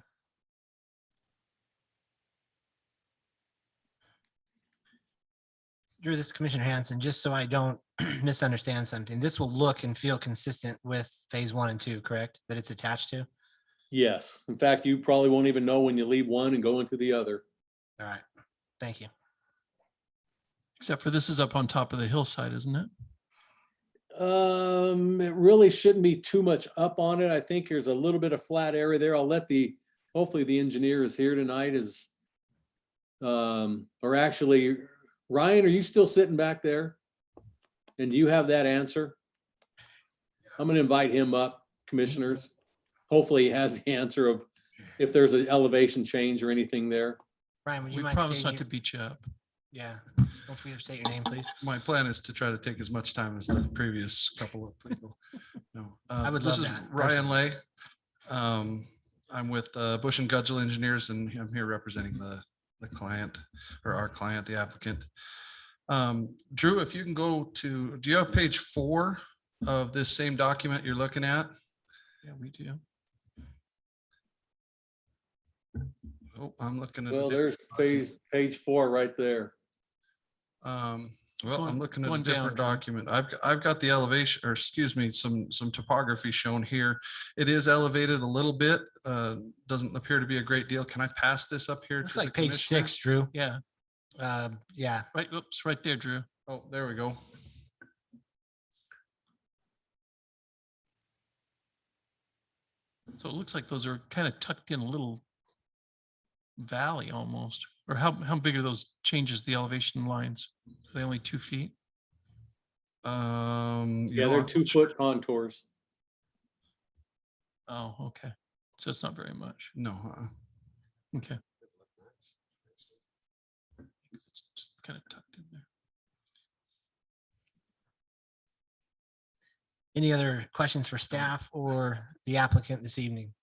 [SPEAKER 2] Drew, this is Commissioner Hanson, just so I don't misunderstand something. This will look and feel consistent with phase 1 and 2, correct? That it's attached to?
[SPEAKER 5] Yes. In fact, you probably won't even know when you leave one and go into the other.
[SPEAKER 2] All right. Thank you.
[SPEAKER 9] Except for this is up on top of the hillside, isn't it?
[SPEAKER 5] It really shouldn't be too much up on it. I think there's a little bit of flat area there. I'll let hopefully the engineer is here tonight or actually, Ryan, are you still sitting back there? And you have that answer? I'm going to invite him up, commissioners. Hopefully he has the answer of if there's an elevation change or anything there.
[SPEAKER 2] Ryan, would you
[SPEAKER 9] We
[SPEAKER 2] mind
[SPEAKER 9] promise
[SPEAKER 2] stating
[SPEAKER 9] not to beat you up.
[SPEAKER 2] Yeah. Don't forget to state your name, please.
[SPEAKER 8] My plan is to try to take as much time as the previous couple of people. No,
[SPEAKER 2] I would
[SPEAKER 8] this
[SPEAKER 2] love
[SPEAKER 8] is
[SPEAKER 2] that,
[SPEAKER 8] Ryan Lay. I'm with Bush and Gudgel Engineers, and I'm here representing the client, or our client, the applicant. Drew, if you can go to, do you have page 4 of this same document you're looking at?
[SPEAKER 9] Yeah, we do.
[SPEAKER 8] Oh, I'm looking at.
[SPEAKER 5] Well, there's page 4 right there.
[SPEAKER 8] Well, I'm looking at a
[SPEAKER 9] going down,
[SPEAKER 8] different
[SPEAKER 9] Drew.
[SPEAKER 8] document. I've got the elevation, or excuse me, some topography shown here. It is elevated a little bit. Doesn't appear to be a great deal. Can I pass this up here?
[SPEAKER 2] Looks
[SPEAKER 8] to the
[SPEAKER 2] like page
[SPEAKER 8] commissioner?
[SPEAKER 2] 6, Drew.
[SPEAKER 9] Yeah,
[SPEAKER 2] Yeah.
[SPEAKER 9] right. Oops, right there, Drew.
[SPEAKER 8] Oh, there we go.
[SPEAKER 9] So it looks like those are kind of tucked in a little valley almost. Or how big are those changes, the elevation lines? Are they only 2 feet?
[SPEAKER 5] Yeah, they're 2-foot contours.
[SPEAKER 9] Oh, okay. So it's not very much.
[SPEAKER 8] No.
[SPEAKER 9] Okay. It's just kind of tucked in there.
[SPEAKER 2] Any other questions for staff or the applicant this evening?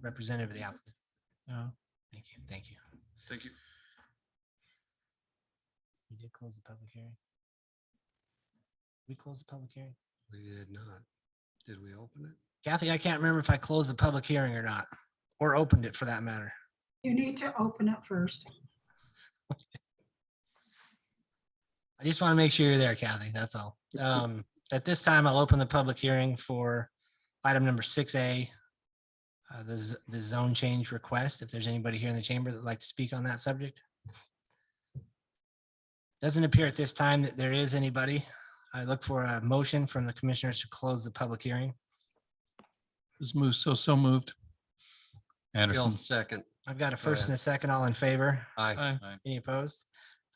[SPEAKER 2] Representative of the applicant.
[SPEAKER 9] No.
[SPEAKER 2] Thank you. Thank you.
[SPEAKER 8] Thank you.
[SPEAKER 2] We did close the public hearing. We closed the public hearing.
[SPEAKER 3] We did not. Did we open it?
[SPEAKER 2] Kathy, I can't remember if I closed the public hearing or not, or opened it for that matter.
[SPEAKER 7] You need to open it first.
[SPEAKER 2] I just want to make sure you're there, Kathy. That's all. At this time, I'll open the public hearing for item number 6A, the zone change request. If there's anybody here in the chamber that would like to speak on that subject. Doesn't appear at this time that there is anybody. I look for a motion from the commissioners to close the public hearing.
[SPEAKER 9] This moves so moved.
[SPEAKER 6] Anderson.
[SPEAKER 3] Second.
[SPEAKER 2] I've got a first and a second, all in favor.
[SPEAKER 3] Aye.
[SPEAKER 9] Aye.
[SPEAKER 2] Any opposed?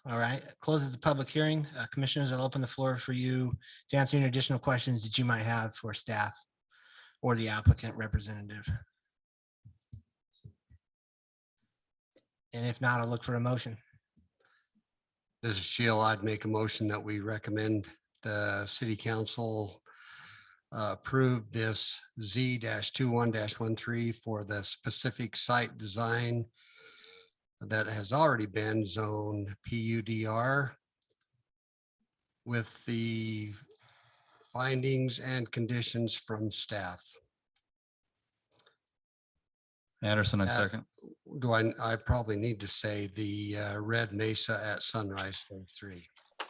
[SPEAKER 2] All right, closes the public hearing. Commissioners, I'll open the floor for you to answer any additional questions that you might have for staff or the applicant representative. And if not, I'll look for a motion.
[SPEAKER 3] This is Sheila. I'd make a motion that we recommend the city council approve this Z-21-13 for the specific site design that has already been zoned PUDR with the findings and conditions from staff.
[SPEAKER 6] Anderson, I second.
[SPEAKER 3] Do I probably need to say the Red Mesa at Sunrise Phase 3. Is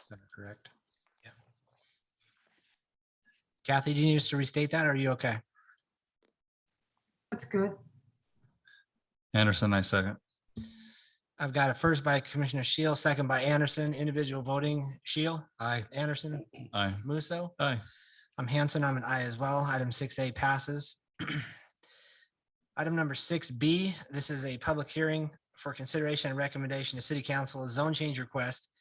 [SPEAKER 3] that correct?
[SPEAKER 2] Yeah. Kathy, do you need us to restate that or are you okay?
[SPEAKER 7] That's good.
[SPEAKER 6] Anderson, I second.
[SPEAKER 2] I've got a first by Commissioner Shield, second by Anderson, individual voting. Shield,
[SPEAKER 3] Aye.
[SPEAKER 2] Anderson,
[SPEAKER 6] Aye.
[SPEAKER 2] Musso.
[SPEAKER 9] Aye.
[SPEAKER 2] I'm Hanson. I'm an aye as well. Item 6A passes. Item number 6B, this is a public hearing for consideration and recommendation to City Council, a zone change request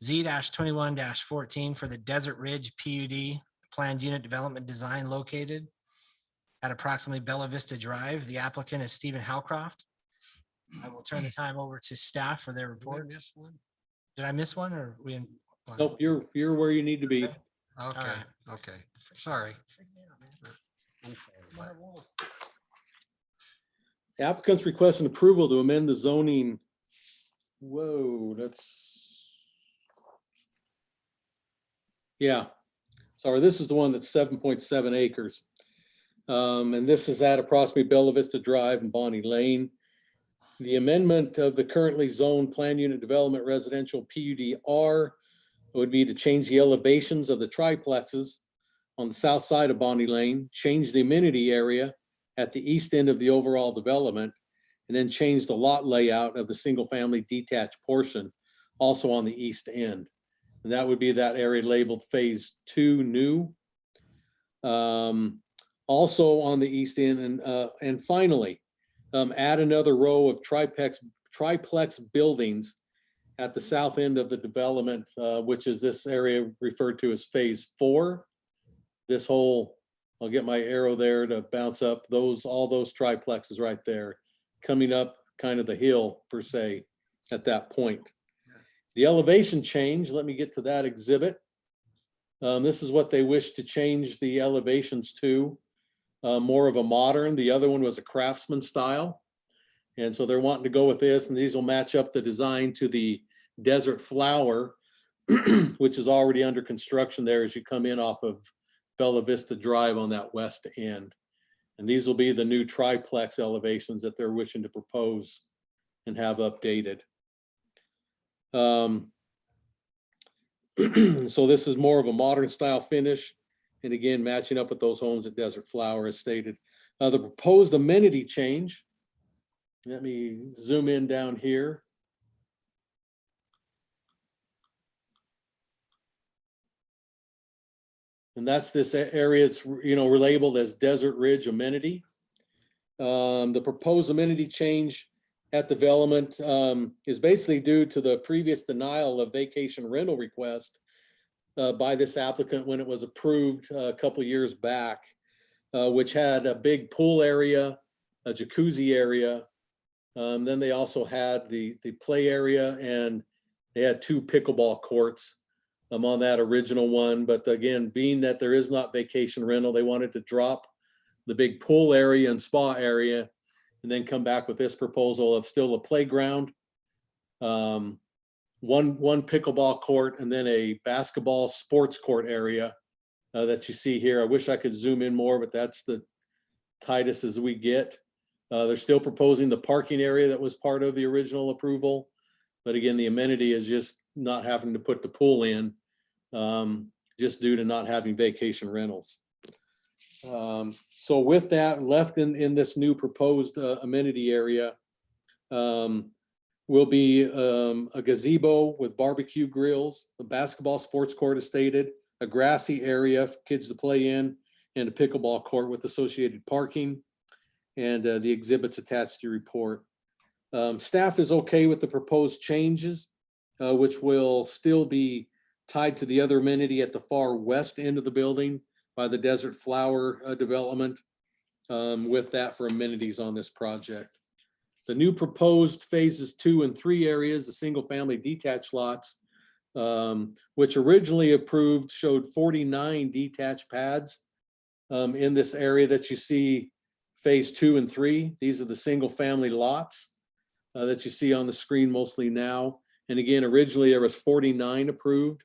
[SPEAKER 2] Z-21-14 for the Desert Ridge PUD planned unit development design located at approximately Bella Vista Drive. The applicant is Stephen Howcroft. I will turn the time over to staff for their report. Did I miss one or we?
[SPEAKER 5] Nope, you're where you need to be.
[SPEAKER 3] Okay,
[SPEAKER 2] right.
[SPEAKER 3] okay. Sorry. I'm sorry.
[SPEAKER 5] The applicant's requesting approval to amend the zoning. Whoa, that's. Yeah, sorry, this is the one that's 7.7 acres. And this is at approximately Bella Vista Drive and Bonnie Lane. The amendment of the currently zoned plan unit development residential PUDR would be to change the elevations of the triplexes on the south side of Bonnie Lane, change the amenity area at the east end of the overall development, and then change the lot layout of the single family detached portion also on the east end. And that would be that area labeled phase 2 new. Also on the east end, and finally, add another row of triplex buildings at the south end of the development, which is this area referred to as phase 4. This whole, I'll get my arrow there to bounce up all those triplexes right there, coming up kind of the hill per se at that point. The elevation change, let me get to that exhibit. This is what they wish to change the elevations to. More of a modern, the other one was a craftsman style. And so they're wanting to go with this, and these will match up the design to the Desert Flower, which is already under construction there as you come in off of Bella Vista Drive on that west end. And these will be the new triplex elevations that they're wishing to propose and have updated. So this is more of a modern style finish. And again, matching up with those homes at Desert Flower as stated. The proposed amenity change. Let me zoom in down here. And that's this area, it's, relabeled as Desert Ridge amenity. The proposed amenity change at development is basically due to the previous denial of vacation rental request by this applicant when it was approved a couple years back, which had a big pool area, a jacuzzi area. Then they also had the play area, and they had 2 pickleball courts on that original one. But again, being that there is not vacation rental, they wanted to drop the big pool area and spa area and then come back with this proposal of still a playground, one pickleball court, and then a basketball sports court area that you see here. I wish I could zoom in more, but that's the tightest as we get. They're still proposing the parking area that was part of the original approval. But again, the amenity is just not having to put the pool in, just due to not having vacation rentals. So with that, left in this new proposed amenity area will be a gazebo with barbecue grills, a basketball sports court as stated, a grassy area for kids to play in, and a pickleball court with associated parking, and the exhibits attached to your report. Staff is okay with the proposed changes, which will still be tied to the other amenity at the far west end of the building by the Desert Flower development, with that for amenities on this project. The new proposed phases 2 and 3 areas, the single family detached lots, which originally approved showed 49 detached pads in this area that you see phase 2 and 3. These are the single family lots that you see on the screen mostly now. And again, originally there was 49 approved.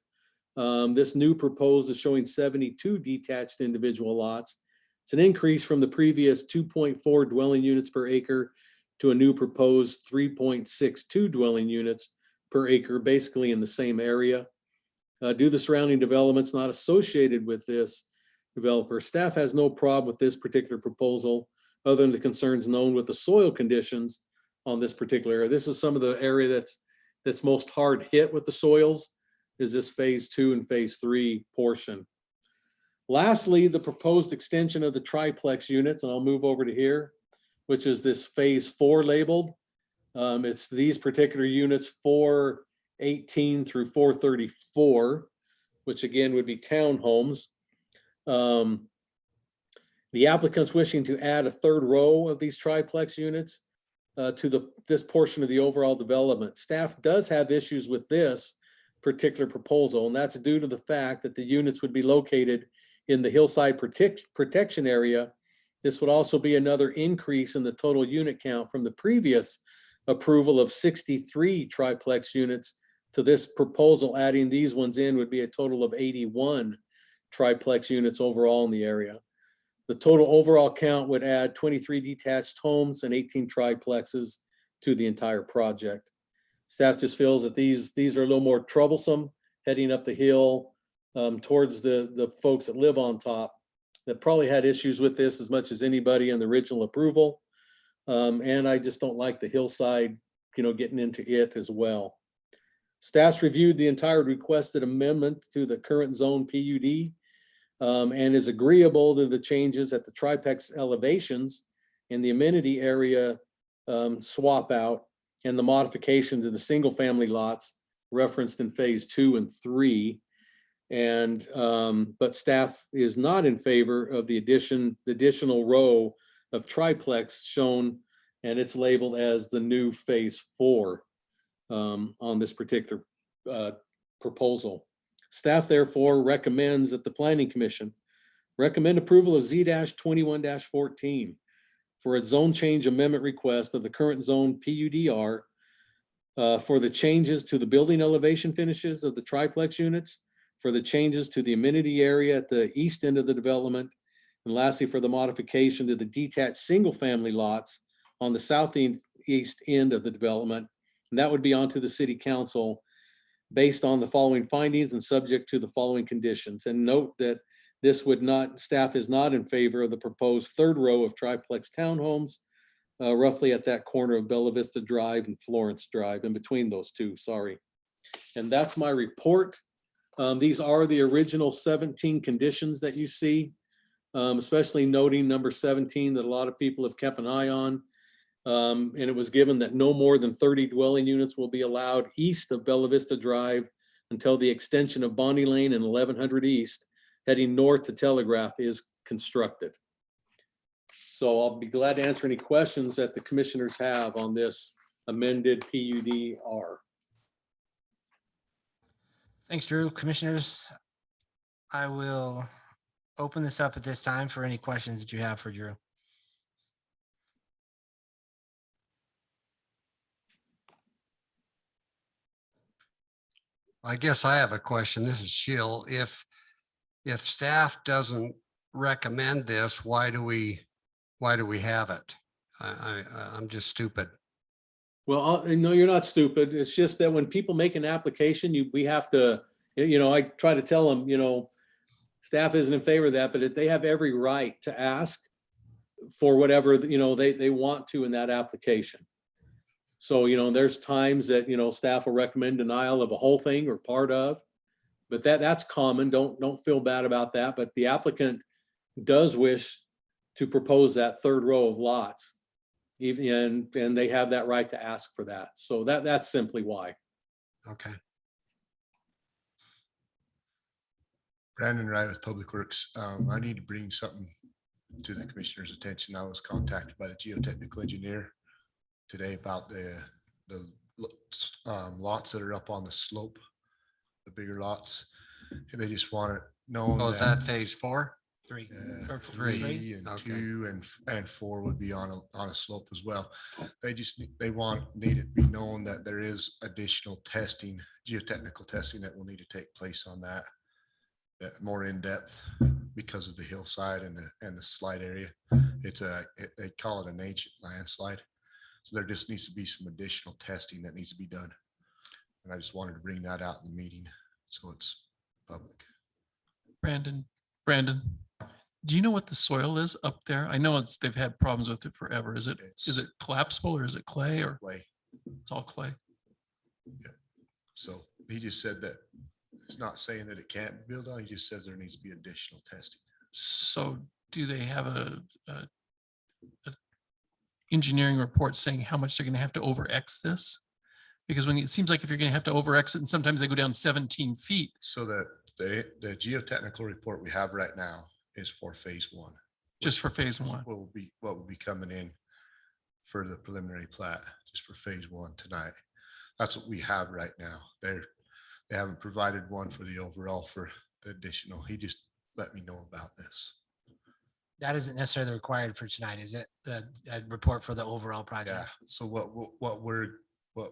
[SPEAKER 5] This new proposed is showing 72 detached individual lots. It's an increase from the previous 2.4 dwelling units per acre to a new proposed 3.62 dwelling units per acre, basically in the same area. Due to the surrounding developments not associated with this developer, staff has no problem with this particular proposal, other than the concerns known with the soil conditions on this particular area. This is some of the area that's most hard hit with the soils, is this phase 2 and phase 3 portion. Lastly, the proposed extension of the triplex units, and I'll move over to here, which is this phase 4 labeled. It's these particular units 418 through 434, which again would be townhomes. The applicant's wishing to add a 3rd row of these triplex units to this portion of the overall development. Staff does have issues with this particular proposal, and that's due to the fact that the units would be located in the hillside protection area. This would also be another increase in the total unit count from the previous approval of 63 triplex units to this proposal. Adding these ones in would be a total of 81 triplex units overall in the area. The total overall count would add 23 detached homes and 18 triplexes to the entire project. Staff just feels that these are a little more troublesome heading up the hill towards the folks that live on top, that probably had issues with this as much as anybody in the original approval. And I just don't like the hillside, getting into it as well. Staff's reviewed the entire requested amendment to the current zone PUD and is agreeable to the changes at the triplex elevations and the amenity area swap out and the modification to the single family lots referenced in phase 2 and 3. And but staff is not in favor of the additional row of triplex shown, and it's labeled as the new phase 4 on this particular proposal. Staff therefore recommends that the Planning Commission recommend approval of Z-21-14 for a zone change amendment request of the current zone PUDR for the changes to the building elevation finishes of the triplex units, for the changes to the amenity area at the east end of the development, and lastly, for the modification to the detached single-family lots on the southeast end of the development. And that would be onto the City Council based on the following findings and subject to the following conditions. And note that this would not, staff is not in favor of the proposed 3rd row of triplex townhomes, roughly at that corner of Bella Vista Drive and Florence Drive, in between those two, sorry. And that's my report. These are the original 17 conditions that you see. especially noting number 17 that a lot of people have kept an eye on. And it was given that no more than 30 dwelling units will be allowed east of Bella Vista Drive until the extension of Bonnie Lane and 1100 East heading north to Telegraph is constructed. So I'll be glad to answer any questions that the commissioners have on this amended PUDR.
[SPEAKER 2] Thanks, Drew. Commissioners, I will open this up at this time for any questions that you have for Drew.
[SPEAKER 3] I guess I have a question. This is Sheil. If staff doesn't recommend this, why do we have it? I'm just stupid.
[SPEAKER 5] Well, no, you're not stupid. It's just that when people make an application, we have to, I try to tell them, staff isn't in favor of that, but they have every right to ask for whatever, they want to in that application. So, there's times that, staff will recommend denial of a whole thing or part of, but that's common. Don't feel bad about that. But the applicant does wish to propose that third row of lots, even, and they have that right to ask for that. So that's simply why.
[SPEAKER 3] Okay.
[SPEAKER 10] Brandon Wright with Public Works. I need to bring something to the commissioner's attention. I was contacted by the geotechnical engineer today about the lots that are up on the slope, the bigger lots. And they just want to know.
[SPEAKER 3] Oh, is that phase 4?
[SPEAKER 2] 3.
[SPEAKER 10] Or
[SPEAKER 3] three.
[SPEAKER 10] 3 and
[SPEAKER 3] Okay.
[SPEAKER 10] 2 and 4 would be on a slope as well. They just need it to be known that there is additional testing, geotechnical testing that will need to take place on that more in depth because of the hillside and the slide area. They call it an ancient landslide. So there just needs to be some additional testing that needs to be done. And I just wanted to bring that out in the meeting so it's public.
[SPEAKER 9] Brandon, do you know what the soil is up there? I know they've had problems with it forever. Is it collapsible or is it clay or
[SPEAKER 10] clay?
[SPEAKER 9] It's all clay.
[SPEAKER 10] Yeah. So he just said that it's not saying that it can't be built on. He just says there needs to be additional testing.
[SPEAKER 9] So do they have a engineering report saying how much they're going to have to over X this? Because it seems like if you're going to have to over X it, and sometimes they go down 17 feet.
[SPEAKER 10] So that the geotechnical report we have right now is for phase 1.
[SPEAKER 9] Just for phase 1.
[SPEAKER 10] What will be coming in for the preliminary plat, just for phase 1 tonight. That's what we have right now. They haven't provided one for the overall for the additional. He just let me know about this.
[SPEAKER 2] That isn't necessarily required for tonight, is it? The report for the overall project?
[SPEAKER 10] Yeah. So what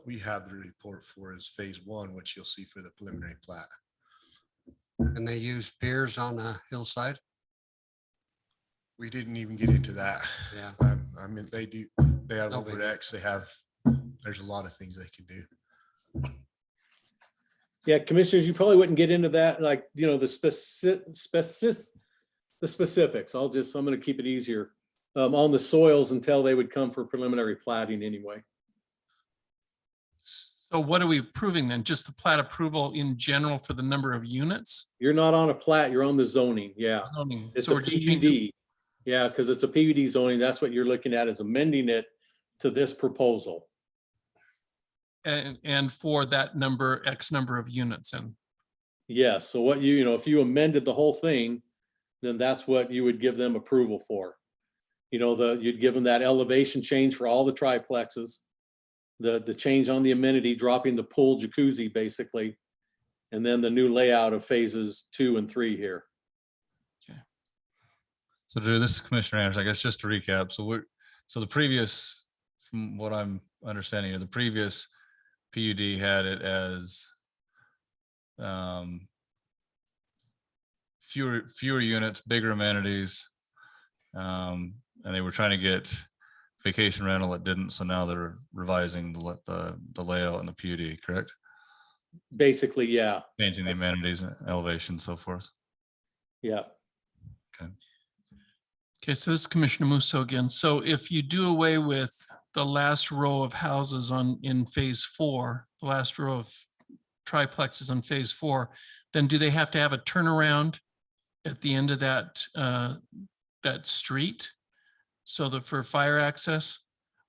[SPEAKER 10] we have the report for is phase 1, which you'll see for the preliminary plat.
[SPEAKER 3] And they use piers on the hillside?
[SPEAKER 10] We didn't even get into that.
[SPEAKER 3] Yeah.
[SPEAKER 10] I mean, they have
[SPEAKER 3] No
[SPEAKER 10] over
[SPEAKER 3] biggie.
[SPEAKER 10] X, there's a lot of things they can do.
[SPEAKER 5] Yeah, commissioners, you probably wouldn't get into that, like, the specifics. I'm going to keep it easier on the soils until they would come for preliminary plating anyway.
[SPEAKER 9] So what are we approving then? Just the plat approval in general for the number of units?
[SPEAKER 5] You're not on a plat, you're on the zoning. Yeah.
[SPEAKER 9] Zoning.
[SPEAKER 5] It's
[SPEAKER 9] So
[SPEAKER 5] a
[SPEAKER 9] we're just changing-
[SPEAKER 5] PUD. Yeah, because it's a PUD zoning. That's what you're looking at, is amending it to this proposal.
[SPEAKER 9] And for that number, X number of units. And
[SPEAKER 5] Yes. So what if you amended the whole thing, then that's what you would give them approval for. You'd give them that elevation change for all the triplexes, the change on the amenity, dropping the pool jacuzzi basically, and then the new layout of phases 2 and 3 here.
[SPEAKER 6] So Drew, this is Commissioner Anderson. I guess just to recap, so the previous, from what I'm understanding here, the previous PUD had it as fewer units, bigger amenities, and they were trying to get vacation rental. It didn't, so now they're revising the layout and the PUD, correct?
[SPEAKER 5] Basically, yeah.
[SPEAKER 6] Changing the amenities, elevation, so forth.
[SPEAKER 5] Yeah.
[SPEAKER 6] Okay.
[SPEAKER 9] okay, so this is Commissioner Musso again. So if you do away with the last row of houses in phase 4, the last row of triplexes on phase 4, then do they have to have a turnaround at the end of that that street? So that for fire access?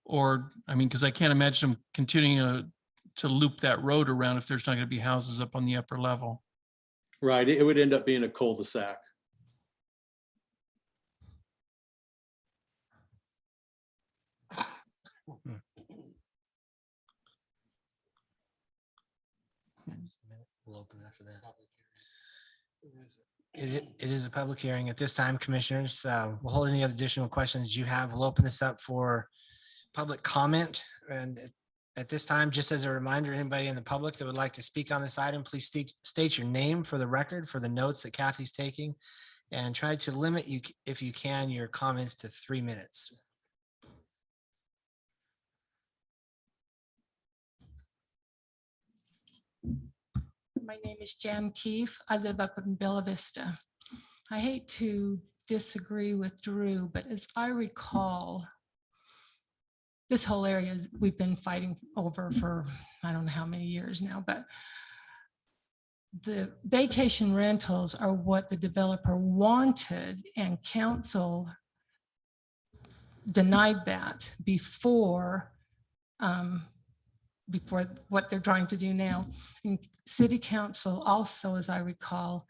[SPEAKER 9] Or, I mean, because I can't imagine them continuing to loop that road around if there's not going to be houses up on the upper level.
[SPEAKER 5] Right, it would end up being a cul-de-sac.
[SPEAKER 2] We'll open after that. It is a public hearing at this time, commissioners. We'll hold any other additional questions you have. We'll open this up for public comment. And at this time, just as a reminder, anybody in the public that would like to speak on this item, please state your name for the record for the notes that Kathy's taking, and try to limit you, if you can, your comments to 3 minutes.
[SPEAKER 18] My name is Jan Keefe. I live up in Bella Vista. I hate to disagree with Drew, but as I recall, this whole area we've been fighting over for I don't know how many years now, but the vacation rentals are what the developer wanted, and council denied that before what they're trying to do now. And city council also, as I recall,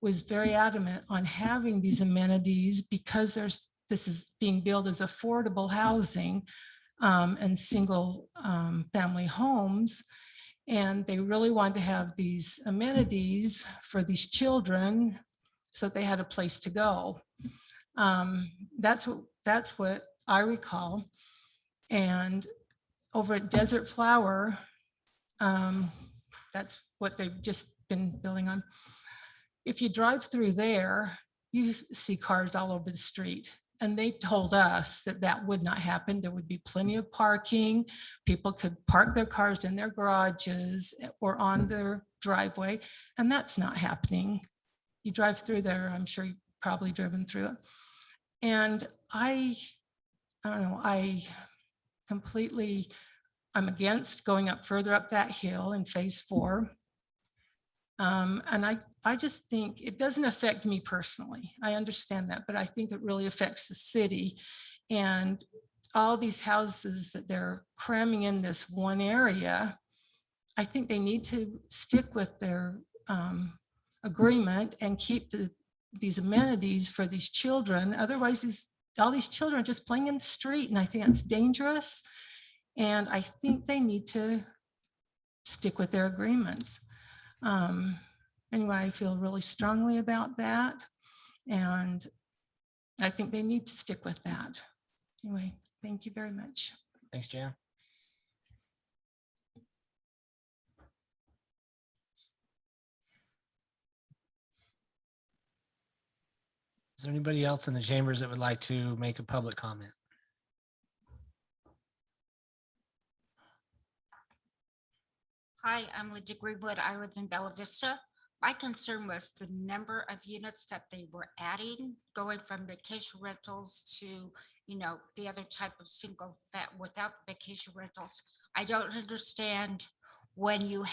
[SPEAKER 18] was very adamant on having these amenities because this is being billed as affordable housing and single family homes. And they really wanted to have these amenities for these children so they had a place to go. That's what I recall. And over at Desert Flower, that's what they've just been building on. If you drive through there, you see cars all over the street. And they told us that that would not happen. There would be plenty of parking. People could park their cars in their garages or on their driveway. And that's not happening. You drive through there, I'm sure you've probably driven through it. And I don't know, I'm against going up further up that hill in phase 4. And I just think it doesn't affect me personally. I understand that, but I think it really affects the city. And all these houses that they're cramming in this one area, I think they need to stick with their agreement and keep these amenities for these children. Otherwise, all these children are just playing in the street, and I think it's dangerous. And I think they need to stick with their agreements. Anyway, I feel really strongly about that. And I think they need to stick with that. Anyway, thank you very much.
[SPEAKER 2] Thanks, Jan. Is there anybody else in the chambers that would like to make a public comment?
[SPEAKER 19] Hi, I'm Lydia Greenwood. I live in Bella Vista. My concern was the number of units that they were adding, going from vacation rentals to, the other type of single without the vacation rentals. I don't understand why you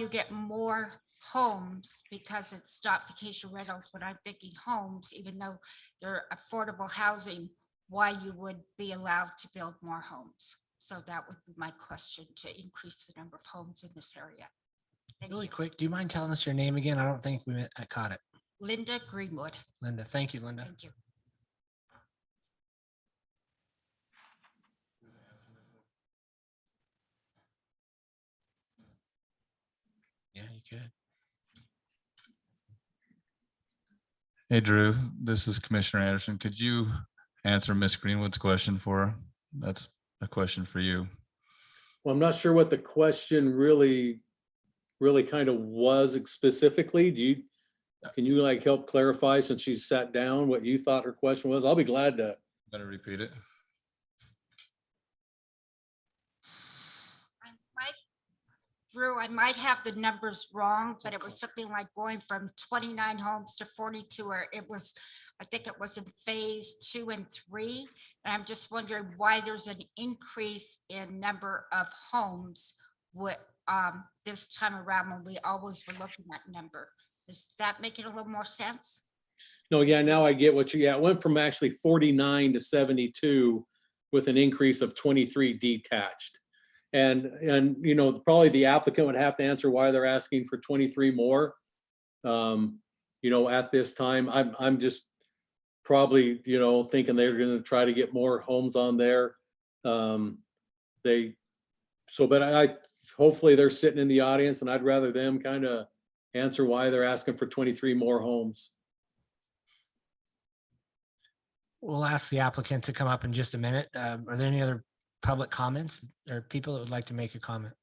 [SPEAKER 19] get more homes because it's not vacation rentals. When I'm thinking homes, even though they're affordable housing, why you would be allowed to build more homes. So that would be my question, to increase the number of homes in this area.
[SPEAKER 2] Really quick, do you mind telling us your name again? I don't think I caught it.
[SPEAKER 19] Linda Greenwood.
[SPEAKER 2] Linda, thank you, Linda.
[SPEAKER 19] Thank you.
[SPEAKER 2] Yeah, you could.
[SPEAKER 6] Hey, Drew, this is Commissioner Anderson. Could you answer Miss Greenwood's question for her? That's a question for you.
[SPEAKER 5] Well, I'm not sure what the question really kind of was specifically. Can you like help clarify, since she's sat down, what you thought her question was? I'll be glad to.
[SPEAKER 6] Better repeat it.
[SPEAKER 19] Drew, I might have the numbers wrong, but it was something like going from 29 homes to 42, or I think it was in phase 2 and 3. And I'm just wondering why there's an increase in number of homes this time around when we always were looking at number. Does that make it a little more sense?
[SPEAKER 5] No, yeah, now I get what it went from actually 49 to 72 with an increase of 23 detached. And, you know, probably the applicant would have to answer why they're asking for 23 more. You know, at this time, I'm just probably, you know, thinking they're gonna try to get more homes on there. But hopefully they're sitting in the audience, and I'd rather them kind of answer why they're asking for 23 more homes.
[SPEAKER 2] We'll ask the applicant to come up in just a minute. Are there any other public comments or people that would like to make a comment?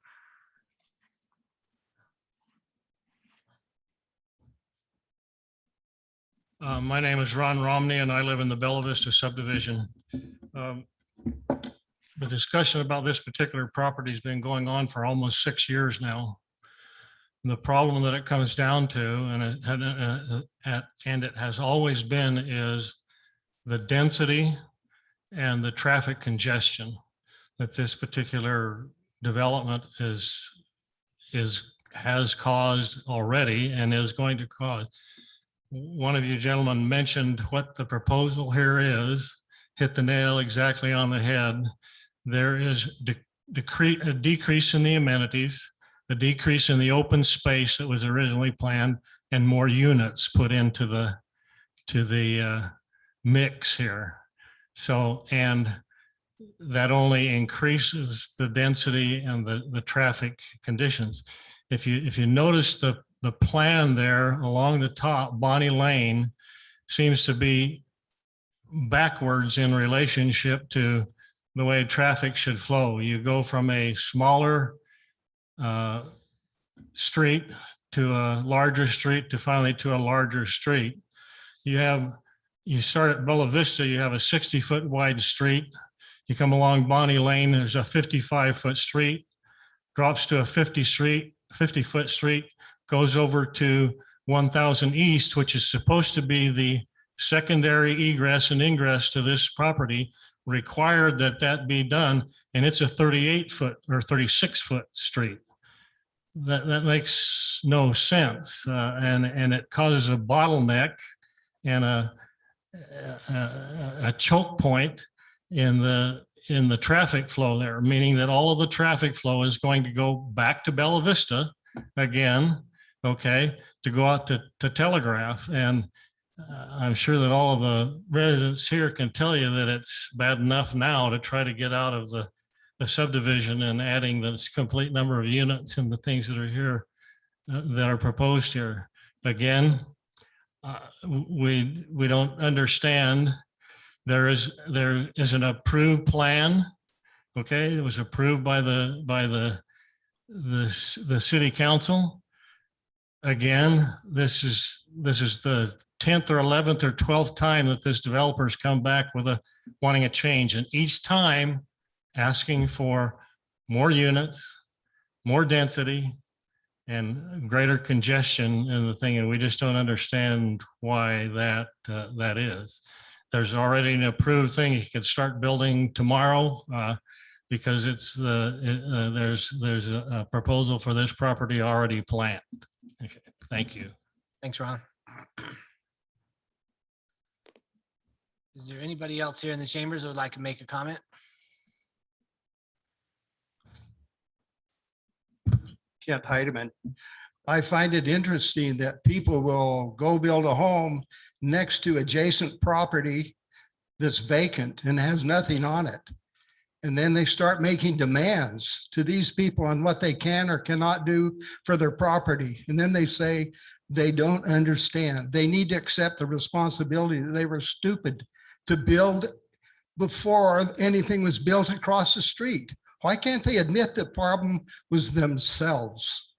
[SPEAKER 20] My name is Ron Romney and I live in the Bella Vista subdivision. The discussion about this particular property has been going on for almost 6 years now. The problem that it comes down to, and it has always been, is the density and the traffic congestion that this particular development has caused already and is going to cause. One of you gentlemen mentioned what the proposal here is, hit the nail exactly on the head. There is a decrease in the amenities, a decrease in the open space that was originally planned, and more units put into the mix here. So, and that only increases the density and the traffic conditions. If you notice the plan there along the top, Bonnie Lane seems to be backwards in relationship to the way traffic should flow. You go from a smaller street to a larger street to finally to a larger street. You start at Bella Vista, you have a 60-foot wide street. You come along Bonnie Lane, there's a 55-foot street, drops to a 50-foot street, goes over to 1000 East, which is supposed to be the secondary egress and ingress to this property, required that be done, and it's a 38-foot or 36-foot street. That makes no sense, and it causes a bottleneck and a choke point in the traffic flow there, meaning that all of the traffic flow is going to go back to Bella Vista again, okay, to go out to Telegraph. And I'm sure that all of the residents here can tell you that it's bad enough now to try to get out of the subdivision and adding the complete number of units and the things that are here that are proposed here. Again, we don't understand. There is an approved plan. Okay, it was approved by the city council. Again, this is the 10th or 11th or 12th time that this developer's come back with wanting a change, and each time asking for more units, more density, and greater congestion in the thing, and we just don't understand why that is. There's already an approved thing. You could start building tomorrow because there's a proposal for this property already planned. Okay, thank you.
[SPEAKER 2] Thanks, Ron. Is there anybody else here in the chambers that would like to make a comment?
[SPEAKER 21] Kent Heidemann. I find it interesting that people will go build a home next to adjacent property that's vacant and has nothing on it. And then they start making demands to these people on what they can or cannot do for their property. And then they say they don't understand. They need to accept the responsibility that they were stupid to build before anything was built across the street. Why can't they admit the problem was themselves?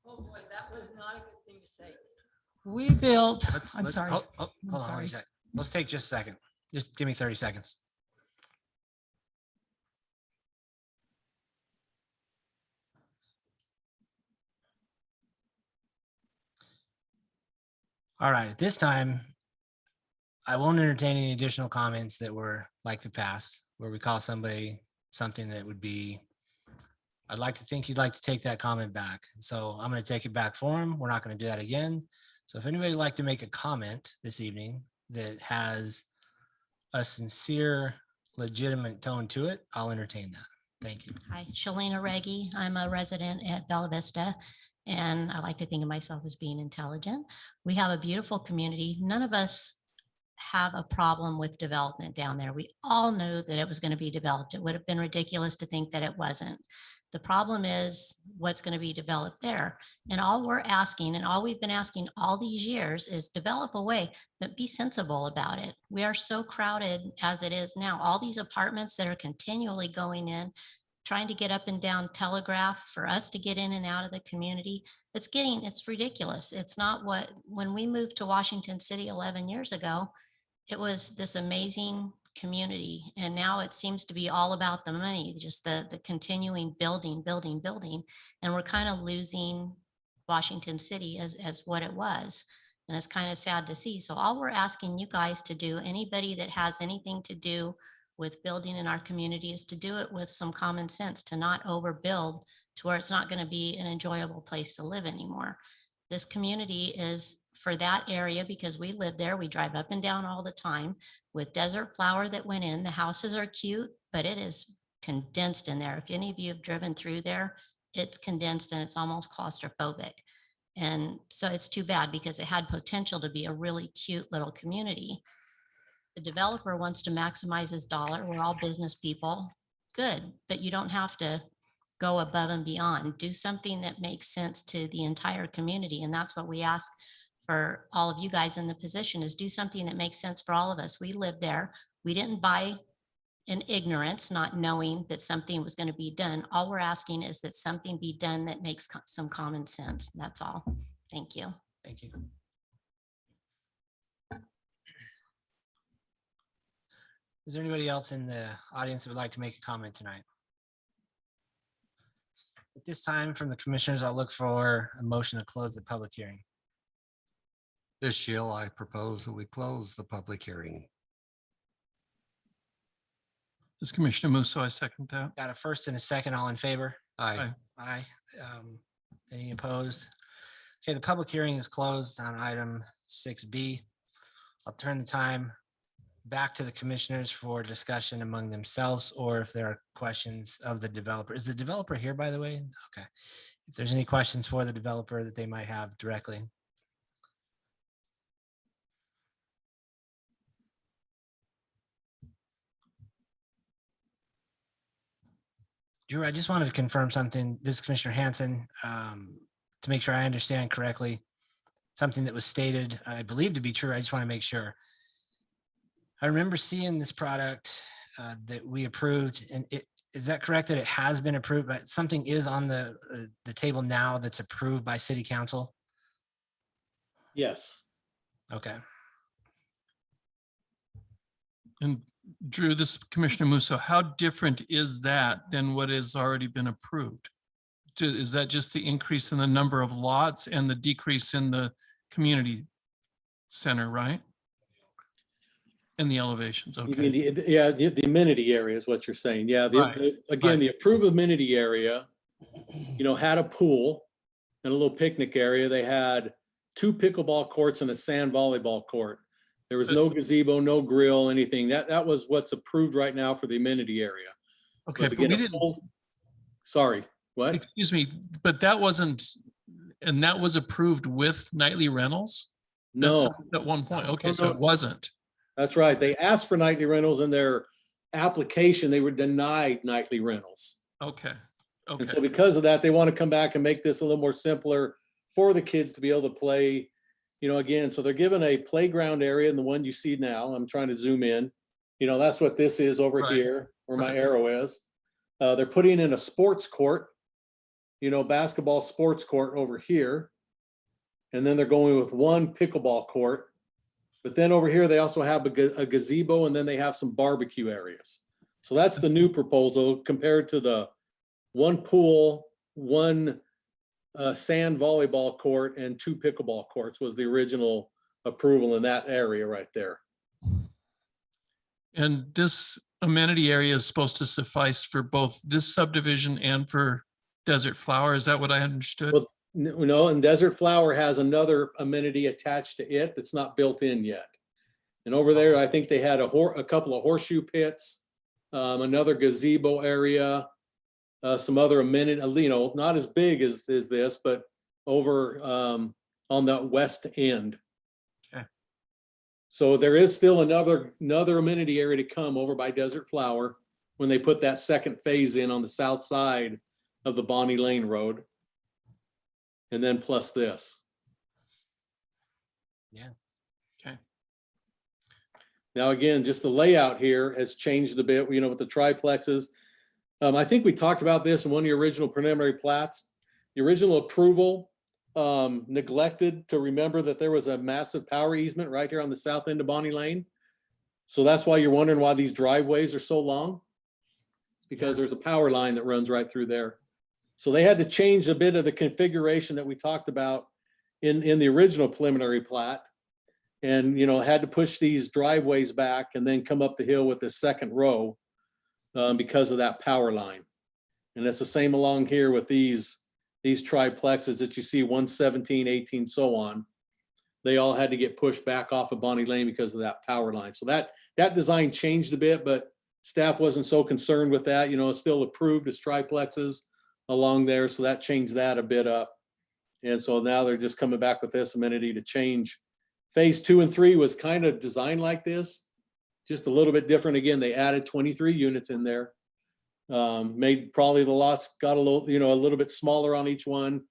[SPEAKER 18] Oh boy, that was not a good thing to say. We built, I'm sorry.
[SPEAKER 2] Hold
[SPEAKER 18] I'm
[SPEAKER 2] on one
[SPEAKER 18] sorry.
[SPEAKER 2] sec. Let's take just a second. Just give me 30 seconds. All right, at this time, I won't entertain any additional comments that were like the past, where we call somebody something that would be I'd like to think he'd like to take that comment back. So I'm going to take it back for him. We're not going to do that again. So if anybody'd like to make a comment this evening that has a sincere, legitimate tone to it, I'll entertain that. Thank you.
[SPEAKER 1] Hi, Shalina Reggie. I'm a resident at Bella Vista, and I like to think of myself as being intelligent. We have a beautiful community. None of us have a problem with development down there. We all knew that it was going to be developed. It would have been ridiculous to think that it wasn't. The problem is what's going to be developed there. And all we're asking, and all we've been asking all these years, is develop a way, but be sensible about it. We are so crowded as it is now. All these apartments that are continually going in, trying to get up and down Telegraph for us to get in and out of the community. It's ridiculous. It's not what, when we moved to Washington City 11 years ago, it was this amazing community. And now it seems to be all about the money, just the continuing building. And we're kind of losing Washington City as what it was. And it's kind of sad to see. So all we're asking you guys to do, anybody that has anything to do with building in our community, is to do it with some common sense, to not overbuild to where it's not going to be an enjoyable place to live anymore. This community is for that area because we live there. We drive up and down all the time with desert flower that went in. The houses are cute, but it is condensed in there. If any of you have driven through there, it's condensed and it's almost claustrophobic. And so it's too bad because it had potential to be a really cute little community. The developer wants to maximize his dollar. We're all business people. Good, but you don't have to go above and beyond. Do something that makes sense to the entire community. And that's what we ask for all of you guys in the position, is do something that makes sense for all of us. We live there. We didn't buy in ignorance, not knowing that something was going to be done. All we're asking is that something be done that makes some common sense. That's all. Thank you.
[SPEAKER 2] Thank you. Is there anybody else in the audience that would like to make a comment tonight? At this time, from the commissioners, I'll look for a motion to close the public hearing.
[SPEAKER 3] This year, I propose that we close the public hearing.
[SPEAKER 9] This is Commissioner Musso. I second that.
[SPEAKER 2] Got a first and a second, all in favor?
[SPEAKER 3] Aye.
[SPEAKER 2] Aye. Any opposed? Okay, the public hearing is closed on item 6B. I'll turn the time back to the commissioners for discussion among themselves, or if there are questions of the developer. Is the developer here, by the way? Okay. If there's any questions for the developer that they might have directly. Drew, I just wanted to confirm something. This is Commissioner Hanson, to make sure I understand correctly. Something that was stated, I believe to be true. I just want to make sure. I remember seeing this product that we approved, and is that correct that it has been approved, but something is on the table now that's approved by City Council?
[SPEAKER 5] Yes.
[SPEAKER 2] Okay.
[SPEAKER 9] And Drew, this is Commissioner Musso. How different is that than what has already been approved? Is that just the increase in the number of lots and the decrease in the community center, right? And the elevations,
[SPEAKER 5] You
[SPEAKER 9] okay.
[SPEAKER 5] mean the amenity area is what you're saying. Yeah,
[SPEAKER 9] Right,
[SPEAKER 5] again, the approved amenity area, had a pool and a little picnic area. They had 2 pickleball courts and a sand volleyball court. There was no gazebo, no grill, anything. That was what's approved right now for the amenity area.
[SPEAKER 9] Okay,
[SPEAKER 5] Was
[SPEAKER 9] but we
[SPEAKER 5] again a
[SPEAKER 9] didn't,
[SPEAKER 5] pool- Sorry, what?
[SPEAKER 9] excuse me, but that wasn't, and that was approved with nightly rentals? That's
[SPEAKER 5] No.
[SPEAKER 9] at one point, okay,
[SPEAKER 5] No,
[SPEAKER 9] so
[SPEAKER 5] no.
[SPEAKER 9] it wasn't.
[SPEAKER 5] That's right. They asked for nightly rentals in their application. They were denied nightly rentals.
[SPEAKER 9] Okay,
[SPEAKER 5] And so
[SPEAKER 9] okay,
[SPEAKER 5] because of that, they want to come back and make this a little more simpler for the kids to be able to play, again, so they're given a playground area in the one you see now. I'm trying to zoom in. That's what this is over
[SPEAKER 9] Right,
[SPEAKER 5] here, where my
[SPEAKER 9] right.
[SPEAKER 5] arrow is. They're putting in a sports court, basketball sports court over here. And then they're going with 1 pickleball court. But then over here, they also have a gazebo, and then they have some barbecue areas. So that's the new proposal compared to the 1 pool, 1 sand volleyball court, and 2 pickleball courts was the original approval in that area right there.
[SPEAKER 9] And this amenity area is supposed to suffice for both this subdivision and for Desert Flower. Is that what I understood?
[SPEAKER 5] Well, no, and Desert Flower has another amenity attached to it that's not built in yet. And over there, I think they had a couple of horseshoe pits, another gazebo area, some other amenity, not as big as this, but over on the west end.
[SPEAKER 9] Okay.
[SPEAKER 5] So there is still another amenity area to come over by Desert Flower when they put that second phase in on the south side of the Bonnie Lane Road. And then plus this.
[SPEAKER 2] Yeah.
[SPEAKER 9] Okay.
[SPEAKER 5] Now, again, just the layout here has changed a bit, with the triplexes. I think we talked about this in one of the original preliminary plats. The original approval neglected to remember that there was a massive power easement right here on the south end of Bonnie Lane. So that's why you're wondering why these driveways are so long. It's because there's a power line that runs right through there. So they had to change a bit of the configuration that we talked about in the original preliminary plat. And, had to push these driveways back and then come up the hill with the second row because of that power line. And it's the same along here with these triplexes that you see 117, 18, so on. They all had to get pushed back off of Bonnie Lane because of that power line. So that design changed a bit, but staff wasn't so concerned with that. It's still approved as triplexes along there. So that changed that a bit up. And so now they're just coming back with this amenity to change. Phase 2 and 3 was kind of designed like this, just a little bit different. Again, they added 23 units in there. Made probably the lots got a little bit smaller on each one.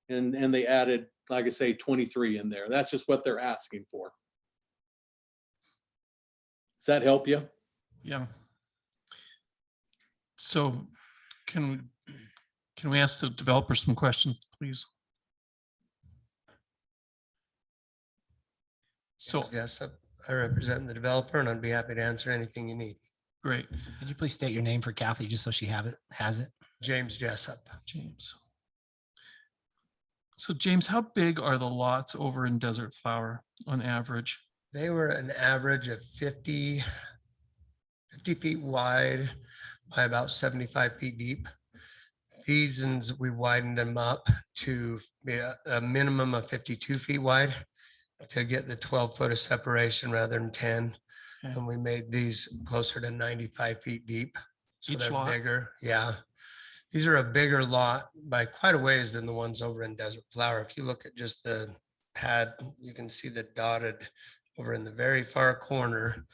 [SPEAKER 5] And they added, like I say, 23 in there. That's just what they're asking for. Does that help you?
[SPEAKER 9] Yeah. So can we ask the developer some questions, please? So
[SPEAKER 11] yes, I represent the developer and I'd be happy to answer anything you need.
[SPEAKER 9] Great.
[SPEAKER 2] Could you please state your name for Kathy, just so she has it?
[SPEAKER 11] James Jessup.
[SPEAKER 9] James. So James, how big are the lots over in Desert Flower on average?
[SPEAKER 11] They were an average of 50 feet wide by about 75 feet deep. These ones, we widened them up to be a minimum of 52 feet wide to get the 12 foot of separation rather than 10.
[SPEAKER 9] Okay.
[SPEAKER 11] And we made these closer to 95 feet deep. So
[SPEAKER 9] Each
[SPEAKER 11] they're
[SPEAKER 9] lot?
[SPEAKER 11] bigger. Yeah. These are a bigger lot by quite a ways than the ones over in Desert Flower. If you look at just the pad, you can see the dotted over in the very far corner.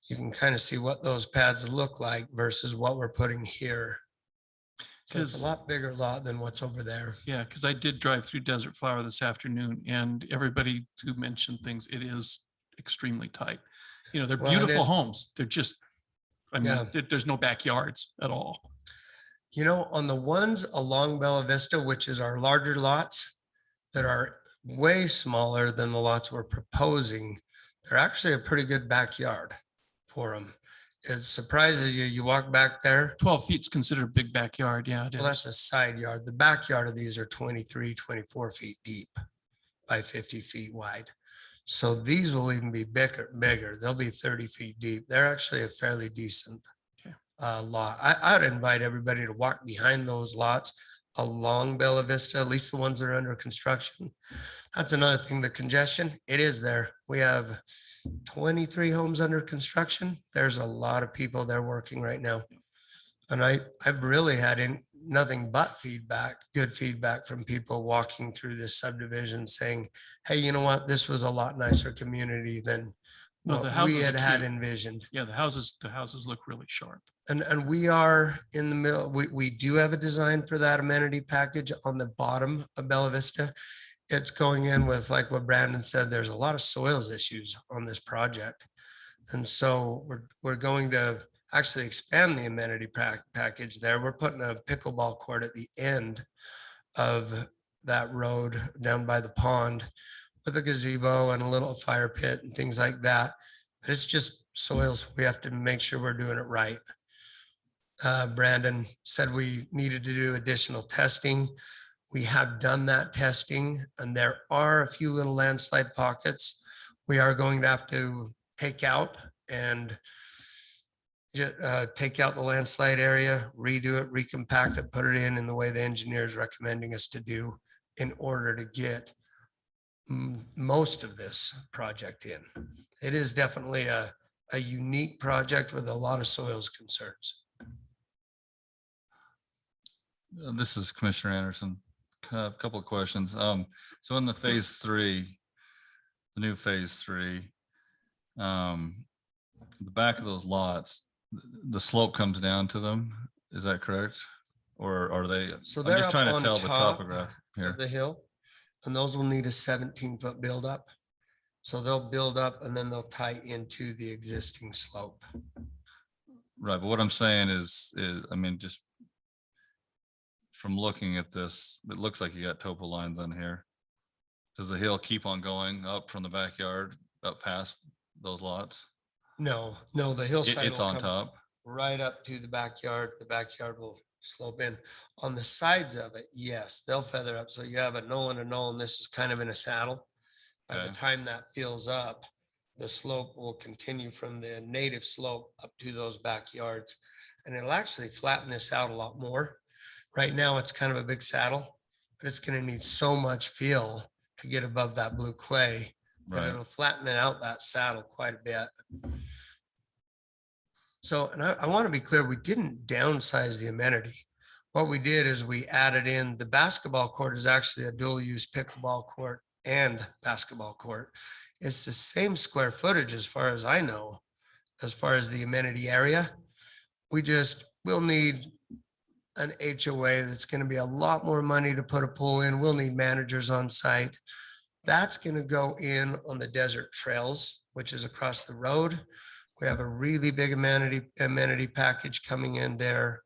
[SPEAKER 11] You can kind of see what those pads look like versus what we're putting here. So it's a lot bigger lot than what's over there.
[SPEAKER 9] Yeah, because I did drive through Desert Flower this afternoon, and everybody who mentioned things, it is extremely tight. They're
[SPEAKER 11] Well, it
[SPEAKER 9] beautiful
[SPEAKER 11] is.
[SPEAKER 9] homes. They're just, there's no backyards at all.
[SPEAKER 11] On the ones along Bella Vista, which is our larger lots that are way smaller than the lots we're proposing, they're actually a pretty good backyard for them. It surprises you. You walk back there.
[SPEAKER 9] 12 feet is considered a big backyard. Yeah, it is.
[SPEAKER 11] Well, that's a side yard. The backyard of these are 23, 24 feet deep by 50 feet wide. So these will even be bigger. They'll be 30 feet deep. They're actually a fairly decent lot. I'd invite everybody to walk behind those lots along Bella Vista, at least the ones that are under construction. That's another thing, the congestion, it is there. We have 23 homes under construction. There's a lot of people there working right now. And I've really had nothing but good feedback from people walking through this subdivision saying, hey, you know what? This was a lot nicer community than what we had envisioned.
[SPEAKER 9] Yeah, the houses look really sharp.
[SPEAKER 11] And we are in the middle. We do have a design for that amenity package on the bottom of Bella Vista. It's going in with, like what Brandon said, there's a lot of soils issues on this project. And so we're going to actually expand the amenity package there. We're putting a pickleball court at the end of that road down by the pond with a gazebo and a little fire pit and things like that. But it's just soils. We have to make sure we're doing it right. Brandon said we needed to do additional testing. We have done that testing, and there are a few little landslide pockets we are going to have to take out and take out the landslide area, redo it, recompact it, put it in the way the engineer is recommending us to do in order to get most of this project in. It is definitely a unique project with a lot of soils concerns.
[SPEAKER 6] This is Commissioner Anderson. A couple of questions. So in the phase 3, the new phase 3, the back of those lots, the slope comes down to them. Is that correct? Or are they?
[SPEAKER 11] So
[SPEAKER 6] I'm
[SPEAKER 11] they're
[SPEAKER 6] just
[SPEAKER 11] up
[SPEAKER 6] trying to
[SPEAKER 11] on
[SPEAKER 6] tell the
[SPEAKER 11] top
[SPEAKER 6] topograph here.
[SPEAKER 11] of the hill, and those will need a 17-foot buildup. So they'll build up and then they'll tie into the existing slope.
[SPEAKER 6] Right, but what I'm saying is, I mean, just from looking at this, it looks like you got topo lines on here. Does the hill keep on going up from the backyard up past those lots?
[SPEAKER 11] No, the hillside
[SPEAKER 6] It's
[SPEAKER 11] will
[SPEAKER 6] on
[SPEAKER 11] come
[SPEAKER 6] top.
[SPEAKER 11] right up to the backyard. The backyard will slope in. On the sides of it, yes, they'll feather up. So you have a knoll and a knoll, and this is kind of in a saddle. By the
[SPEAKER 6] Okay.
[SPEAKER 11] time that fills up, the slope will continue from the native slope up to those backyards. And it'll actually flatten this out a lot more. Right now, it's kind of a big saddle, but it's going to need so much fill to get above that blue clay that
[SPEAKER 6] Right.
[SPEAKER 11] it'll flatten it out that saddle quite a bit. So, and I want to be clear, we didn't downsize the amenity. What we did is we added in, the basketball court is actually a dual use pickleball court and basketball court. It's the same square footage as far as I know, as far as the amenity area. We'll need an HOA that's going to be a lot more money to put a pool in. We'll need managers on site. That's going to go in on the desert trails, which is across the road. We have a really big amenity package coming in there.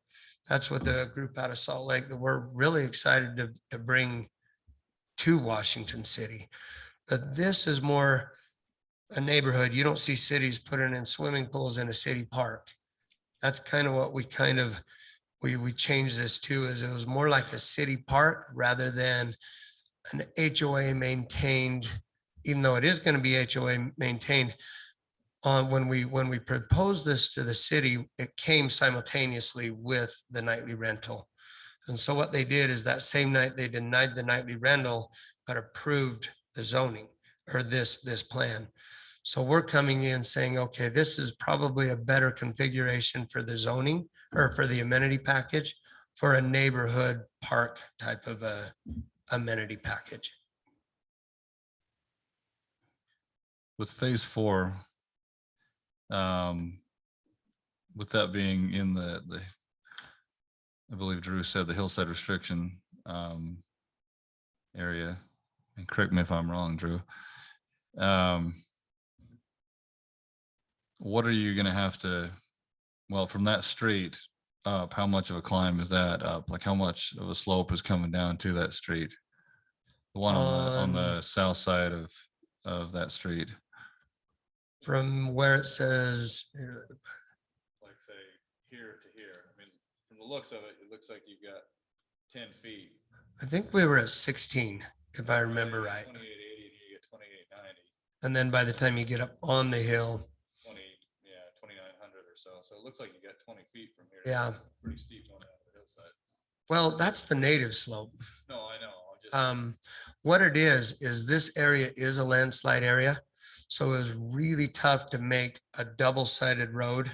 [SPEAKER 11] That's with a group out of Salt Lake that we're really excited to bring to Washington City. But this is more a neighborhood. You don't see cities putting in swimming pools in a city park. That's kind of what we changed this to, is it was more like a city park rather than an HOA maintained, even though it is going to be HOA maintained. When we proposed this to the city, it came simultaneously with the nightly rental. And so what they did is that same night they denied the nightly rental, but approved the zoning or this plan. So we're coming in saying, okay, this is probably a better configuration for the zoning or for the amenity package for a neighborhood park type of a amenity package.
[SPEAKER 6] With phase 4, with that being in the I believe Drew said the hillside restriction area, and correct me if I'm wrong, Drew. What are you gonna have to, well, from that street up, how much of a climb is that up? Like how much of a slope is coming down to that street? The one on the south side of that street.
[SPEAKER 11] From where it says,
[SPEAKER 6] Like say here to here. I mean, from the looks of it, it looks like you've got 10 feet.
[SPEAKER 11] I think we were at 16, if I remember right.
[SPEAKER 6] 2880 and you get 2890.
[SPEAKER 11] And then by the time you get up on the hill,
[SPEAKER 6] 2900 or so. So it looks like you got 20 feet from here.
[SPEAKER 11] Yeah.
[SPEAKER 6] Pretty steep on that hillside.
[SPEAKER 11] well, that's the native slope.
[SPEAKER 6] No, I know. I'm just,
[SPEAKER 11] What it is this area is a landslide area. So it was really tough to make a double-sided road.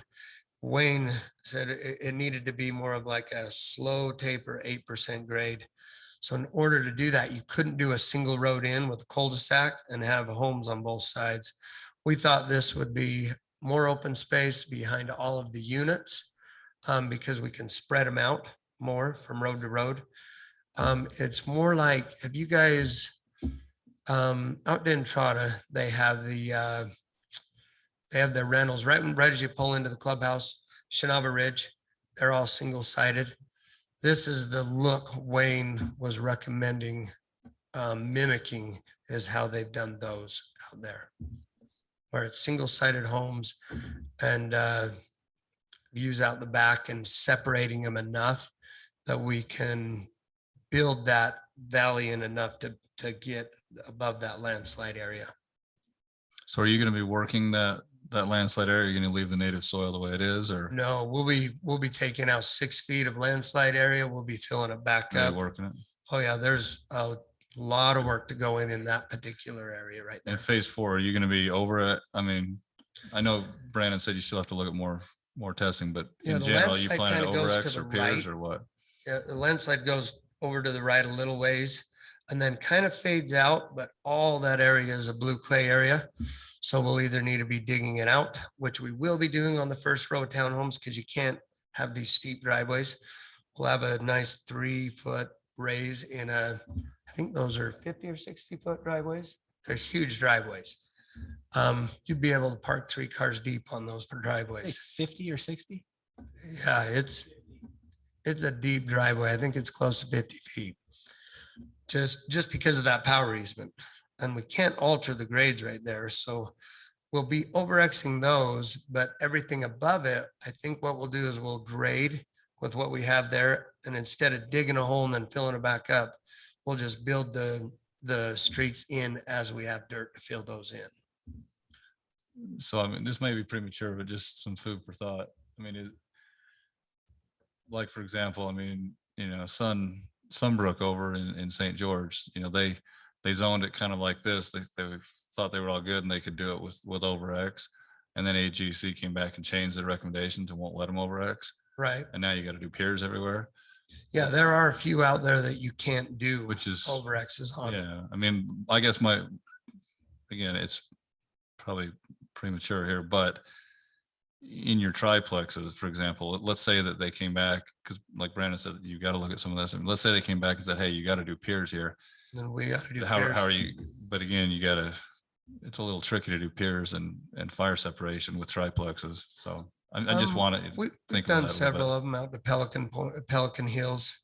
[SPEAKER 11] Wayne said it needed to be more of like a slow taper, 8% grade. So in order to do that, you couldn't do a single road in with a cul-de-sac and have homes on both sides. We thought this would be more open space behind all of the units because we can spread them out more from road to road. It's more like, have you guys, out in Entrada, they have their rentals right as you pull into the clubhouse, Shenava Ridge. They're all single-sided. This is the look Wayne was recommending, mimicking is how they've done those out there, where it's single-sided homes and views out the back and separating them enough that we can build that valley in enough to get above that landslide area.
[SPEAKER 6] so are you going to be working that that landslide area, you're gonna leave the native soil the way it is, or
[SPEAKER 11] No, we'll be taking out 6 feet of landslide area. We'll be filling it back
[SPEAKER 6] are you
[SPEAKER 11] up.
[SPEAKER 6] working it?
[SPEAKER 11] Oh yeah, there's a lot of work to go in that particular area right there.
[SPEAKER 6] In phase 4, are you gonna be over it? I mean, I know Brandon said you still have to look at more testing, but
[SPEAKER 11] Yeah,
[SPEAKER 6] in
[SPEAKER 11] the
[SPEAKER 6] general, are you
[SPEAKER 11] landslide
[SPEAKER 6] planning to
[SPEAKER 11] kinda goes
[SPEAKER 6] over
[SPEAKER 11] to
[SPEAKER 6] X
[SPEAKER 11] the
[SPEAKER 6] or piers
[SPEAKER 11] right.
[SPEAKER 6] or what?
[SPEAKER 11] Yeah, the landslide goes over to the right a little ways and then kind of fades out, but all that area is a blue clay area. So we'll either need to be digging it out, which we will be doing on the first row of townhomes because you can't have these steep driveways. We'll have a nice 3-foot raise in I think those are 50 or 60-foot driveways. They're huge driveways. You'd be able to park 3 cars deep on those
[SPEAKER 2] Like
[SPEAKER 11] driveways.
[SPEAKER 2] 50 or 60?
[SPEAKER 11] Yeah, it's a deep driveway. I think it's close to 50 feet. Just because of that power easement. And we can't alter the grades right there. So we'll be over-Xing those, but everything above it, I think what we'll do is we'll grade with what we have there. And instead of digging a hole and then filling it back up, we'll just build the streets in as we have dirt to fill those in.
[SPEAKER 6] So, I mean, this may be premature, but just some food for thought. I mean, like, for example, I mean, you know, Sunbrook over in St. George, you know, they zoned it kind of like this. They thought they were all good and they could do it with over X. And then AGC came back and changed their recommendations and won't let them over X.
[SPEAKER 11] Right.
[SPEAKER 6] And now you got to do piers everywhere.
[SPEAKER 11] Yeah, there are a few out there that you can't do,
[SPEAKER 6] which is
[SPEAKER 11] over X's on.
[SPEAKER 6] Yeah. I mean, I guess again, it's probably premature here, but in your triplexes, for example, let's say that they came back, because like Brandon said, you got to look at some of this. I mean, let's say they came back and said, hey, you got to do piers here.
[SPEAKER 11] Then we got to do
[SPEAKER 6] How
[SPEAKER 11] piers.
[SPEAKER 6] are you? But again, it's a little tricky to do piers and fire separation with triplexes. So I just want to
[SPEAKER 11] We've
[SPEAKER 6] think
[SPEAKER 11] done
[SPEAKER 6] of that a little
[SPEAKER 11] several
[SPEAKER 6] bit.
[SPEAKER 11] of them out to Pelican Hills.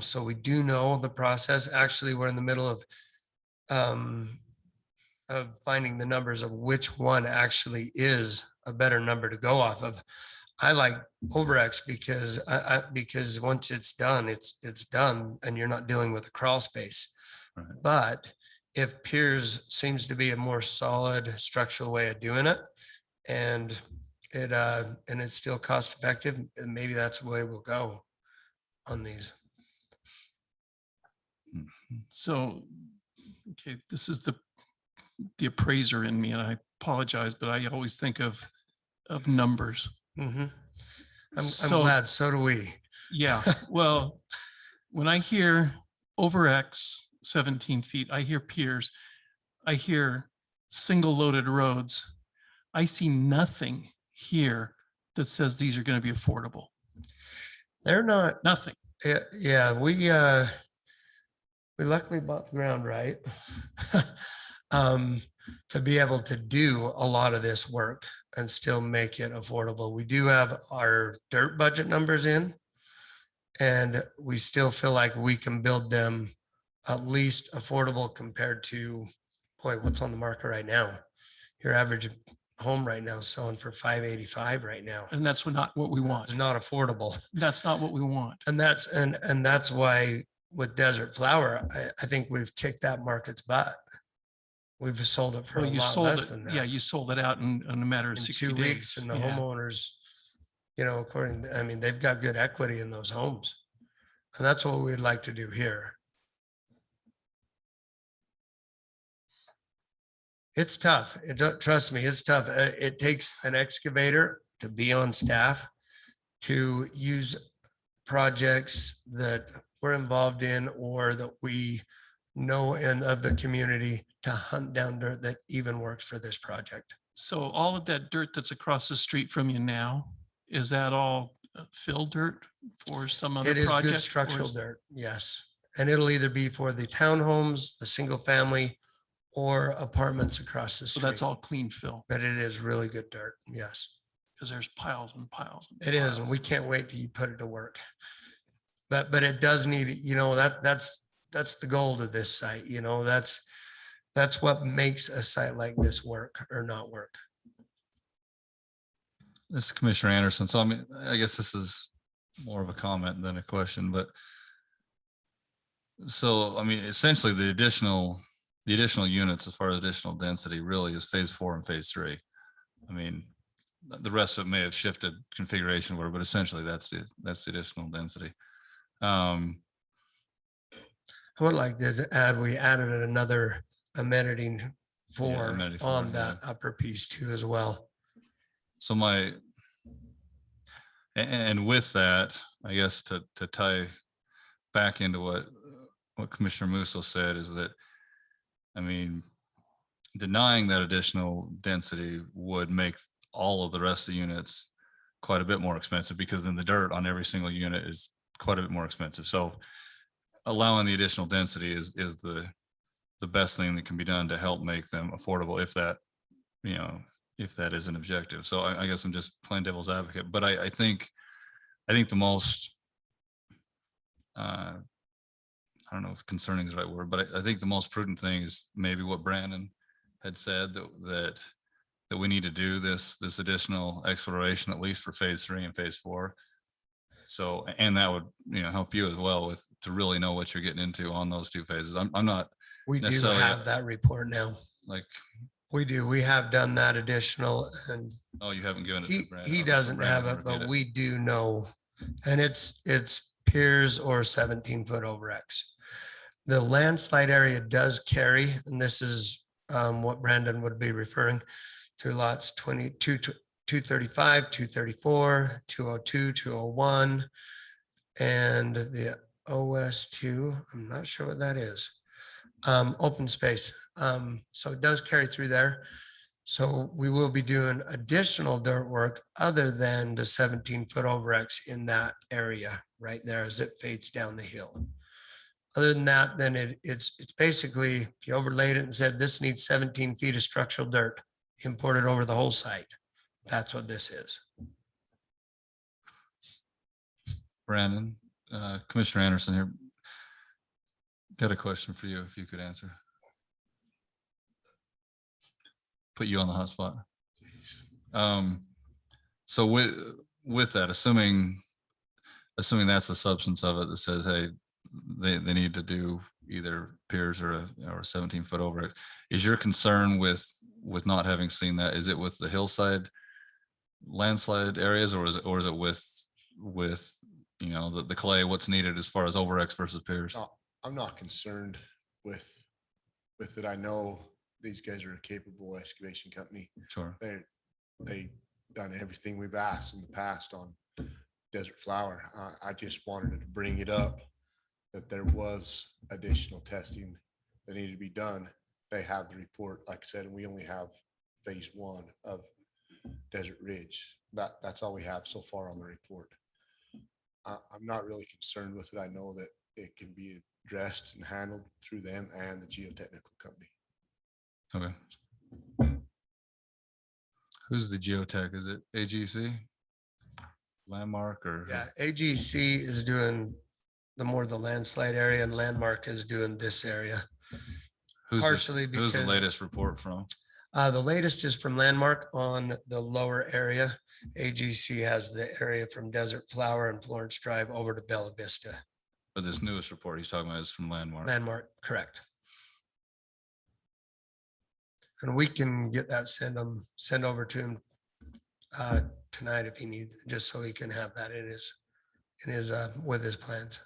[SPEAKER 11] So we do know the process. Actually, we're in the middle of finding the numbers of which one actually is a better number to go off of. I like over X because because once it's done, it's done and you're not dealing with a crawl space.
[SPEAKER 6] Right.
[SPEAKER 11] But if piers seems to be a more solid structural way of doing it, and it's still cost effective, and maybe that's the way we'll go on these.
[SPEAKER 9] So, okay, this is the appraiser in me, and I apologize, but I always think of numbers.
[SPEAKER 11] Mhm. I'm
[SPEAKER 9] So-
[SPEAKER 11] glad, so do we.
[SPEAKER 9] Yeah, well, when I hear over X 17 feet, I hear piers, I hear single loaded roads. I see nothing here that says these are going to be affordable.
[SPEAKER 11] They're not.
[SPEAKER 9] Nothing.
[SPEAKER 11] Yeah, we luckily bought the ground right to be able to do a lot of this work and still make it affordable. We do have our dirt budget numbers in, and we still feel like we can build them at least affordable compared to, boy, what's on the market right now? Your average home right now is selling for $585 right now.
[SPEAKER 9] And that's not what we want.
[SPEAKER 11] It's not affordable.
[SPEAKER 9] That's not what we want.
[SPEAKER 11] And that's why with Desert Flower, I think we've kicked that market's butt. We've sold it for a
[SPEAKER 9] Well, you
[SPEAKER 11] lot
[SPEAKER 9] sold
[SPEAKER 11] less
[SPEAKER 9] it.
[SPEAKER 11] than that.
[SPEAKER 9] Yeah, you sold it out in a matter of
[SPEAKER 11] In
[SPEAKER 9] 60
[SPEAKER 11] 2
[SPEAKER 9] days.
[SPEAKER 11] weeks, and the
[SPEAKER 9] Yeah.
[SPEAKER 11] homeowners, I mean, they've got good equity in those homes. And that's what we'd like to do here. It's tough. Trust me, it's tough. It takes an excavator to be on staff to use projects that we're involved in or that we know and of the community to hunt down dirt that even works for this project.
[SPEAKER 9] So all of that dirt that's across the street from you now, is that all fill dirt for some other
[SPEAKER 11] It is
[SPEAKER 9] project?
[SPEAKER 11] good
[SPEAKER 9] or
[SPEAKER 11] structural
[SPEAKER 9] is-
[SPEAKER 11] dirt, yes. And it'll either be for the townhomes, the single family, or apartments across the
[SPEAKER 9] So
[SPEAKER 11] street.
[SPEAKER 9] that's all clean fill,
[SPEAKER 11] But it is really good dirt, yes.
[SPEAKER 9] because there's piles and piles. And
[SPEAKER 11] It is, and
[SPEAKER 9] piles.
[SPEAKER 11] we can't wait till you put it to work. But it does need, that's the goal of this site, that's what makes a site like this work or not work.
[SPEAKER 6] This is Commissioner Anderson. So I mean, I guess this is more of a comment than a question, but so, I mean, essentially the additional units as far as additional density really is phase 4 and phase 3. I mean, the rest of it may have shifted configuration where, but essentially that's the additional density.
[SPEAKER 11] I would like to add, we added another amenity for
[SPEAKER 6] amenity for,
[SPEAKER 11] on
[SPEAKER 6] yeah.
[SPEAKER 11] that upper piece too as well.
[SPEAKER 6] So and with that, I guess to tie back into what Commissioner Musso said is that, I mean, denying that additional density would make all of the rest of the units quite a bit more expensive, because then the dirt on every single unit is quite a bit more expensive. So allowing the additional density is the best thing that can be done to help make them affordable, if that, you know, if that is an objective. So I guess I'm just playing devil's advocate, but I think the most, I don't know if concerning is the right word, but I think the most prudent thing is maybe what Brandon had said, that we need to do this additional exploration, at least for phase 3 and phase 4. So, and that would, you know, help you as well with, to really know what you're getting into on those 2 phases. I'm not
[SPEAKER 11] We do
[SPEAKER 6] necessarily
[SPEAKER 11] have that report now.
[SPEAKER 6] like,
[SPEAKER 11] We do. We have done that additional, and
[SPEAKER 6] oh, you haven't given it to Brandon.
[SPEAKER 11] he
[SPEAKER 6] Okay, so
[SPEAKER 11] doesn't have
[SPEAKER 6] Brandon
[SPEAKER 11] it,
[SPEAKER 6] can
[SPEAKER 11] but
[SPEAKER 6] review
[SPEAKER 11] we do know. And it's piers or 17-foot over X. The landslide area does carry, and this is what Brandon would be referring through lots 22, 235, 234, 202, 201, and the OS2. I'm not sure what that is. Open space. So it does carry through there. So we will be doing additional dirt work other than the 17-foot over X in that area right there as it fades down the hill. Other than that, then it's basically, if you overlaid it and said this needs 17 feet of structural dirt imported over the whole site, that's what this is.
[SPEAKER 6] Brandon, Commissioner Anderson here. Got a question for you, if you could answer. Put you on the hot spot. So with that, assuming that's the substance of it, that says, hey, they need to do either piers or a 17-foot over X. Is your concern with not having seen that, is it with the hillside landslide areas, or is it with you know, the clay, what's needed as far as over X versus piers?
[SPEAKER 10] No, I'm not concerned with it. I know these guys are a capable excavation company.
[SPEAKER 6] Sure.
[SPEAKER 10] They done everything we've asked in the past on Desert Flower. I just wanted to bring it up that there was additional testing that needed to be done. They have the report, like I said, and we only have phase 1 of Desert Ridge. That's all we have so far on the report. I'm not really concerned with it. I know that it can be addressed and handled through them and the geotechnical company.
[SPEAKER 6] Okay. Who's the geotech? Is it AGC? Landmark or?
[SPEAKER 11] Yeah, AGC is doing the landslide area, and Landmark is doing this area.
[SPEAKER 6] Who's the latest report from?
[SPEAKER 11] The latest is from Landmark on the lower area. AGC has the area from Desert Flower and Florence Drive over to Bella Vista.
[SPEAKER 6] But this newest report he's talking about is from Landmark.
[SPEAKER 11] Landmark, correct. And we can get that send over to him tonight if he needs, just so he can have that in his with his plans.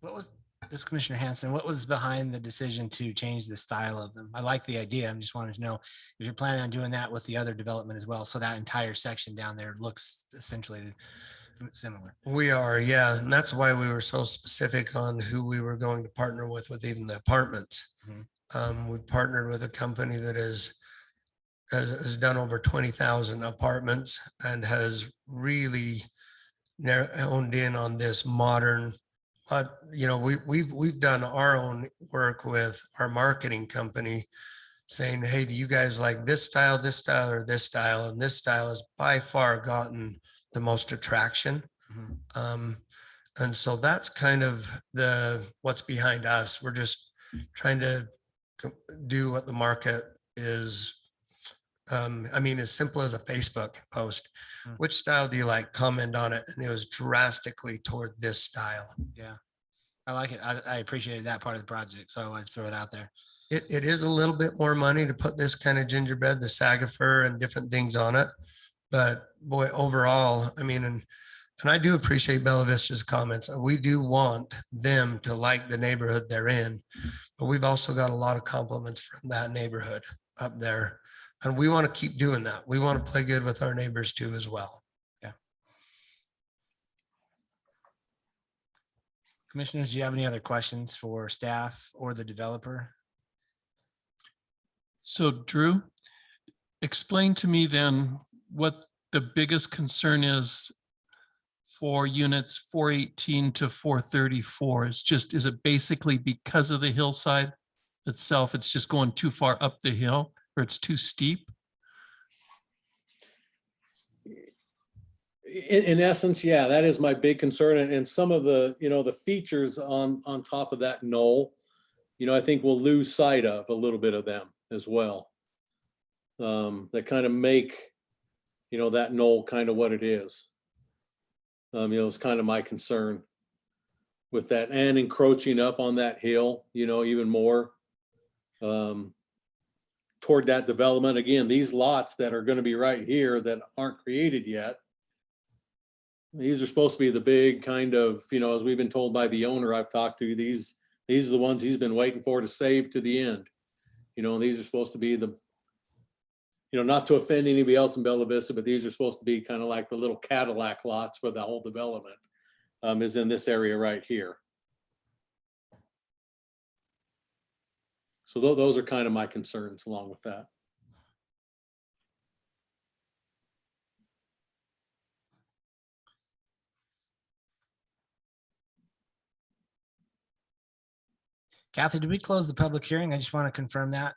[SPEAKER 2] What was this, Commissioner Hanson? What was behind the decision to change the style of them? I like the idea. I'm just wanting to know if you're planning on doing that with the other development as well. So that entire section down there looks essentially similar.
[SPEAKER 11] We are, yeah. And that's why we were so specific on who we were going to partner with even the apartments. We partnered with a company that has done over 20,000 apartments and has really honed in on this modern. But you know, we've done our own work with our marketing company, saying, hey, do you guys like this style, or this style? And this style has by far gotten the most attraction. And so that's kind of what's behind us. We're just trying to do what the market is. I mean, as simple as a Facebook post, which style do you like? Comment on it. And it was drastically toward this style.
[SPEAKER 2] Yeah, I like it. I appreciated that part of the project. So I'd throw it out there.
[SPEAKER 11] It is a little bit more money to put this kind of gingerbread, the Sagafer and different things on it. But boy, overall, I mean, and I do appreciate Bella Vista's comments. We do want them to like the neighborhood they're in, but we've also got a lot of compliments from that neighborhood up there. And we want to keep doing that. We want to play good with our neighbors too as well.
[SPEAKER 2] Commissioners, do you have any other questions for staff or the developer?
[SPEAKER 9] So Drew, explain to me then what the biggest concern is for units 418 to 434. Is it basically because of the hillside itself? It's just going too far up the hill, or it's too steep?
[SPEAKER 5] In essence, yeah, that is my big concern. And some of the, the features on top of that knoll, I think we'll lose sight of a little bit of them as well. That kind of make, that knoll kind of what it is. It's kind of my concern with that, and encroaching up on that hill, even more toward that development. Again, these lots that are going to be right here that aren't created yet, these are supposed to be the big kind of, as we've been told by the owner I've talked to, these are the ones he's been waiting for to save to the end. And these are supposed to be the, not to offend anybody else in Bella Vista, but these are supposed to be kind of like the little Cadillac lots for the whole development, is in this area right here. So those are kind of my concerns along with that.
[SPEAKER 2] Kathy, did we close the public hearing? I just want to confirm that.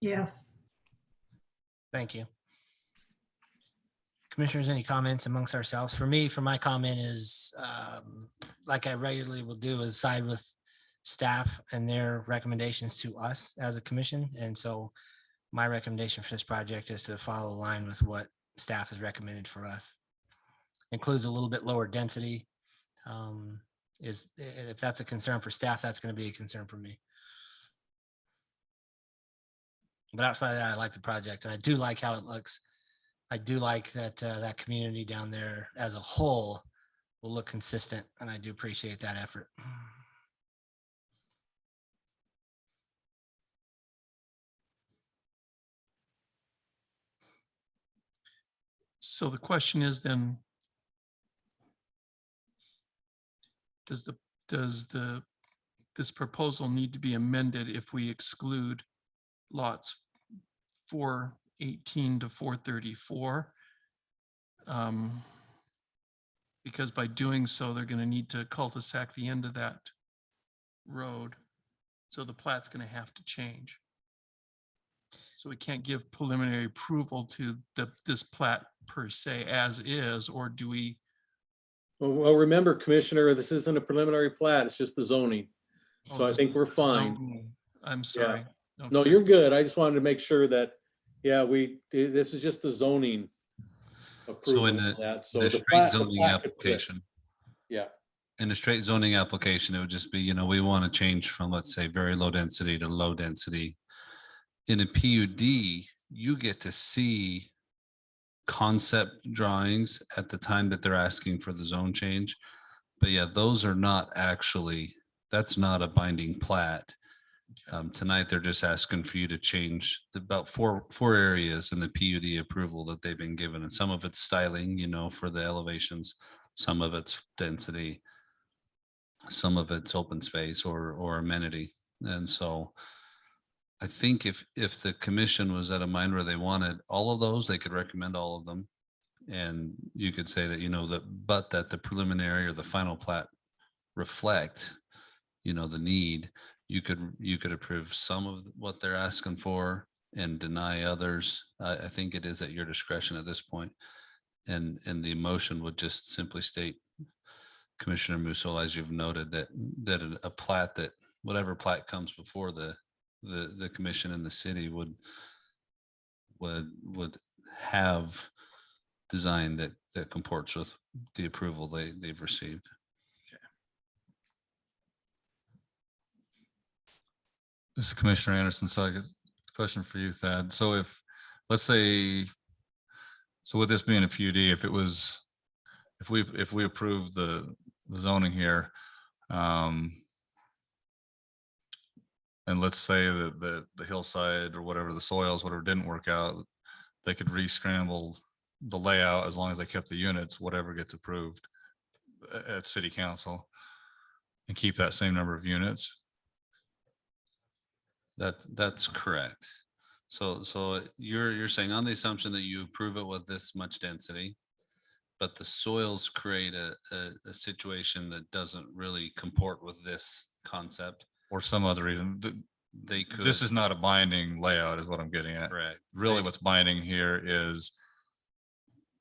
[SPEAKER 7] Yes.
[SPEAKER 2] Thank you. Commissioners, any comments amongst ourselves? For me, my comment is, like I regularly will do, is side with staff and their recommendations to us as a commission. And so my recommendation for this project is to follow the line with what staff has recommended for us. Includes a little bit lower density. If that's a concern for staff, that's going to be a concern for me. But outside of that, I like the project, and I do like how it looks. I do like that that community down there as a whole will look consistent, and I do appreciate that effort.
[SPEAKER 9] So the question is then, does this proposal need to be amended if we exclude lots 418 to 434? Because by doing so, they're going to need to cul-de-sac the end of that road. So the plat's going to have to change. So we can't give preliminary approval to this plat per se as is, or do we?
[SPEAKER 5] Well, remember, Commissioner, this isn't a preliminary plat, it's just the zoning. So I think we're fine.
[SPEAKER 9] I'm sorry.
[SPEAKER 5] Yeah. No, you're good. I just wanted to make sure that, yeah, this is just the zoning
[SPEAKER 8] So in
[SPEAKER 5] approval.
[SPEAKER 8] the
[SPEAKER 5] The
[SPEAKER 8] straight zoning application,
[SPEAKER 5] yeah.
[SPEAKER 8] in a straight zoning application, it would just be, we want to change from, let's say, very low density to low density. In a PUD, you get to see concept drawings at the time that they're asking for the zone change. But yeah, those are not actually, that's not a binding plat. Tonight, they're just asking for you to change about four areas in the PUD approval that they've been given. And some of it's styling, for the elevations, some of it's density, some of it's open space or amenity. And so I think if the commission was at a mind where they wanted all of those, they could recommend all of them. And you could say that, but that the preliminary or the final plat reflect, the need, you could approve some of what they're asking for and deny others. I think it is at your discretion at this point. And the motion would just simply state, Commissioner Musso, as you've noted, that a plat, that whatever plat comes before the commission and the city would have design that that comports with the approval they've received.
[SPEAKER 6] This is Commissioner Anderson. So I got a question for you, Thad. So if, let's say, so with this being a PUD, if we approve the zoning here, and let's say that the hillside or whatever, the soils, whatever didn't work out, they could re-scramble the layout as long as they kept the units, whatever gets approved at city council, and keep that same number of units.
[SPEAKER 8] That's correct. So you're saying on the assumption that you approve it with this much density, but the soils create a situation that doesn't really comport with this concept.
[SPEAKER 6] Or some other reason.
[SPEAKER 8] They could.
[SPEAKER 6] This is not a binding layout is what I'm getting at.
[SPEAKER 8] Correct.
[SPEAKER 6] Really what's binding here is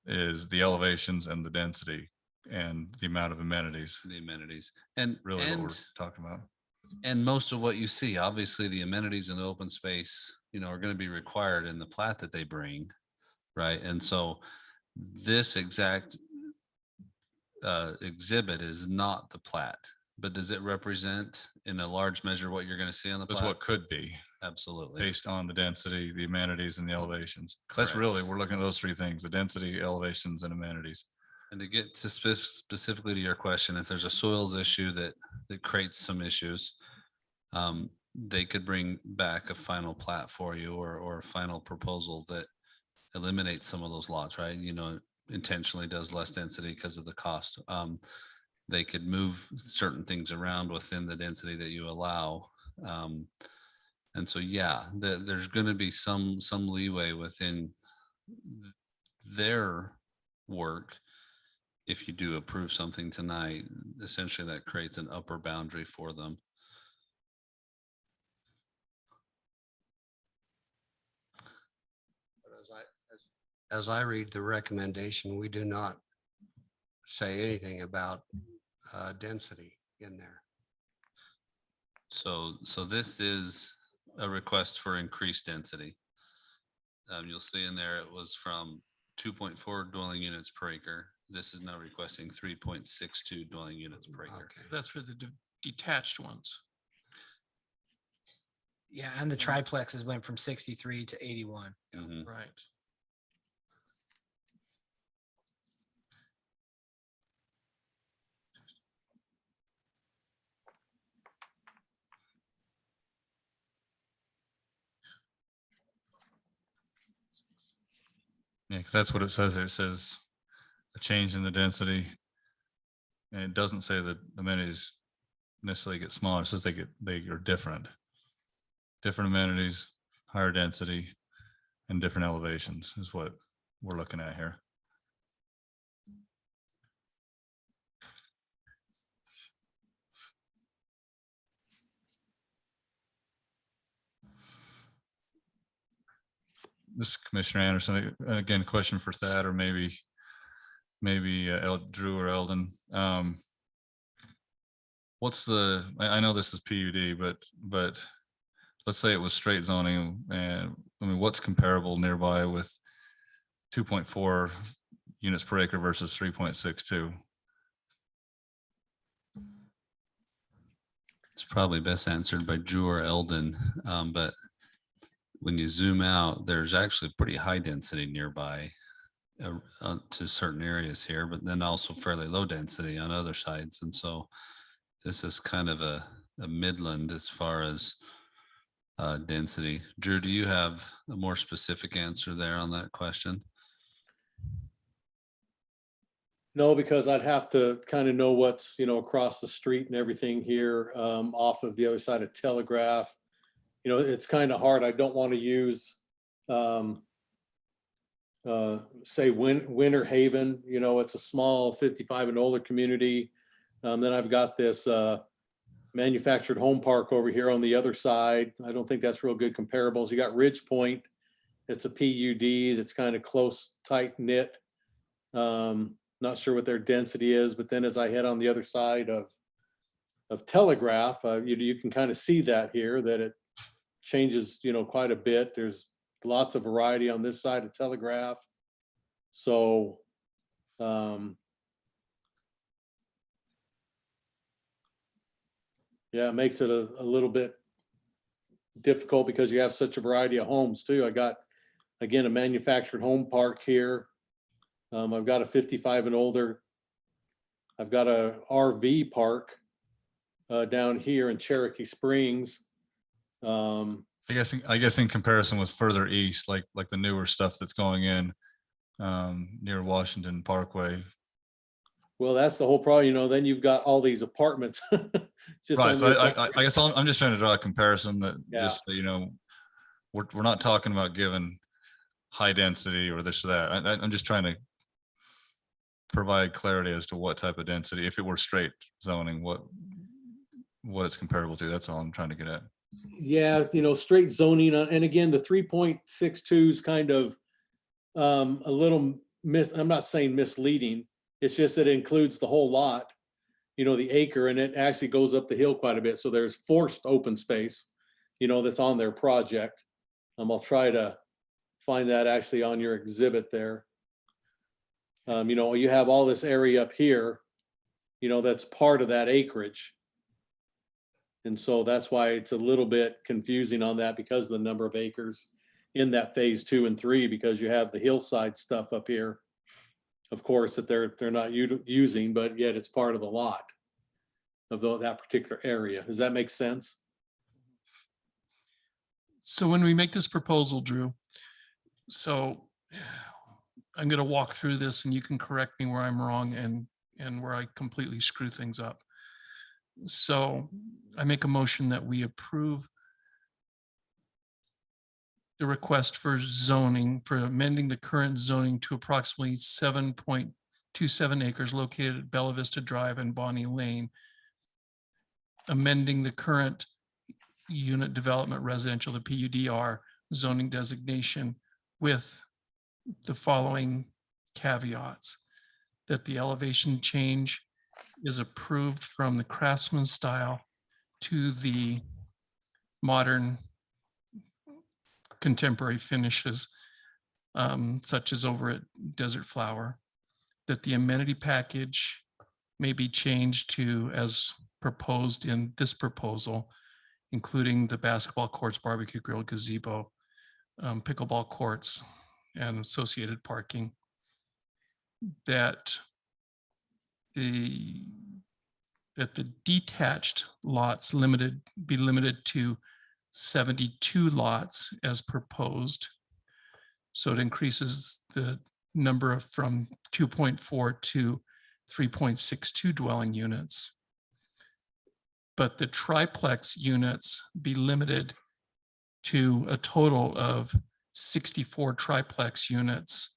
[SPEAKER 6] the elevations and the density and the amount of amenities.
[SPEAKER 8] The amenities. And
[SPEAKER 6] really what we're talking about.
[SPEAKER 8] And most of what you see, obviously the amenities in the open space, are going to be required in the plat that they bring, right? And so this exact exhibit is not the plat, but does it represent in a large measure what you're going to see on the
[SPEAKER 6] That's
[SPEAKER 8] plat?
[SPEAKER 6] what could be.
[SPEAKER 8] Absolutely.
[SPEAKER 6] Based on the density, the amenities and the elevations. That's really, we're looking at those three things, the density, elevations and amenities.
[SPEAKER 8] And to get to specifically to your question, if there's a soils issue that creates some issues, they could bring back a final plat for you or a final proposal that eliminates some of those lots, right? Intentionally does less density because of the cost. They could move certain things around within the density that you allow. And so, yeah, there's going to be some leeway within their work. If you do approve something tonight, essentially that creates an upper boundary for them.
[SPEAKER 3] As I read the recommendation, we do not say anything about density in there.
[SPEAKER 8] So this is a request for increased density. You'll see in there, it was from 2.4 dwelling units per acre. This is now requesting 3.62 dwelling units per acre.
[SPEAKER 3] Okay.
[SPEAKER 9] That's for the detached ones.
[SPEAKER 2] Yeah, and the triplexes went from 63 to 81.
[SPEAKER 8] Mhm.
[SPEAKER 9] Right.
[SPEAKER 6] Yeah, because that's what it says there. It says a change in the density. And it doesn't say that amenities necessarily get smaller. It says they are different. Different amenities, higher density, and different elevations is what we're looking at here. This is Commissioner Anderson. Again, question for Thad or maybe Drew or Eldon. What's I know this is PUD, but let's say it was straight zoning, and I mean, what's comparable nearby with 2.4 units per acre versus 3.62?
[SPEAKER 8] It's probably best answered by Drew or Eldon, but when you zoom out, there's actually pretty high density nearby to certain areas here, but then also fairly low density on other sides. And so this is kind of a midland as far as density. Drew, do you have a more specific answer there on that question?
[SPEAKER 5] No, because I'd have to kind of know what's, across the street and everything here off of the other side of Telegraph. It's kind of hard. I don't want to use, say, Winter Haven. It's a small 55 and older community. Then I've got this manufactured home park over here on the other side. I don't think that's real good comparables. You got Ridge Point. It's a PUD that's kind of close, tight knit. Not sure what their density is, but then as I head on the other side of Telegraph, you can kind of see that here, that it changes, quite a bit. There's lots of variety on this side of Telegraph. So Yeah, it makes it a little bit difficult because you have such a variety of homes too. I got, again, a manufactured home park here. I've got a 55 and older. I've got a RV park down here in Cherokee Springs.
[SPEAKER 6] I guess in comparison with further east, like the newer stuff that's going in near Washington Parkway.
[SPEAKER 5] Well, that's the whole problem, you know, then you've got all these apartments. Just
[SPEAKER 6] Right.
[SPEAKER 5] on
[SPEAKER 6] So
[SPEAKER 5] the-
[SPEAKER 6] I guess I'm just trying to draw a comparison that
[SPEAKER 5] Yeah.
[SPEAKER 6] just, you know, we're not talking about giving high density or this or that. I'm just trying to provide clarity as to what type of density, if it were straight zoning, what it's comparable to. That's all I'm trying to get at.
[SPEAKER 5] Yeah, you know, straight zoning, and again, the 3.62 is kind of a little I'm not saying misleading. It's just that it includes the whole lot, you know, the acre, and it actually goes up the hill quite a bit. So there's forced open space, you know, that's on their project. I'll try to find that actually on your exhibit there. You know, you have all this area up here, you know, that's part of that acreage. And so that's why it's a little bit confusing on that because of the number of acres in that phase 2 and 3, because you have the hillside stuff up here, of course, that they're not using, but yet it's part of the lot of that particular area. Does that make sense?
[SPEAKER 9] So when we make this proposal, Drew, so I'm going to walk through this and you can correct me where I'm wrong and where I completely screw things up. So I make a motion that we approve the request for zoning, for amending the current zoning to approximately 7.27 acres located at Bella Vista Drive and Bonnie Lane, amending the current unit development residential, the PUDR zoning designation with the following caveats: that the elevation change is approved from the craftsman style to the modern contemporary finishes, such as over at Desert Flower, that the amenity package may be changed to as proposed in this proposal, including the basketball courts, barbecue grill, gazebo, pickleball courts, and associated parking, that the detached lots be limited to 72 lots as proposed. So it increases the number from 2.4 to 3.62 dwelling units. But the triplex units be limited to a total of 64 triplex units,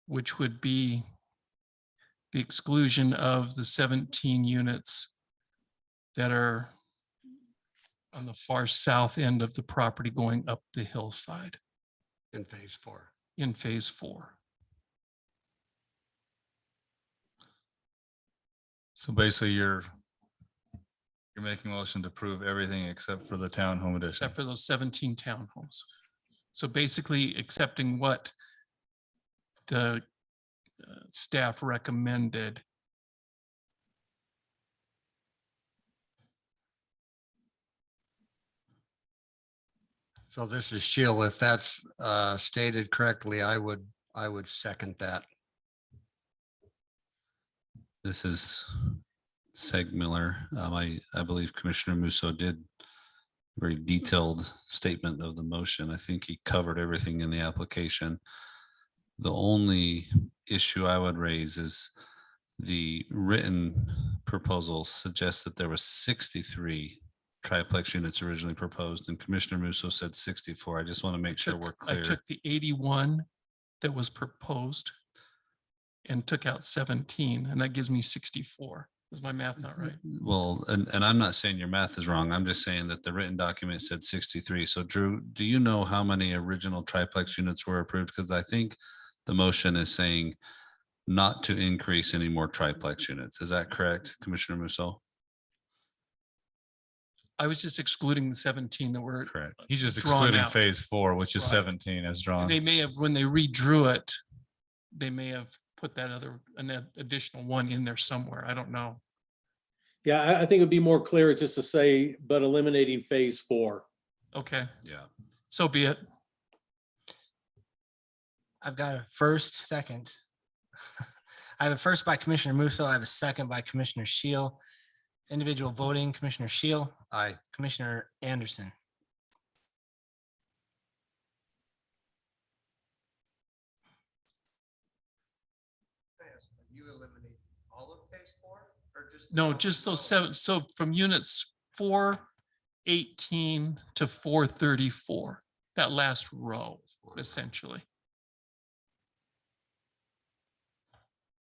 [SPEAKER 9] which would be the exclusion of the 17 units that are on the far south end of the property going up the hillside
[SPEAKER 3] In phase 4.
[SPEAKER 9] in phase 4.
[SPEAKER 6] So basically you're making a motion to approve everything except for the townhome edition.
[SPEAKER 9] Except for those 17 townhomes. So basically accepting what the staff recommended.
[SPEAKER 3] So this is Sheila. If that's stated correctly, I would second that.
[SPEAKER 8] This is Seg Miller. I believe Commissioner Musso did a very detailed statement of the motion. I think he covered everything in the application. The only issue I would raise is the written proposal suggests that there was 63 triplex units originally proposed, and Commissioner Musso said 64. I just want to make sure we're
[SPEAKER 9] I
[SPEAKER 8] clear.
[SPEAKER 9] took the 81 that was proposed and took out 17, and that gives me 64. Is my math not right?
[SPEAKER 8] Well, and I'm not saying your math is wrong. I'm just saying that the written document said 63. So Drew, do you know how many original triplex units were approved? Because I think the motion is saying not to increase any more triplex units. Is that correct, Commissioner Musso?
[SPEAKER 9] I was just excluding the 17 that were
[SPEAKER 8] correct.
[SPEAKER 6] He's just
[SPEAKER 9] drawn
[SPEAKER 6] excluding
[SPEAKER 9] out.
[SPEAKER 6] phase 4, which is
[SPEAKER 9] Right.
[SPEAKER 6] 17 as drawn.
[SPEAKER 9] And they may have, when they redrew it, they may have put that an additional one in there somewhere. I don't know.
[SPEAKER 5] Yeah, I think it'd be more clear just to say, but eliminating phase 4.
[SPEAKER 9] Okay,
[SPEAKER 8] Yeah.
[SPEAKER 9] so be it.
[SPEAKER 2] I've got a first, second. I have a first by Commissioner Musso. I have a second by Commissioner Shield. Individual voting, Commissioner Shield,
[SPEAKER 3] Aye.
[SPEAKER 2] Commissioner Anderson.
[SPEAKER 11] You eliminate all of phase 4 or just?
[SPEAKER 9] No, just those 7. So from units 418 to 434, that last row, essentially.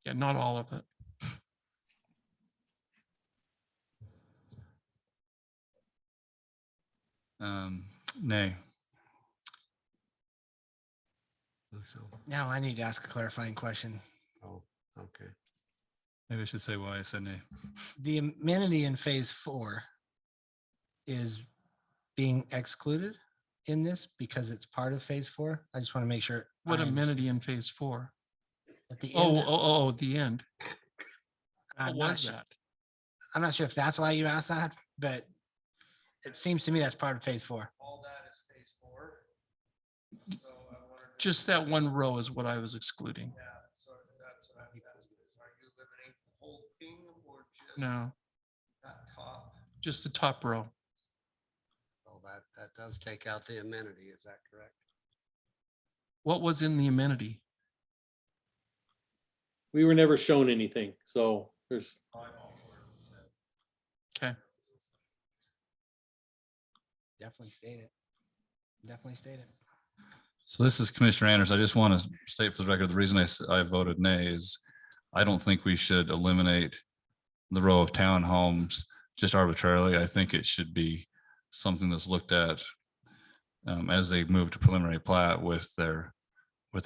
[SPEAKER 9] Yeah, not all of it.
[SPEAKER 6] Nay.
[SPEAKER 3] So,
[SPEAKER 2] Now I need to ask a clarifying question.
[SPEAKER 3] oh, okay.
[SPEAKER 6] Maybe I should say why I said nay.
[SPEAKER 2] The amenity in phase 4 is being excluded in this because it's part of phase 4. I just want to make sure.
[SPEAKER 9] What
[SPEAKER 2] I understand.
[SPEAKER 9] amenity in phase 4?
[SPEAKER 2] At the
[SPEAKER 9] Oh,
[SPEAKER 2] end,
[SPEAKER 9] the end.
[SPEAKER 2] I'm
[SPEAKER 9] What
[SPEAKER 2] not
[SPEAKER 9] was
[SPEAKER 2] su-
[SPEAKER 9] that?
[SPEAKER 2] I'm not sure if that's why you asked that, but it seems to me that's part of phase 4.
[SPEAKER 11] All that is phase 4. So I wondered.
[SPEAKER 9] Just that one row is what I was excluding.
[SPEAKER 11] Yeah, so that's what I'm asking. Are you eliminating the whole thing or just
[SPEAKER 9] No,
[SPEAKER 11] that top?
[SPEAKER 9] just the top row.
[SPEAKER 3] Oh, that does take out the amenity. Is that correct?
[SPEAKER 9] What was in the amenity?
[SPEAKER 5] We were never shown anything, so there's.
[SPEAKER 9] Okay.
[SPEAKER 2] Definitely state it. Definitely state it.
[SPEAKER 6] So this is Commissioner Anderson. I just want to state for the record, the reason I voted nay is I don't think we should eliminate the row of townhomes just arbitrarily. I think it should be something that's looked at as they move to preliminary plat with their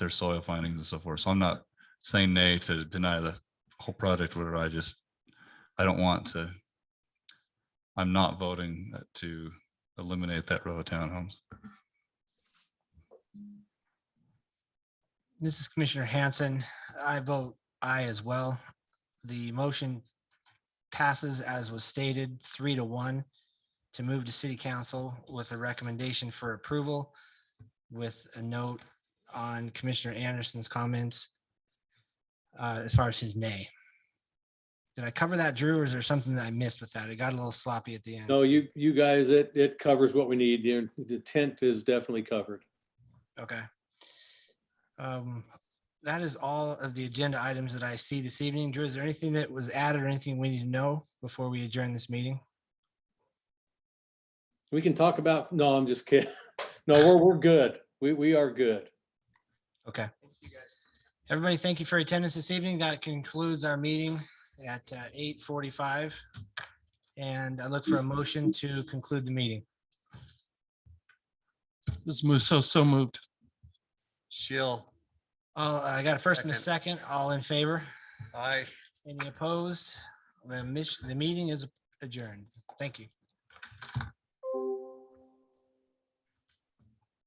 [SPEAKER 6] soil findings and so forth. So I'm not saying nay to deny the whole project, where I don't want to. I'm not voting to eliminate that row of townhomes.
[SPEAKER 2] This is Commissioner Hanson. I vote aye as well. The motion passes as was stated, 3-1 to move to city council with a recommendation for approval with a note on Commissioner Anderson's comments as far as his nay. Did I cover that, Drew, or is there something that I missed with that? It got a little sloppy at the end.
[SPEAKER 5] No, you guys, it covers what we need. The tent is definitely covered.
[SPEAKER 2] Okay. That is all of the agenda items that I see this evening. Drew, is there anything that was added or anything we need to know before we adjourn this meeting?
[SPEAKER 5] We can talk about, no, I'm just kidding. No, we're good. We are good.
[SPEAKER 2] Okay. Everybody, thank you for your attendance this evening. That concludes our meeting at 8:45. And I look for a motion to conclude the meeting.
[SPEAKER 9] This is so moved.
[SPEAKER 3] Shill.
[SPEAKER 2] I got a first and a second. All in favor?
[SPEAKER 3] Aye.
[SPEAKER 2] Any opposed? The meeting is adjourned. Thank you.